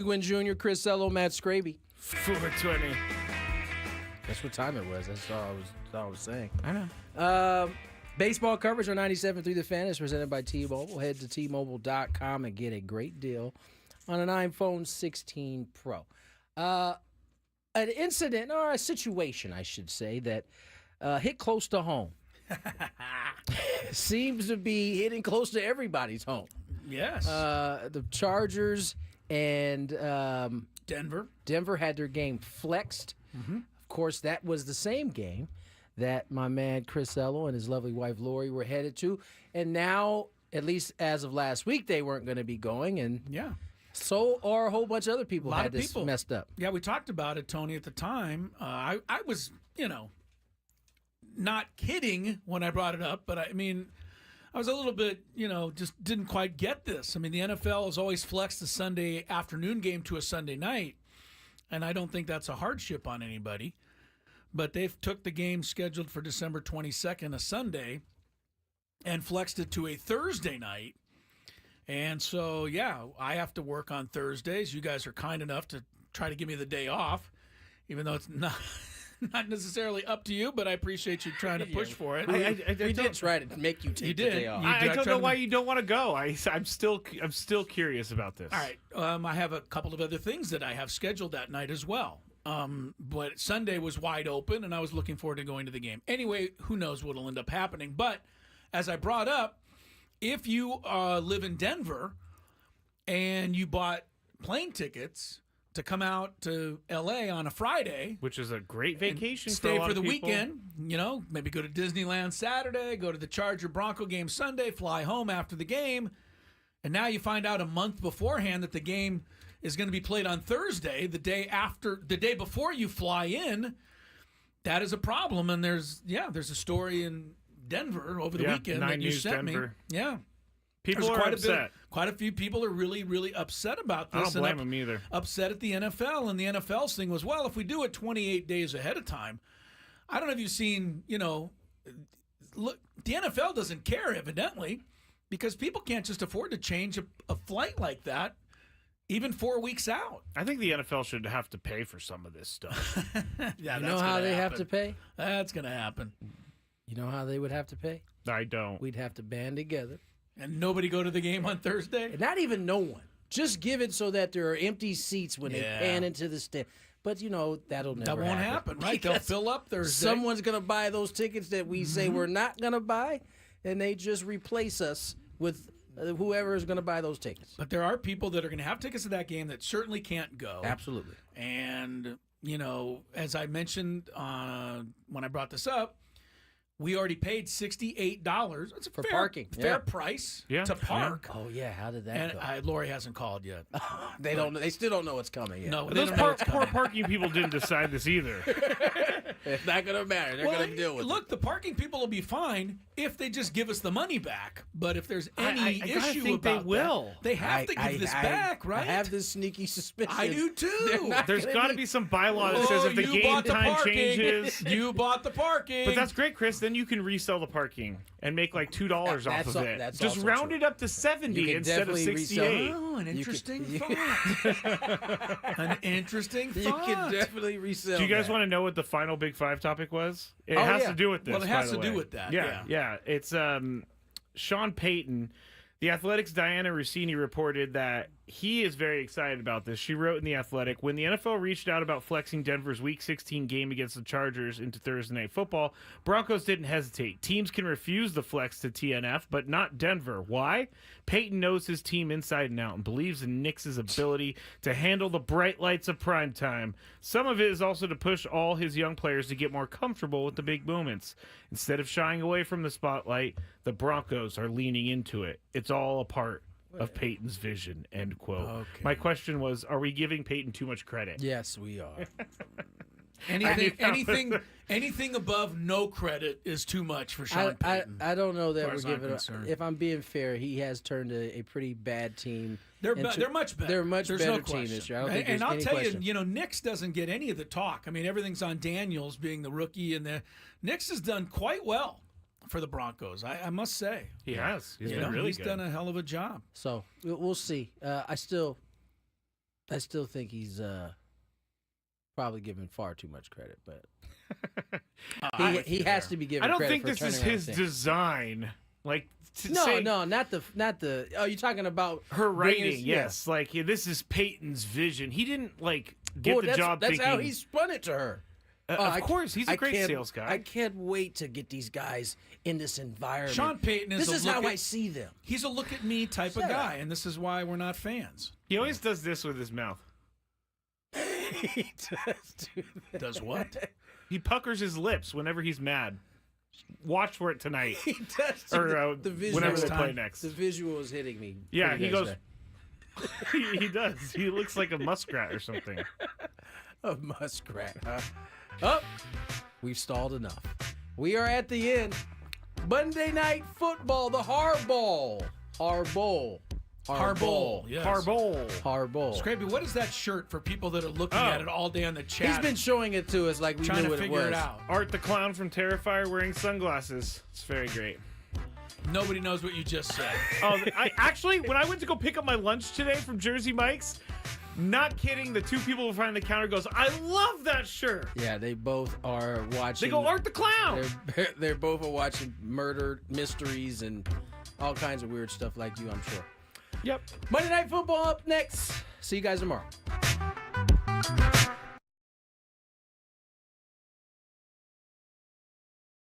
Gwynn Jr., Chris Sello, Matt Scraby. 420. That's what time it was. That's all I was saying. I know. Baseball coverage on 97.3 The Fan is presented by T-Mobile. Head to T-Mobile.com and get a great deal on an iPhone 16 Pro. An incident, or a situation, I should say, that hit close to home. Seems to be hitting close to everybody's home. Yes. The Chargers and Denver had their game flexed. Mm-hmm. Of course, that was the same game that my man Chris Ello and his lovely wife Lori were headed to. And now, at least as of last week, they weren't going to be going. And yeah, so are a whole bunch of other people had this messed up. Yeah, we talked about it, Tony, at the time. I was, not kidding when I brought it up, but I mean, I was a little bit, just didn't quite get this. I mean, the NFL has always flexed the Sunday afternoon game to a Sunday night, and I don't think that's a hardship on anybody. But they've took the game scheduled for December 22nd, a Sunday, and flexed it to a Thursday night. And so, yeah, I have to work on Thursdays. You guys are kind enough to try to give me the day off, even though it's not necessarily up to you, but I appreciate you trying to push for it. We did try to make you take the day off. I don't know why you don't want to go. I'm still curious about this. All right. I have a couple of other things that I have scheduled that night as well. But Sunday was wide open, and I was looking forward to going to the game. Anyway, who knows what will end up happening. But as I brought up, if you live in Denver and you bought plane tickets to come out to L.A. on a Friday, which is a great vacation, stay for a lot for the of people. weekend, maybe go to Disneyland Saturday, go to the Charger Bronco game Sunday, fly home after the game, and now you find out a month beforehand that the game is going to be played on Thursday, the day before you fly in. That is a problem, and there's a story in Denver over the weekend that you sent Denver. me. Yeah. People are upset. Quite a few people are really, really upset about this. I don't blame them either. Upset at the NFL, and the NFL's thing was, well, if we do it 28 days ahead of time, I don't know if you've seen, look, the NFL doesn't care, evidently, because people can't just afford to change a flight like that even 4 weeks out. I think the NFL should have to pay for some of this stuff. Yeah, you know how they have to pay? That's going to happen. You know how they would have to pay? I don't. We'd have to band together. And nobody go to the game on Thursday? Not even no one. Just give it so that there are empty seats when they pan into the stand. But, that'll never happen. That won't happen, right? They'll fill up Thursday. Someone's going to buy those tickets that we say we're not going to buy, and they just replace us with whoever is going to buy those tickets. But there are people that are going to have tickets to that game that certainly can't go. Absolutely. And, as I mentioned when I brought this up, we already paid $68. It's a for fair, parking. Fair price to park. Oh yeah, how did that go? And Lori hasn't called yet. They don't. They still don't know what's coming yet. No, those poor parking people didn't decide this either. It's not going to matter. They're going to deal with it. Look, the parking people will be fine if they just give us the money back. But if there's any issue think about they will. that, they have to give this back, right? I have this sneaky suspicion. I do too. There's got to be some bylaw that says if the game time changes, you bought the parking. But that's great, Chris. Then you can resell the parking and make like $2 off of it. That's just round it up to 70 instead of 68. Oh, an interesting thought. An interesting thought. You can definitely resell. Do you guys that. want to know what the final Big Five topic was? It has to do with this. Well, it has to do with that. Yeah. It's Sean Payton. The Athletic's Diana Rossini reported that he is very excited about this. She wrote in The Athletic, when the NFL reached out about flexing Denver's Week 16 game against the Chargers into Thursday Night Football, Broncos didn't hesitate. Teams can refuse the flex to TNF, but not Denver. Why? Payton knows his team inside and out and believes in Knicks' ability to handle the bright lights of prime time. Some of it is also to push all his young players to get more comfortable with the big moments. Instead of shying away from the spotlight, the Broncos are leaning into it. It's all a part of Peyton's vision, end quote. Okay. My question was, are we giving Peyton too much credit? Yes, we are. Anything above no credit is too much for Sean Payton. I don't know that we're giving. concerned. If I'm being fair, he has turned a pretty bad team. They're much better. They're a much There's better no team question. this year. I don't think And there's I'll any tell question. you, Knicks doesn't get any of the talk. I mean, everything's on Daniels being the rookie, and the Knicks has done quite well for the Broncos. I must say He has. He's been really he's good. done a hell of a job. So we'll see. I still I still think he's probably given far too much credit, but he has to be given. I don't credit think for this is turning around his things. design. Like No, not the. Oh, you're talking about her writing. bringing- Yes, like this is Peyton's vision. He didn't like get Well, the job. That's thinking, how he spun it to her. Of course, he's a great sales guy. I can't wait to get these guys in this environment. Sean Payton is. This is a look how at, I see them. He's a look at me type of guy, and this is why we're not fans. He always does this with his mouth. He does do that. Does what? He puckers his lips whenever he's mad. Watch for it tonight. He does. Or the visual, whenever they play next. The visual is hitting me. Yeah, pretty he good goes. today. He does. He looks like a muskrat or something. A muskrat. Huh? Oh, we've stalled enough. We are at the end. Monday Night Football, the Harbowl. Harbowl. Yes. Harbowl. Scrappy, what is that shirt for people that are looking at it all day on the chat? He's been showing it to us like we trying knew to what figure it was. it out. Art the Clown from Terrifier wearing sunglasses. It's very great. Nobody knows what you just said. I actually, when I went to go pick up my lunch today from Jersey Mike's, not kidding, the two people behind the counter goes, I love that shirt. Yeah, they both are watching. They go, Art the Clown. They're both are watching murder mysteries and all kinds of weird stuff like you, I'm sure. Yep. Monday Night Football up next. See you guys tomorrow.